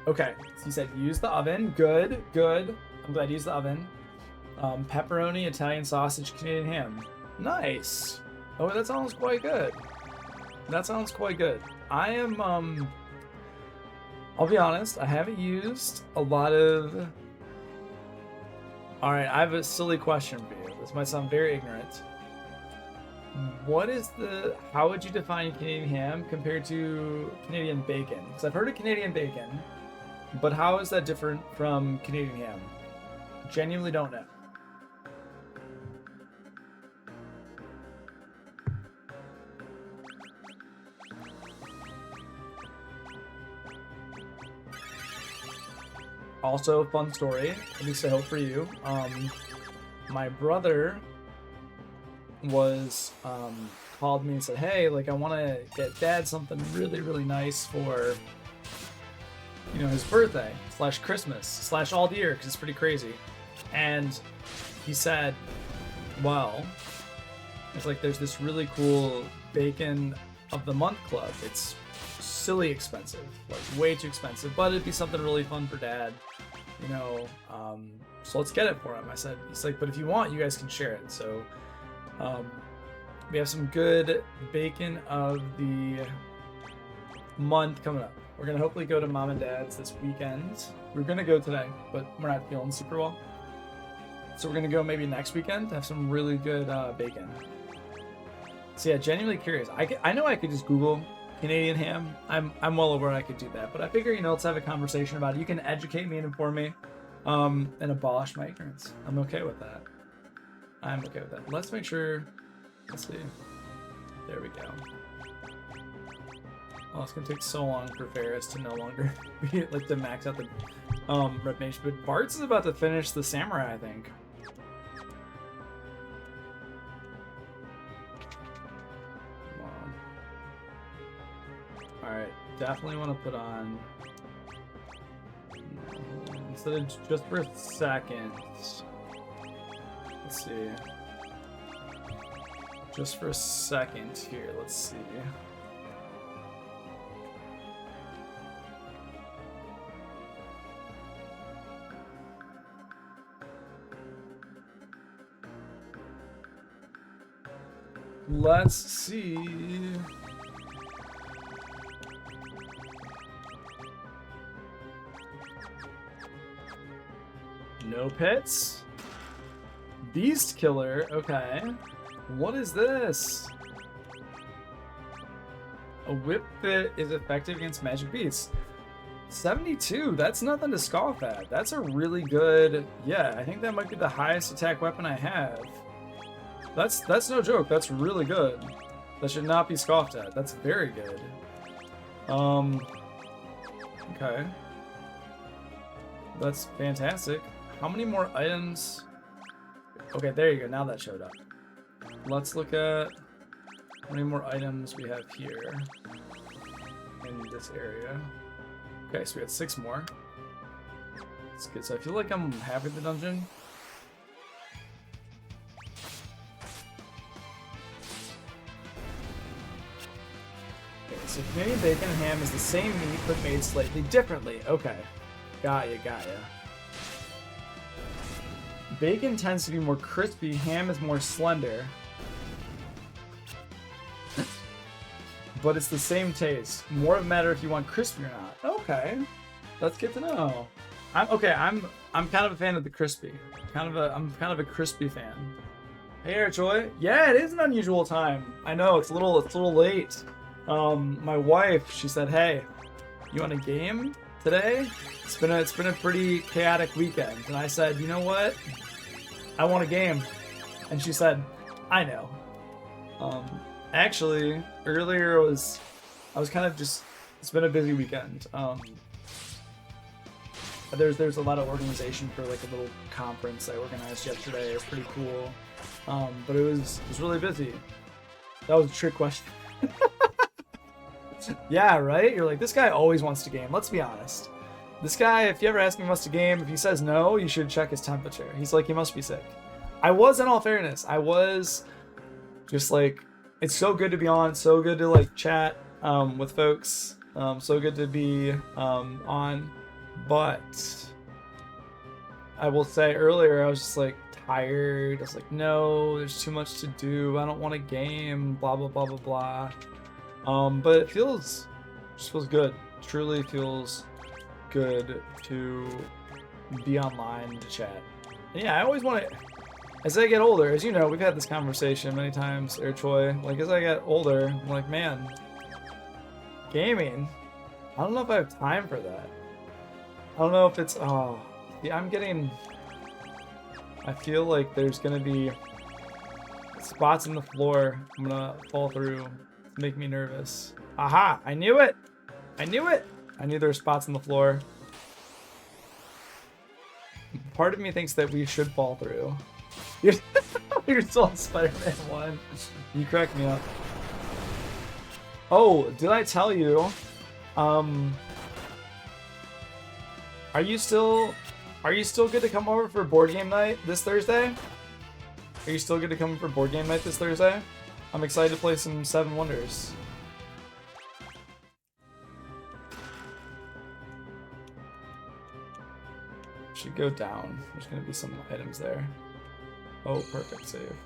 Okay, so you said use the oven. Good. I'm glad you used the oven. Pepperoni, Italian sausage, Canadian ham. Nice. Oh, that sounds quite good. I am, I'll be honest, I haven't used a lot of... Alright, I have a silly question for you. This might sound very ignorant. How would you define Canadian ham compared to Canadian bacon? Because I've heard of Canadian bacon, but how is that different from Canadian ham? Genuinely don't know. Also, fun story, at least I hope for you. My brother was called me and said, hey, like I want to get dad something really, really nice for, you know, his birthday / Christmas / all the year, because it's pretty crazy. And he said, well, it's like there's this really cool bacon of the month club. It's silly expensive, like way too expensive, but it'd be something really fun for dad, you know. So let's get it for him. I said, he's like, but if you want, you guys can share it. So we have some good bacon of the month coming up. We're gonna hopefully go to mom and dad's this weekend. We're gonna go today, but we're not feeling super well. So we're gonna go maybe next weekend to have some really good bacon. So yeah, genuinely curious. I know I could just Google Canadian ham. I'm well aware I could do that, but I figure, you know, let's have a conversation about it. You can educate me and inform me, and abolish my ignorance. I'm okay with that. I'm okay with that. Let's make sure. Let's see. There we go. Oh, it's gonna take so long for Ferris to no longer be like to max out the rep nation. But Bart's is about to finish the samurai, I think. Alright, definitely want to put on, instead of just for a second, let's see, just for a second here, let's see. Let's see. No pits. Beast Killer. Okay. What is this? A whip fit is effective against magic beasts. 72. That's nothing to scoff at. That's a really good. Yeah, I think that might be the highest attack weapon I have. That's no joke. That's really good. That should not be scoffed at. That's very good. Okay. That's fantastic. How many more items? Okay, there you go. Now that showed up. Let's look at how many more items we have here in this area. Okay, so we had 6 more. That's good. So I feel like I'm happy with the dungeon. Okay, so Canadian bacon and ham is the same meat but made slightly differently. Okay, got ya. Bacon tends to be more crispy, ham is more slender. But it's the same taste. More of a matter if you want crispy or not. Okay. That's good to know. I'm kind of a fan of the crispy. I'm kind of a crispy fan. Hey Airjoy. Yeah, it is an unusual time. I know, it's a little late. My wife, she said, "Hey, you want a game today? It's been a pretty chaotic weekend." And I said, "You know what? I want a game." And she said, "I know." Actually, earlier I was kind of just, it's been a busy weekend. There's a lot of organization for like a little conference I organized yesterday. It was pretty cool. But it was really busy. That was a trick question. Yeah, right? You're like, this guy always wants to game. Let's be honest. This guy, if you ever ask him if he wants to game, if he says no, you should check his temperature. He's like, he must be sick. I was, in all fairness, I was just like, it's so good to be on, so good to like chat with folks, so good to be on, but I will say earlier I was just like tired. I was like, no, there's too much to do. I don't want a game, blah, blah, blah, blah, blah. But it just feels good. Truly feels good to be online to chat. And yeah, I always want to, as I get older, as you know, we've had this conversation many times, Airchoy. Like, as I get older, I'm like, man, gaming, I don't know if I have time for that. I don't know if it's, yeah, I feel like there's gonna be spots in the floor I'm gonna fall through. Make me nervous. Aha! I knew it! I knew there were spots in the floor. part of me thinks that we should fall through. You're still on Spider-Man 1. You cracked me up. Oh, did I tell you? Are you still good to come over for board game night this Thursday? Are you still good to come for board game night this Thursday? I'm excited to play some Seven Wonders. Should go down. There's gonna be some items there. Oh, perfect save.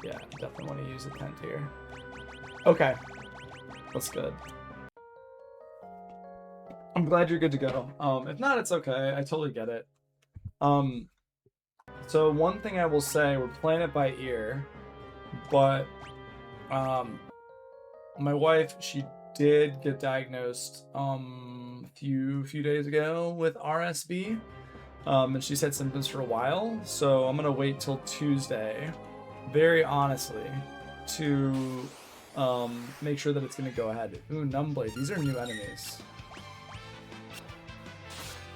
Yeah, definitely want to use a tent here. Okay, that's good. I'm glad you're good to go. If not, it's okay. I totally get it. So one thing I will say, we're playing it by ear, but my wife, she did get diagnosed a few days ago with RSV, and she's had symptoms for a while. So I'm gonna wait till Tuesday, very honestly, to make sure that it's gonna go ahead. Ooh, Numbblade. These are new enemies.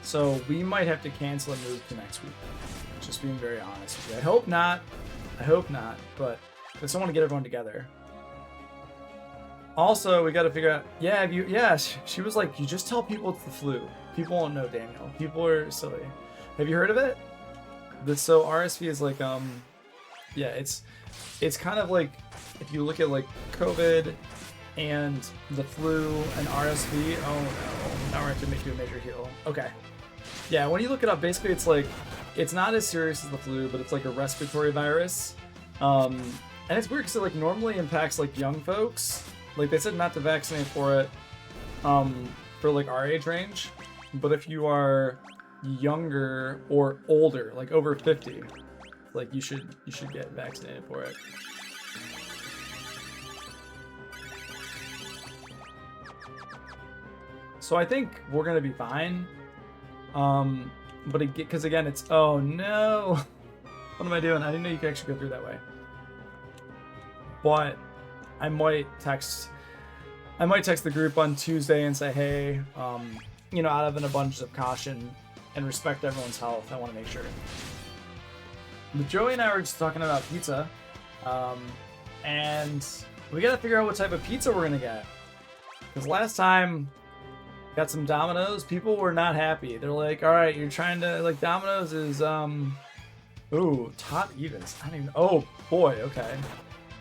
So we might have to cancel and move to next week. Just being very honest with you. I hope not, but I just want to get everyone together. Also, we got to figure out, she was like, you just tell people it's the flu. People won't know, Daniel. People are silly. Have you heard of it? So RSV is like, it's kind of like, if you look at like COVID and the flu and RSV, oh no, now we're going to make you a major heal. Okay. Yeah, when you look it up, basically it's like, it's not as serious as the flu, but it's like a respiratory virus. And it's weird because it like normally impacts like young folks. Like they said not to vaccinate for it for like our age range. But if you are younger or older, like over 50, like you should get vaccinated for it. So I think we're gonna be fine. But because again, it's, oh no, what am I doing? I didn't know you could actually go through that way. But I might text the group on Tuesday and say, hey, you know, out of an abundance of caution and respect everyone's health, I want to make sure. But Joey and I were just talking about pizza, and we got to figure out what type of pizza we're gonna get. Because last time, got some Domino's. People were not happy. They're like, all right, you're trying to, like, Domino's is, ooh, top evens. I don't even, oh boy, okay.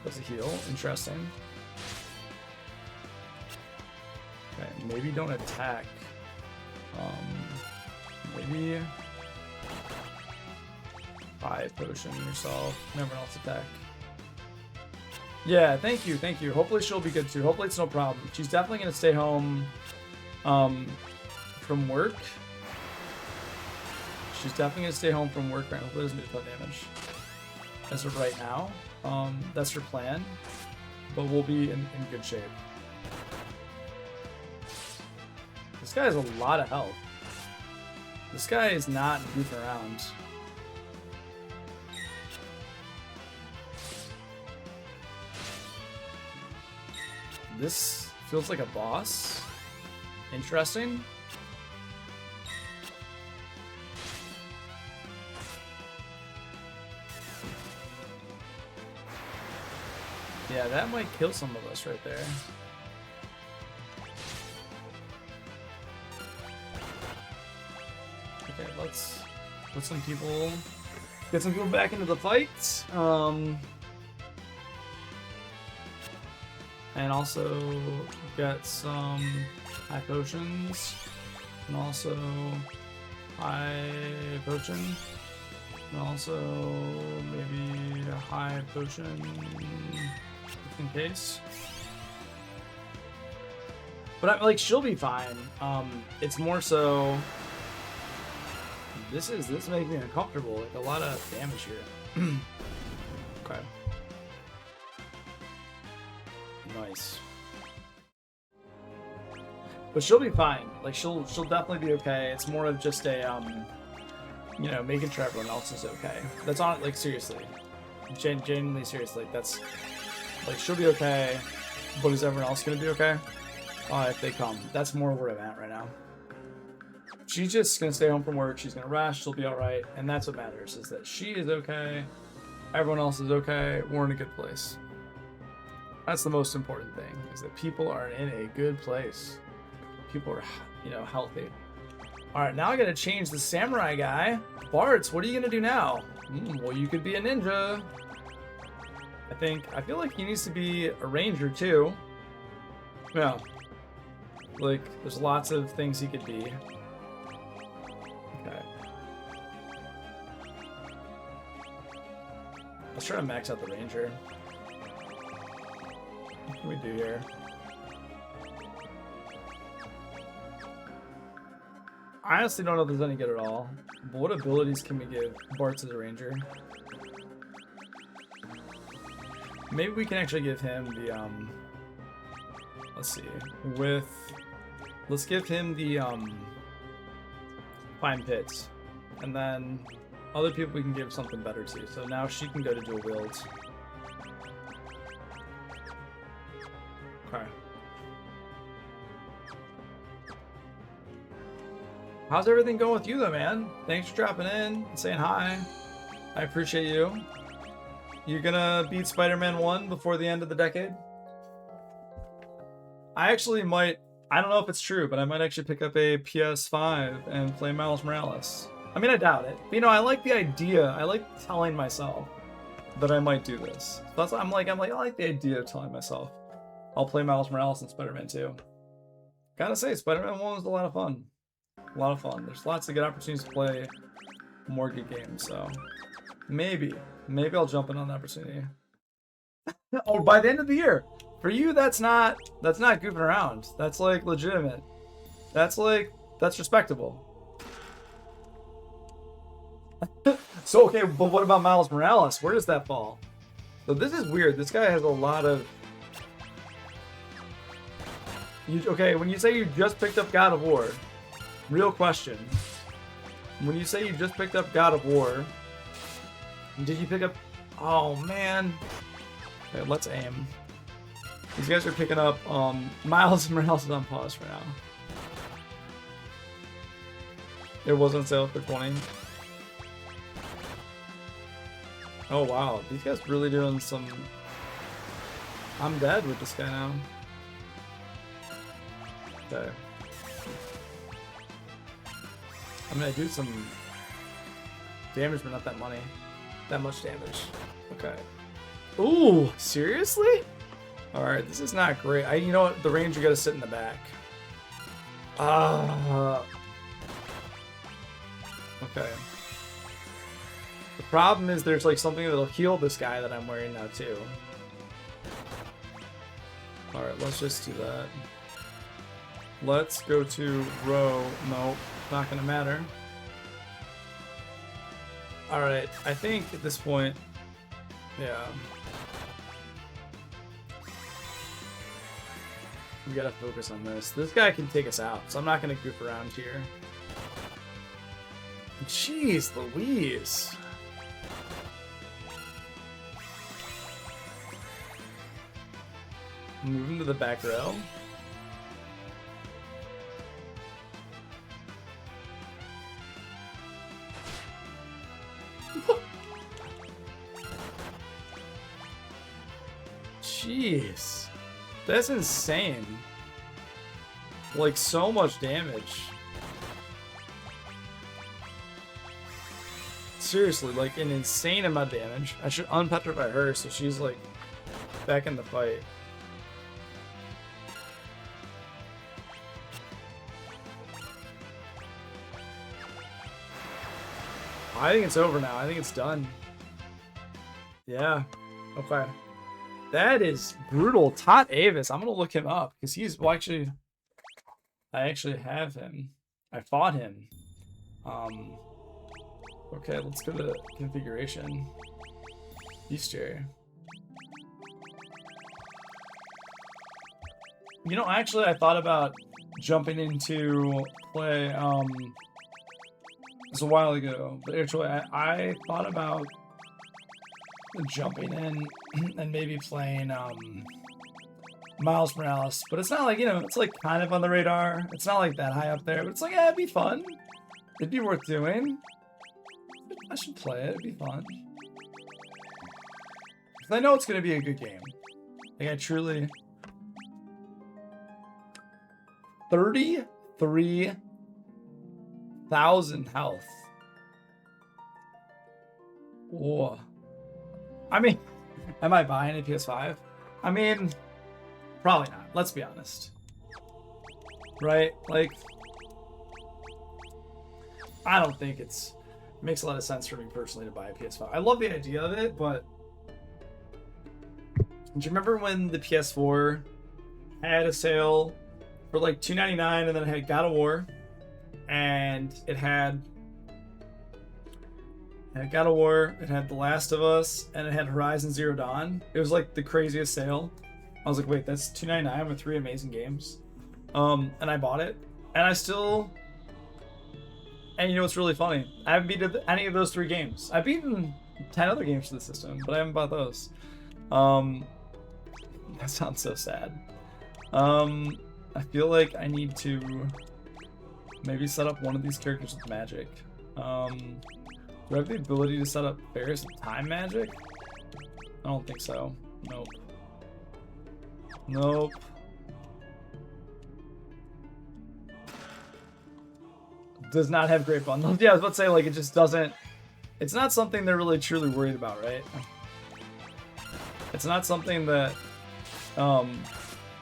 That's a heal, interesting. Okay, maybe don't attack. Maybe buy potion yourself. Never else attack. Yeah, thank you. Hopefully she'll be good too. Hopefully it's no problem. She's definitely gonna stay home from work. She's definitely gonna stay home from work right now. Hopefully it doesn't do tough damage. As of right now. That's her plan. But we'll be in good shape. This guy has a lot of health. This guy is not goofing around. This feels like a boss. Interesting. Yeah, that might kill some of us right there. Okay, let's put some people, get some people back into the fight. And also get some high potions, and also high potion, and also maybe a high potion just in case. But I'm like, she'll be fine. It's more so. This makes me uncomfortable. Like a lot of damage here. Okay. Nice. But she'll be fine. Like she'll definitely be okay. It's more of just a you know, making sure everyone else is okay. That's on, like, seriously. Genuinely seriously. That's like, she'll be okay, but is everyone else gonna be okay? If they come. That's more where I'm at right now. she's just gonna stay home from work. She's gonna rest. She'll be all right, and that's what matters. Is that she is okay. Everyone else is okay. We're in a good place. That's the most important thing. Is that people are in a good place. People are, healthy. All right, now I gotta change the samurai guy. Bartz, what are you gonna do now? Well, you could be a ninja. I feel like he needs to be a ranger too. Yeah. Like, there's lots of things he could be. Okay. Let's try to max out the ranger. What can we do here? I honestly don't know if there's any good at all. But what abilities can we give Bartz as a ranger? Maybe we can actually give him the, let's see, let's give him the, Fine Pits. And then other people we can give something better to. So now she can go to dual wields. Okay. How's everything going with you though, man? Thanks for dropping in and saying hi. I appreciate you. You gonna beat Spider-Man 1 before the end of the decade? I actually might, I don't know if it's true, but I might actually pick up a PS5 and play Miles Morales. I mean, I doubt it. But, I like the idea. I like telling myself that I might do this. That's I like the idea of telling myself I'll play Miles Morales and Spider-Man 2. Gotta say, Spider-Man 1 was a lot of fun. A lot of fun. There's lots of good opportunities to play more good games, so maybe I'll jump in on the opportunity. Oh, by the end of the year. For you, that's not goofing around. That's like legitimate. That's respectable. So okay, but what about Miles Morales? Where does that fall? So this is weird. This guy has a lot of. Okay, when you say you just picked up God of War, real question. When you say you just picked up God of War, did you pick up? Oh man. Okay, let's aim. These guys are picking up. Miles Morales is on pause for now. It was on sale for 20. Oh wow, these guys really doing some. I'm dead with this guy now. Okay. I'm gonna do some damage, but not that money. That much damage. Okay. Ooh, seriously? Alright, this is not great. You know what? The ranger gotta sit in the back. Okay. The problem is there's like something that'll heal this guy that I'm wearing now too. Alright, let's just do that. Let's go to row. Nope, not gonna matter. Alright, I think at this point, yeah. We gotta focus on this. This guy can take us out, so I'm not gonna goof around here. Jeez Louise. Move him to the back row. Jeez. That's insane. Like, so much damage. Seriously, like, an insane amount of damage. I should unpetrify her so she's, like, back in the fight. I think it's over now. I think it's done. Yeah. Okay. That is brutal. Todd Avis. I'm gonna look him up because he's I actually have him. I fought him. Okay, let's go to configuration. Bestiary. Actually, I thought about jumping into play. It's a while ago, but actually, I thought about jumping in and maybe playing Miles Morales, but it's not like, you know, it's like kind of on the radar. It's not like that high up there, but it's like, yeah, it'd be fun. It'd be worth doing. I should play it. It'd be fun. 'Cause I know it's gonna be a good game. Like, I truly. 33,000 health. Whoa. I mean, am I buying a PS5? I mean, probably not. Let's be honest. Right? Like, I don't think it makes a lot of sense for me personally to buy a PS5. I love the idea of it, but do you remember when the PS4 had a sale for like $299 and then it had God of War and it had God of War, it had The Last of Us, and it had Horizon Zero Dawn. It was like the craziest sale. I was like, wait, that's $299 with 3 amazing games. And I bought it. And I still... And you know what's really funny? I haven't beaten any of those 3 games. I've beaten 10 other games for the system, but I haven't bought those. That sounds so sad. I feel like I need to maybe set up one of these characters with magic. Do I have the ability to set up various time magic? I don't think so. Nope. Nope. Does not have great bundles. Yeah, I was about to say, like, it just doesn't... It's not something they're really truly worried about, right? It's not something that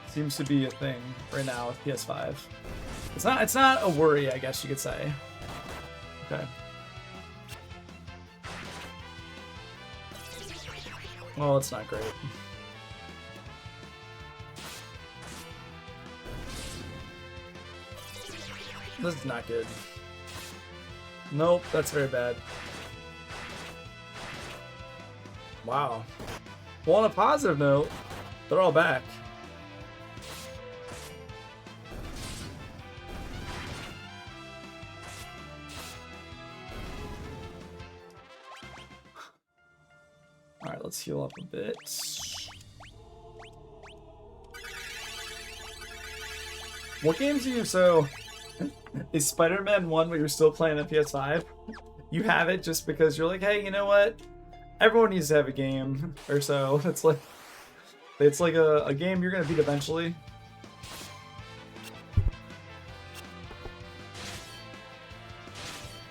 seems to be a thing right now with PS5. It's not a worry, I guess you could say. Okay. Well, it's not great. This is not good. Nope, that's very bad. Wow. Well, on a positive note, they're all back. Alright, let's heal up a bit. What games are you so... Is Spider-Man 1 but you're still playing on PS5? You have it just because you're like, hey, you know what? Everyone needs to have a game or so. It's like a game you're gonna beat eventually.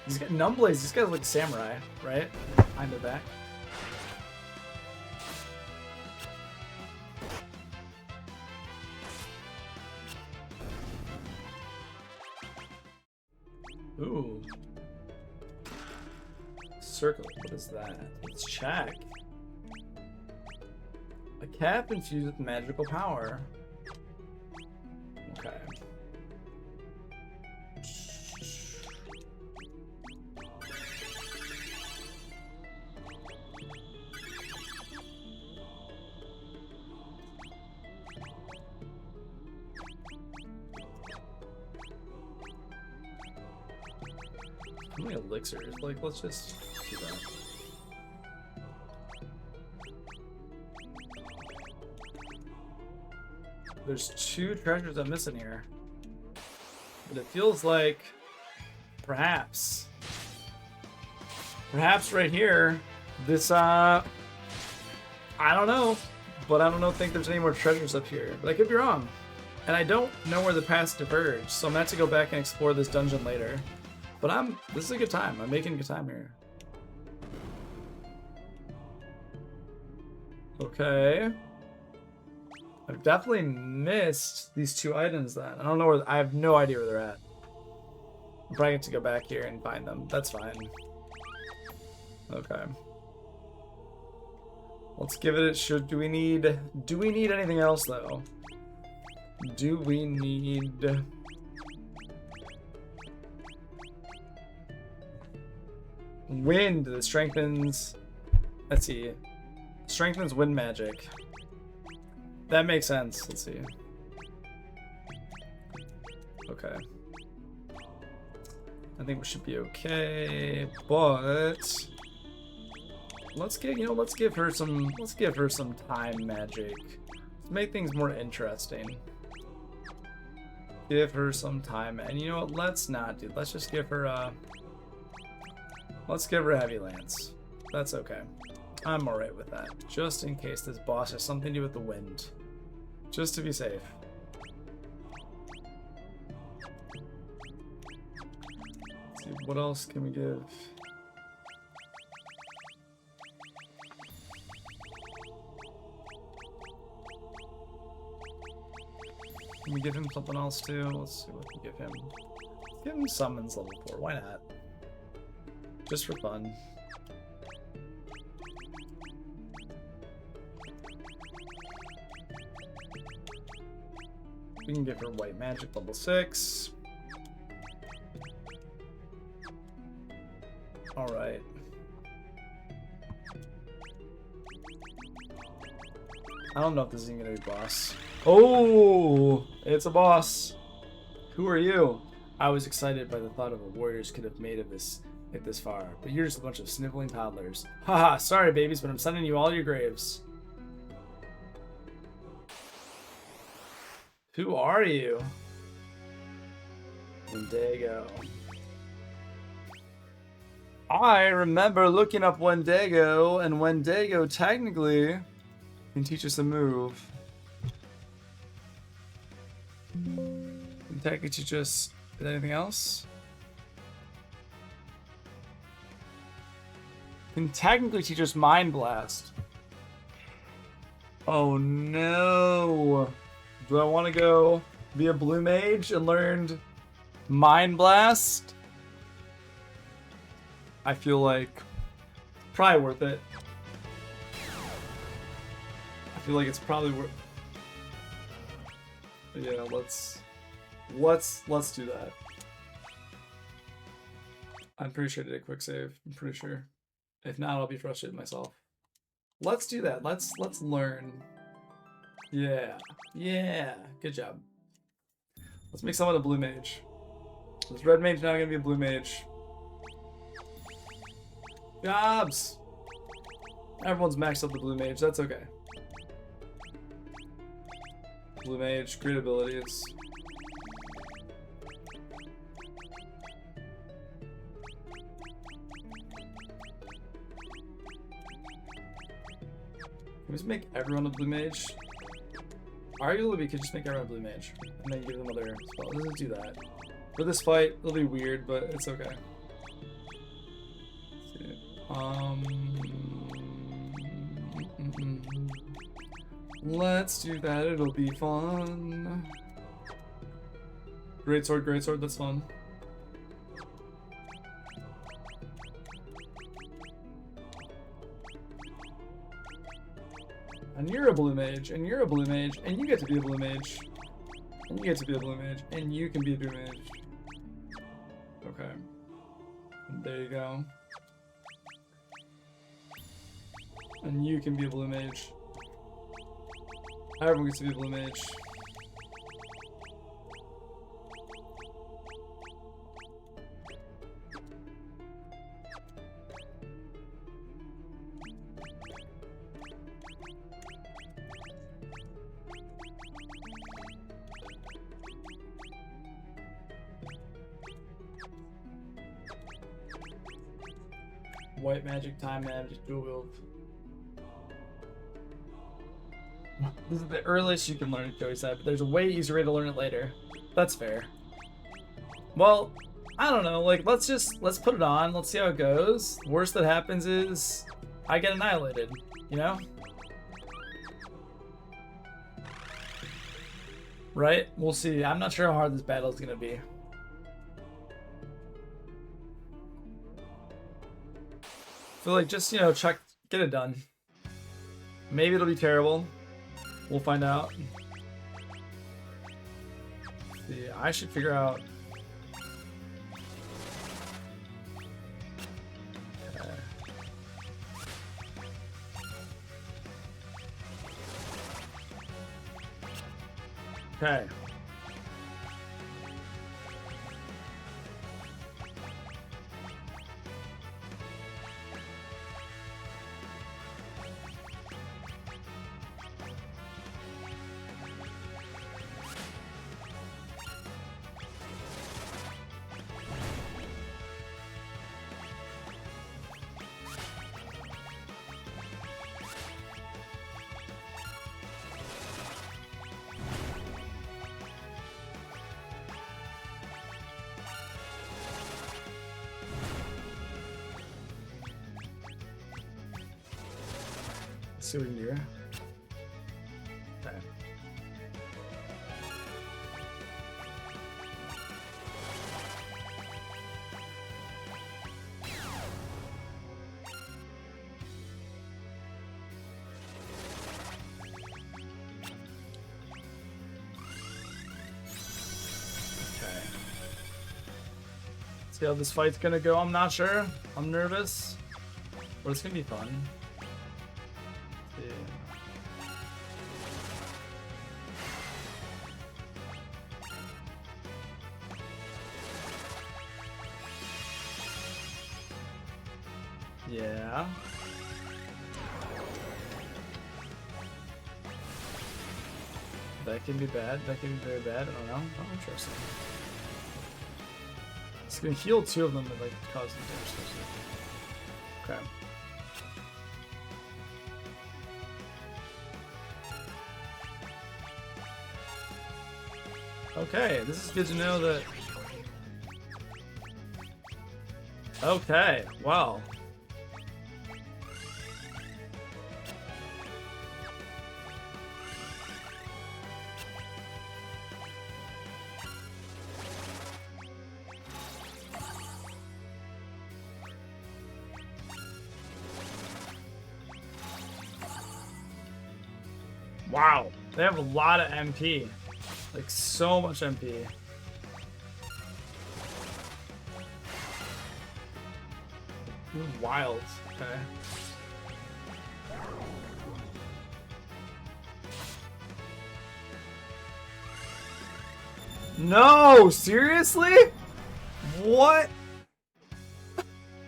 He's got Numblaze, this guy's like samurai, right? Behind the back. Ooh. Circle, what is that? Let's check. A cap infused with magical power. Okay. How many elixirs? Like, let's just do that. There's 2 treasures I'm missing here. But it feels like perhaps right here, this, I don't know, but I don't think there's any more treasures up here. But I could be wrong. And I don't know where the paths diverge, so I'm gonna have to go back and explore this dungeon later. But this is a good time. I'm making a good time here. Okay. I've definitely missed these 2 items then. I don't know I have no idea where they're at. I'm probably going to go back here and find them. That's fine. Okay. Let's give it a shoot. Do we need anything else though? Do we need... Wind that strengthens... Let's see. Strengthens wind magic. That makes sense. Let's see. Okay. I think we should be okay, but let's give her some time magic. Let's make things more interesting. Give her some time. And you know what? Let's not, dude. Let's just give her, let's give her Heavy Lance. That's okay. I'm alright with that. Just in case this boss has something to do with the wind. Just to be safe. Let's see, what else can we give? Can we give him something else too? Let's see what we can give him. Let's give him summons level 4. Why not? Just for fun. We can give her white magic level 6. Alright. I don't know if this is even gonna be boss. Oh, it's a boss. Who are you? I was excited by the thought of what warriors could have made of this far, but you're just a bunch of sniveling toddlers. Haha, sorry babies, but I'm sending you all your graves. Who are you? Wendigo. I remember looking up Wendigo, and Wendigo technically can teach us a move. Can technically teach us anything else? Can technically teach us Mind Blast. Oh no. Do I want to go be a blue mage and learn Mind Blast? I feel like probably worth it. I feel like it's probably worth. Yeah, let's do that. I'm pretty sure I did a quick save. I'm pretty sure. If not, I'll be frustrated myself. Let's do that. Let's learn. Yeah. Yeah. Good job. Let's make someone a blue mage. This red mage now gonna be a blue mage. Jobs! Everyone's maxed up the blue mage. That's okay. Blue mage, great abilities. Can we just make everyone a blue mage? Arguably, we could just make everyone a blue mage and then give them other spells. Let's do that. For this fight, it'll be weird, but it's okay. Let's do that. It'll be fun. Great sword, that's fun. And you're a blue mage, and you're a blue mage, and you get to be a blue mage. And you get to be a blue mage, and you can be a blue mage. Okay. And there you go. And you can be a blue mage. Everyone gets to be a blue mage. White magic, time magic, dual wield. This is the earliest you can learn it, Joey said, but there's a way easier way to learn it later. That's fair. Well, I don't know, like, let's put it on, let's see how it goes. Worst that happens is I get annihilated, you know? Right? We'll see. I'm not sure how hard this battle is gonna be. I feel like just, you know, get it done. Maybe it'll be terrible. We'll find out. See, I should figure out. Okay. see what we can do here. Okay. See how this fight's gonna go. I'm not sure. I'm nervous, but it's gonna be fun. Yeah. Yeah. That can be bad. That can be very bad. I don't know. Oh, interesting. It's gonna heal two of them and like cause them damage. Okay. Okay, this is good to know that. Okay, wow. Wow, they have a lot of MP. Like, so much MP. Wild. Okay. No, seriously? What?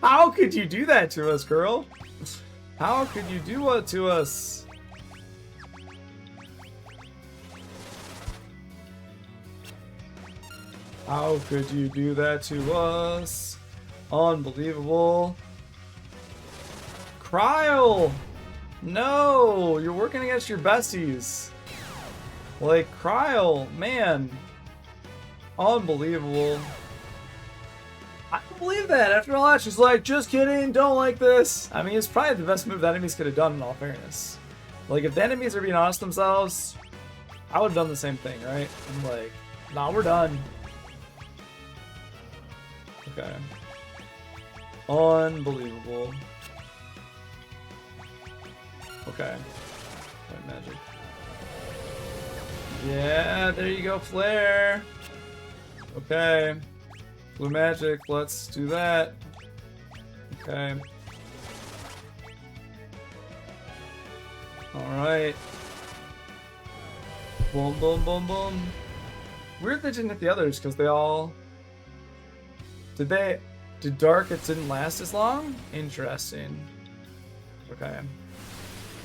How could you do that to us, girl? How could you do what to us? How could you do that to us? Unbelievable. Cryle! No! You're working against your besties. Like, Cryle, man. Unbelievable. I don't believe that. After all that, she's like, just kidding, don't like this. I mean, it's probably the best move the enemies could have done, in all fairness. Like, if the enemies are being honest themselves, I would have done the same thing, right? I'm like, nah, we're done. Okay. Unbelievable. Okay. White magic. Yeah, there you go, flare. Okay. Blue magic, let's do that. Okay. Alright. Boom, boom, boom, boom. Weird they didn't hit the others, because they all... Did Dark, it didn't last as long? Interesting. Okay.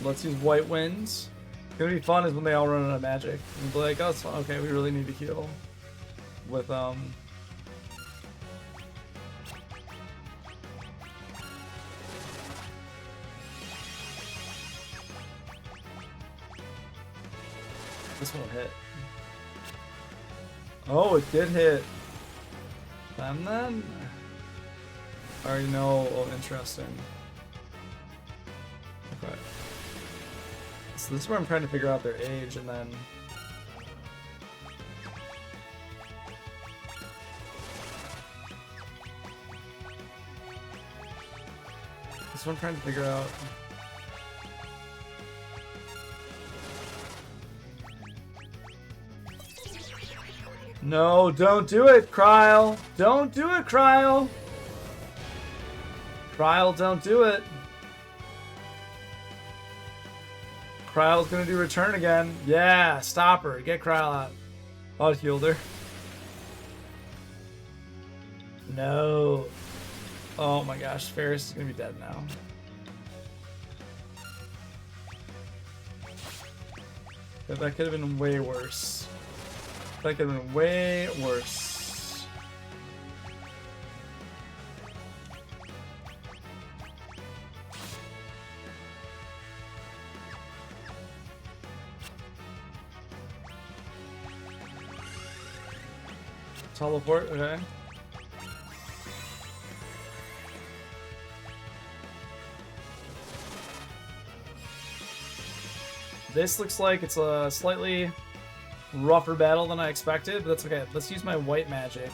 Let's use White Winds. It's gonna be fun is when they all run out of magic. And be like, oh, it's fun. Okay, we really need to heal. With, this one will hit. Oh, it did hit. And then I already know. Oh, interesting. Okay. So this is where I'm trying to figure out their age, and then this is what I'm trying to figure out. No, don't do it, Cryle. Don't do it, Cryle. Cryle, don't do it. Cryle's gonna do return again. Yeah, stop her. Get Cryle out. Oh, healed her. No. Oh my gosh, Ferris is gonna be dead now. That could have been way worse. That could have been way worse. Teleport, okay. This looks like it's a slightly rougher battle than I expected, but that's okay. Let's use my white magic.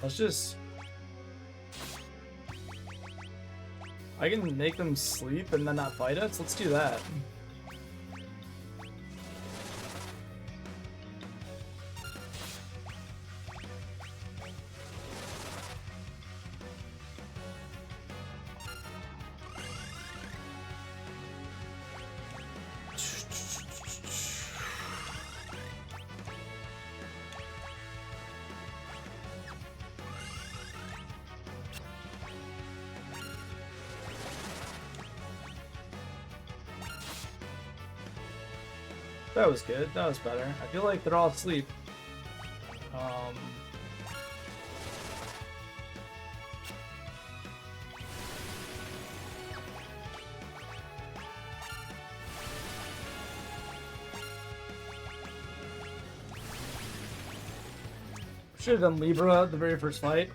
Let's just... I can make them sleep and then not fight us? Let's do that. That was good. That was better. I feel like they're all asleep. Should have done Libra at the very first fight.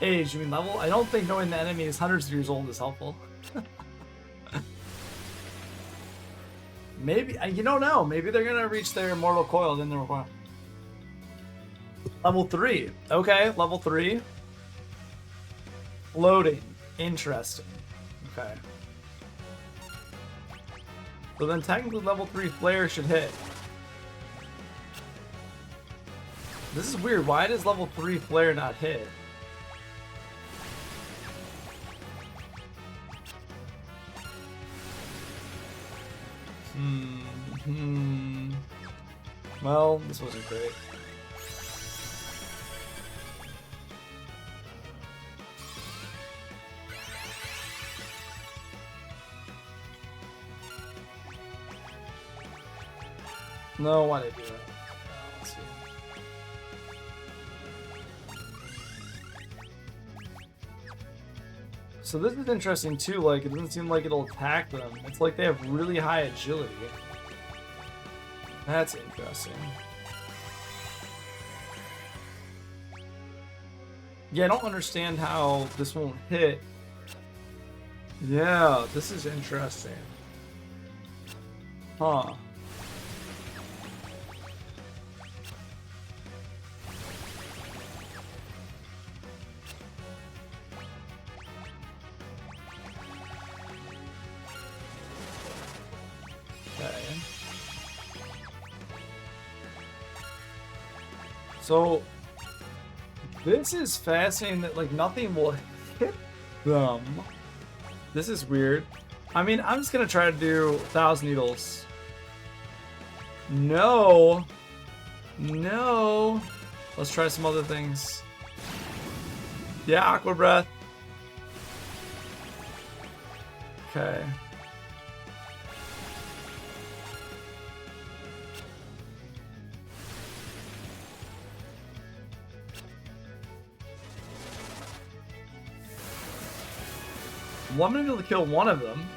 Age, you mean level? I don't think knowing the enemy is hundreds of years old is helpful. Maybe, you don't know. Maybe they're gonna reach their immortal coil, then they're level 3. Okay, level 3. Loading. Interesting. Okay. So then technically level 3 flare should hit. This is weird. Why does level 3 flare not hit? Well, this wasn't great. No, why did I do that? Let's see. So this is interesting too, like, it doesn't seem like it'll attack them. It's like they have really high agility. That's interesting. Yeah, I don't understand how this won't hit. Yeah, this is interesting. Huh. So, this is fascinating that, like, nothing will hit them. This is weird. I mean, I'm just gonna try to do 1,000 Needles. No. No. Let's try some other things. Yeah, Aqua Breath. Okay. Well, I'm gonna be able to kill one of them.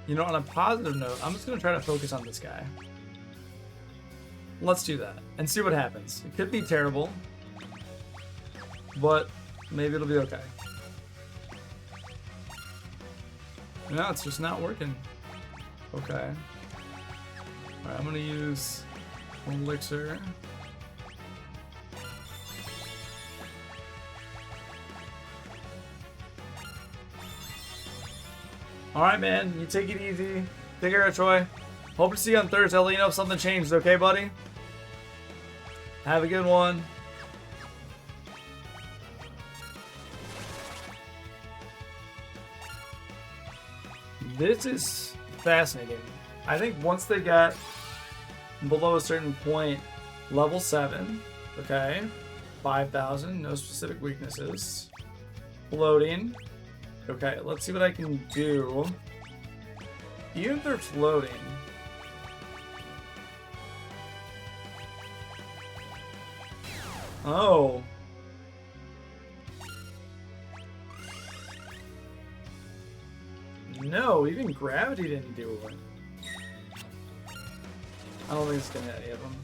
You know, on a positive note, I'm just gonna try to focus on this guy. Let's do that and see what happens. It could be terrible, but maybe it'll be okay. No, it's just not working. Okay. Alright, I'm gonna use Elixir. Alright, man. You take it easy. Take care of Troy. Hope to see you on Thursday. I'll let you know if something changed, okay, buddy? Have a good one. This is fascinating. I think once they get below a certain point, level 7, okay, 5,000, no specific weaknesses, floating, Okay, let's see what I can do. Even if they're floating. Oh. No, even gravity didn't do it. I don't think it's gonna hit any of them.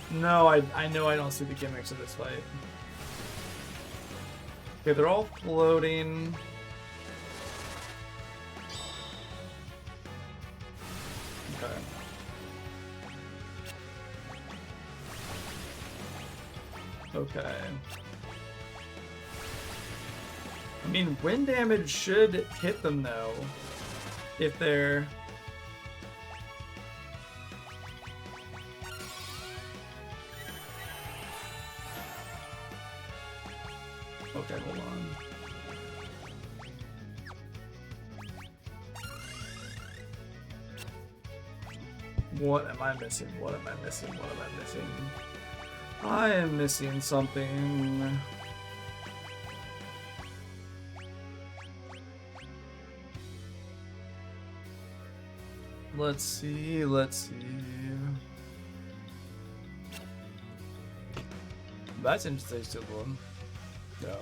No, I know I don't see the gimmicks of this fight. Okay, they're all floating. Okay. Okay. I mean, wind damage should hit them, though. If they're... Okay, hold on. What am I missing? What am I missing? What am I missing? I am missing something. Let's see, let's see. That's interesting, still one. Yeah.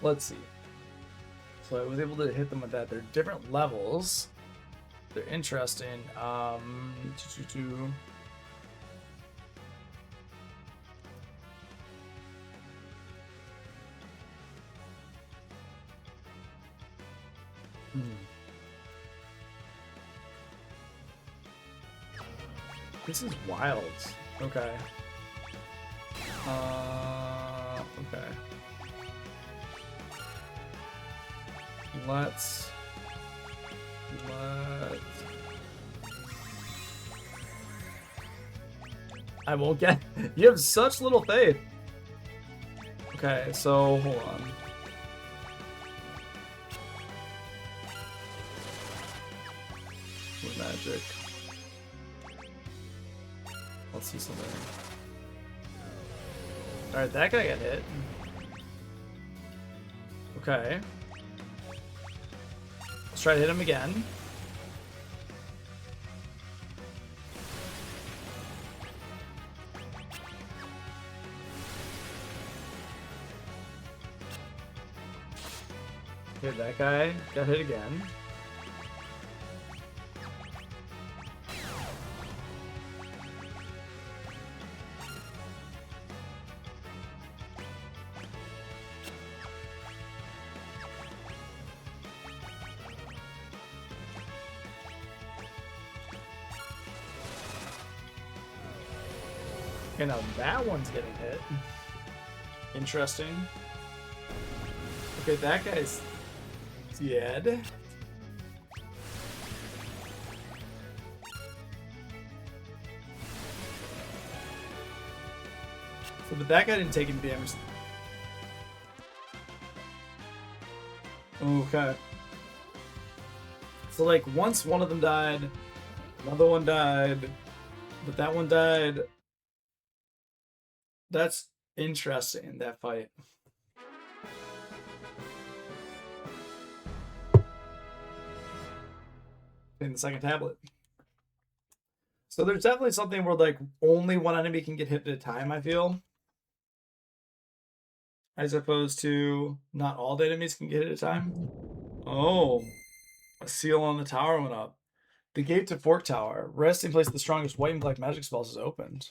Let's see. So I was able to hit them with that. They're different levels. They're interesting. This is wild. Okay. Okay. Let's. I won't get. You have such little faith. Okay, so hold on. With magic. Let's see something. Alright, that guy got hit. Okay. Let's try to hit him again. Okay, that guy got hit again. Okay, now that one's getting hit. Interesting. Okay, that guy's dead. So, but that guy didn't take any damage. Okay. So, like, once one of them died, another one died, but that one died. That's interesting, that fight. In the second tablet. So there's definitely something where, like, only one enemy can get hit at a time, I feel. As opposed to not all the enemies can get hit at a time. Oh. A seal on the tower went up. The gate to Fork Tower. Resting place of the strongest white and black magic spells is opened.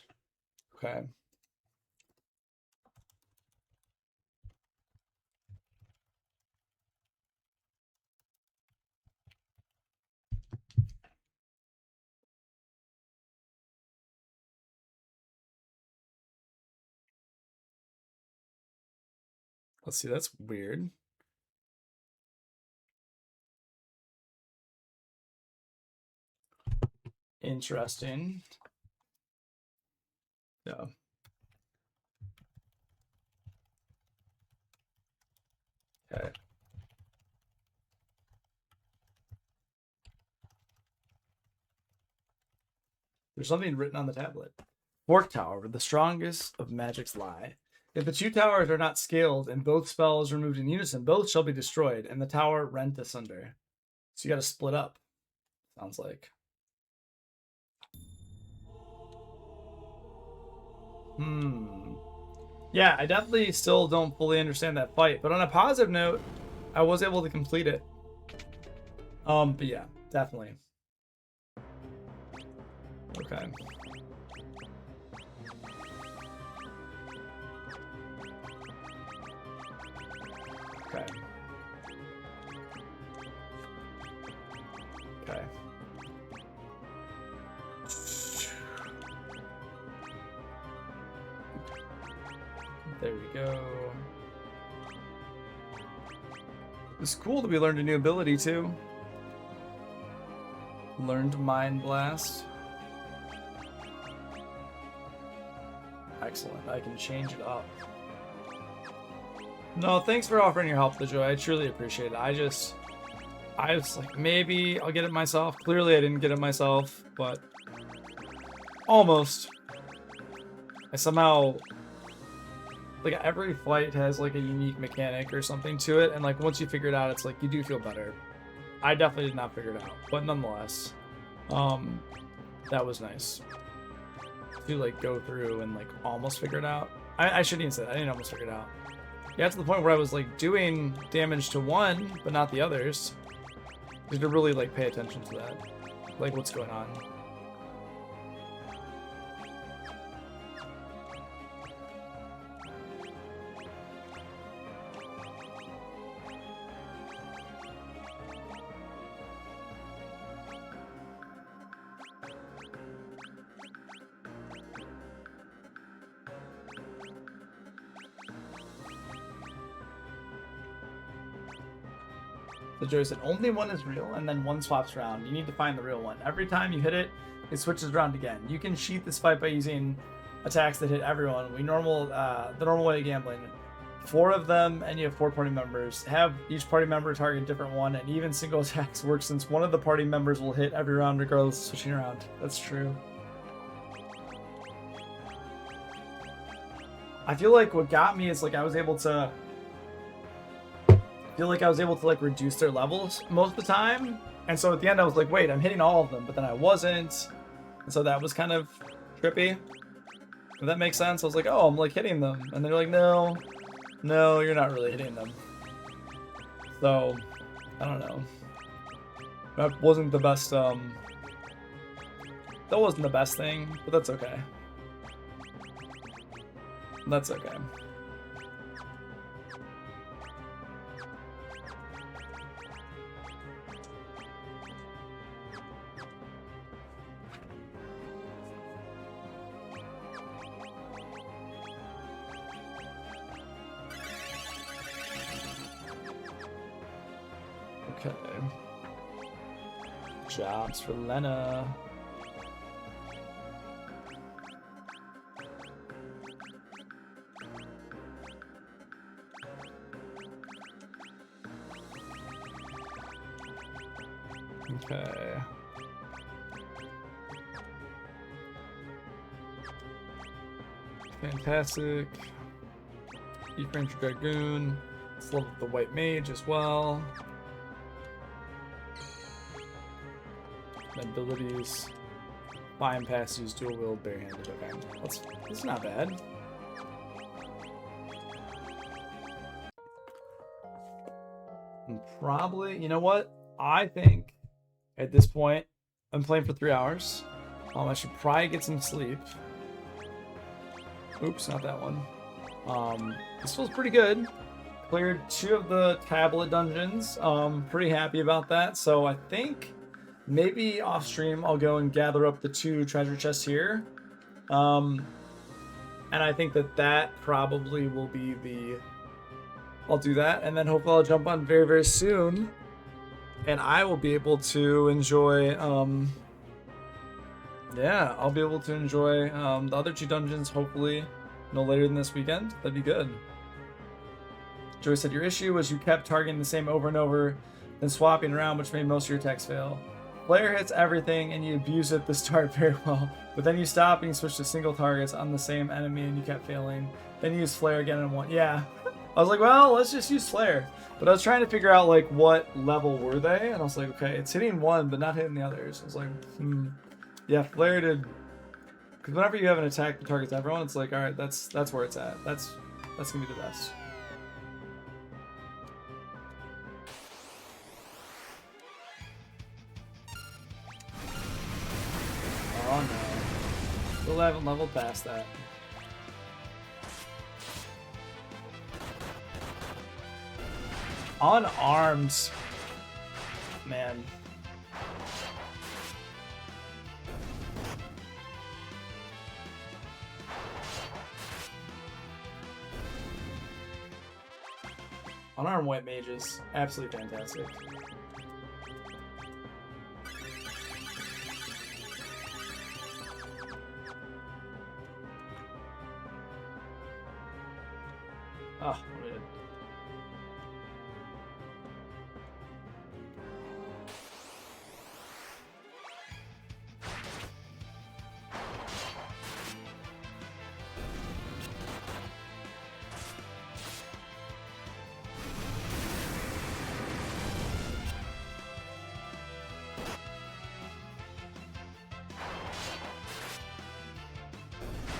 Okay. Let's see, that's weird. Interesting. Yeah. Okay. There's something written on the tablet. Fork Tower, where the strongest of magics lie. If the two towers are not scaled and both spells removed in unison, both shall be destroyed, and the tower rent asunder. So you got to split up. Sounds like. Yeah, I definitely still don't fully understand that fight, but on a positive note, I was able to complete it. But yeah, definitely. Okay. Okay. Okay. There we go. It's cool that we learned a new ability too. Learned Mind Blast. Excellent. I can change it up. No, thanks for offering your help, LaJoy. I truly appreciate it. I was like, maybe I'll get it myself. Clearly, I didn't get it myself, but almost. I somehow, like, every fight has like a unique mechanic or something to it, and like once you figure it out, it's like you do feel better. I definitely did not figure it out, but nonetheless, that was nice to like go through and like almost figure it out. I shouldn't even say that. I didn't almost figure it out. Yeah, to the point where I was like doing damage to one, but not the others. You have to really like pay attention to that, like what's going on. The Joey said, only one is real, and then one swaps around. You need to find the real one. Every time you hit it, it switches around again. You can cheat this fight by using attacks that hit everyone. The normal way of gambling. 4 of them, and you have 4 party members. Have each party member target a different one, and even single attacks work since one of the party members will hit every round regardless of switching around. That's true. I feel like what got me is like I was able to like reduce their levels most of the time, and so at the end I was like, wait, I'm hitting all of them, but then I wasn't, and so that was kind of trippy. If that makes sense. I was like, oh, I'm like hitting them, and they're like, no, you're not really hitting them. So I don't know. That wasn't the best. That wasn't the best thing, but that's okay. That's okay. Okay. Jobs for Lena. Okay. Fantastic. French Dragoon. Let's level up the White Mage as well. Abilities. Fine pass, use dual wield, barehanded. Okay. That's not bad. And probably, you know what? I think at this point, I'm playing for 3 hours. I should probably get some sleep. Oops, not that one. This feels pretty good. Cleared 2 of the tablet dungeons. Pretty happy about that. So I think maybe off stream I'll go and gather up the 2 treasure chests here. And I think that probably will be I'll do that, and then hopefully I'll jump on very, very soon, and I will be able to enjoy, yeah, I'll be able to enjoy the other 2 dungeons, hopefully no later than this weekend. That'd be good. Joey said, your issue was you kept targeting the same over and over, then swapping around, which made most of your attacks fail. Flare hits everything and you abuse it at the start very well, but then you stop and you switch to single targets on the same enemy and you kept failing. Then you use Flare again and one. Yeah. I was like, well, let's just use Flare. But I was trying to figure out like what level were they, and I was like, okay, it's hitting one but not hitting the others. I was like, yeah, Flare did. Because whenever you have an attack that targets everyone, it's like, all right, that's where it's at. That's gonna be the best. Oh no. Still haven't leveled past that. Unarmed. Man. Unarmed white mages. Absolutely fantastic. Oh, weird.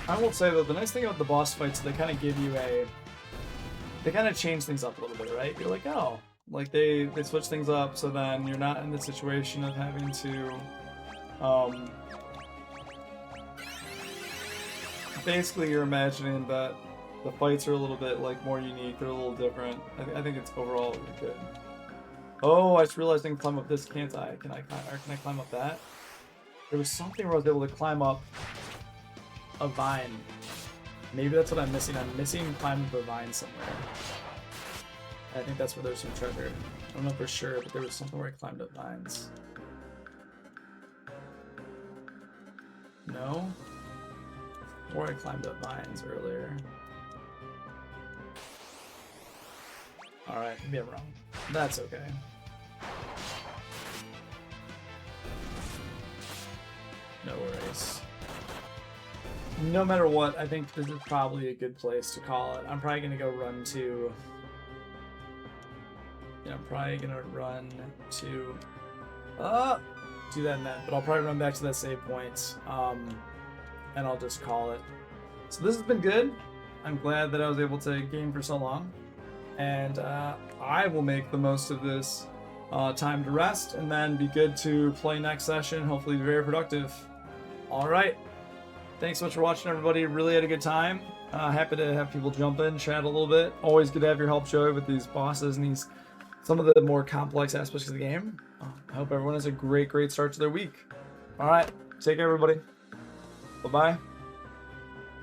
I will say though, the nice thing about the boss fights, they kind of give you a, they kind of change things up a little bit, right? You're like, oh, like they switch things up, so then you're not in the situation of having to, basically you're imagining that the fights are a little bit like more unique, they're a little different. I think it's overall really good. Oh, I just realized I can climb up this, can't I? Can I climb up that? There was something where I was able to climb up a vine. Maybe that's what I'm missing. I'm missing climbing up a vine somewhere. I think that's where there's some treasure. I don't know for sure, but there was something where I climbed up vines. No? Or I climbed up vines earlier. Alright, maybe I'm wrong. That's okay. No worries. No matter what, I think this is probably a good place to call it. I'm probably going to go run to... Yeah, I'm probably going to run to... do that in that, but I'll probably run back to that save point. And I'll just call it. So this has been good. I'm glad that I was able to game for so long. And I will make the most of this time to rest and then be good to play next session. Hopefully be very productive. Alright. Thanks so much for watching, everybody. Really had a good time. Happy to have people jump in, chat a little bit. Always good to have your help, Joey, with these bosses and these some of the more complex aspects of the game. I hope everyone has a great start to their week. Alright. Take care, everybody. Bye-bye.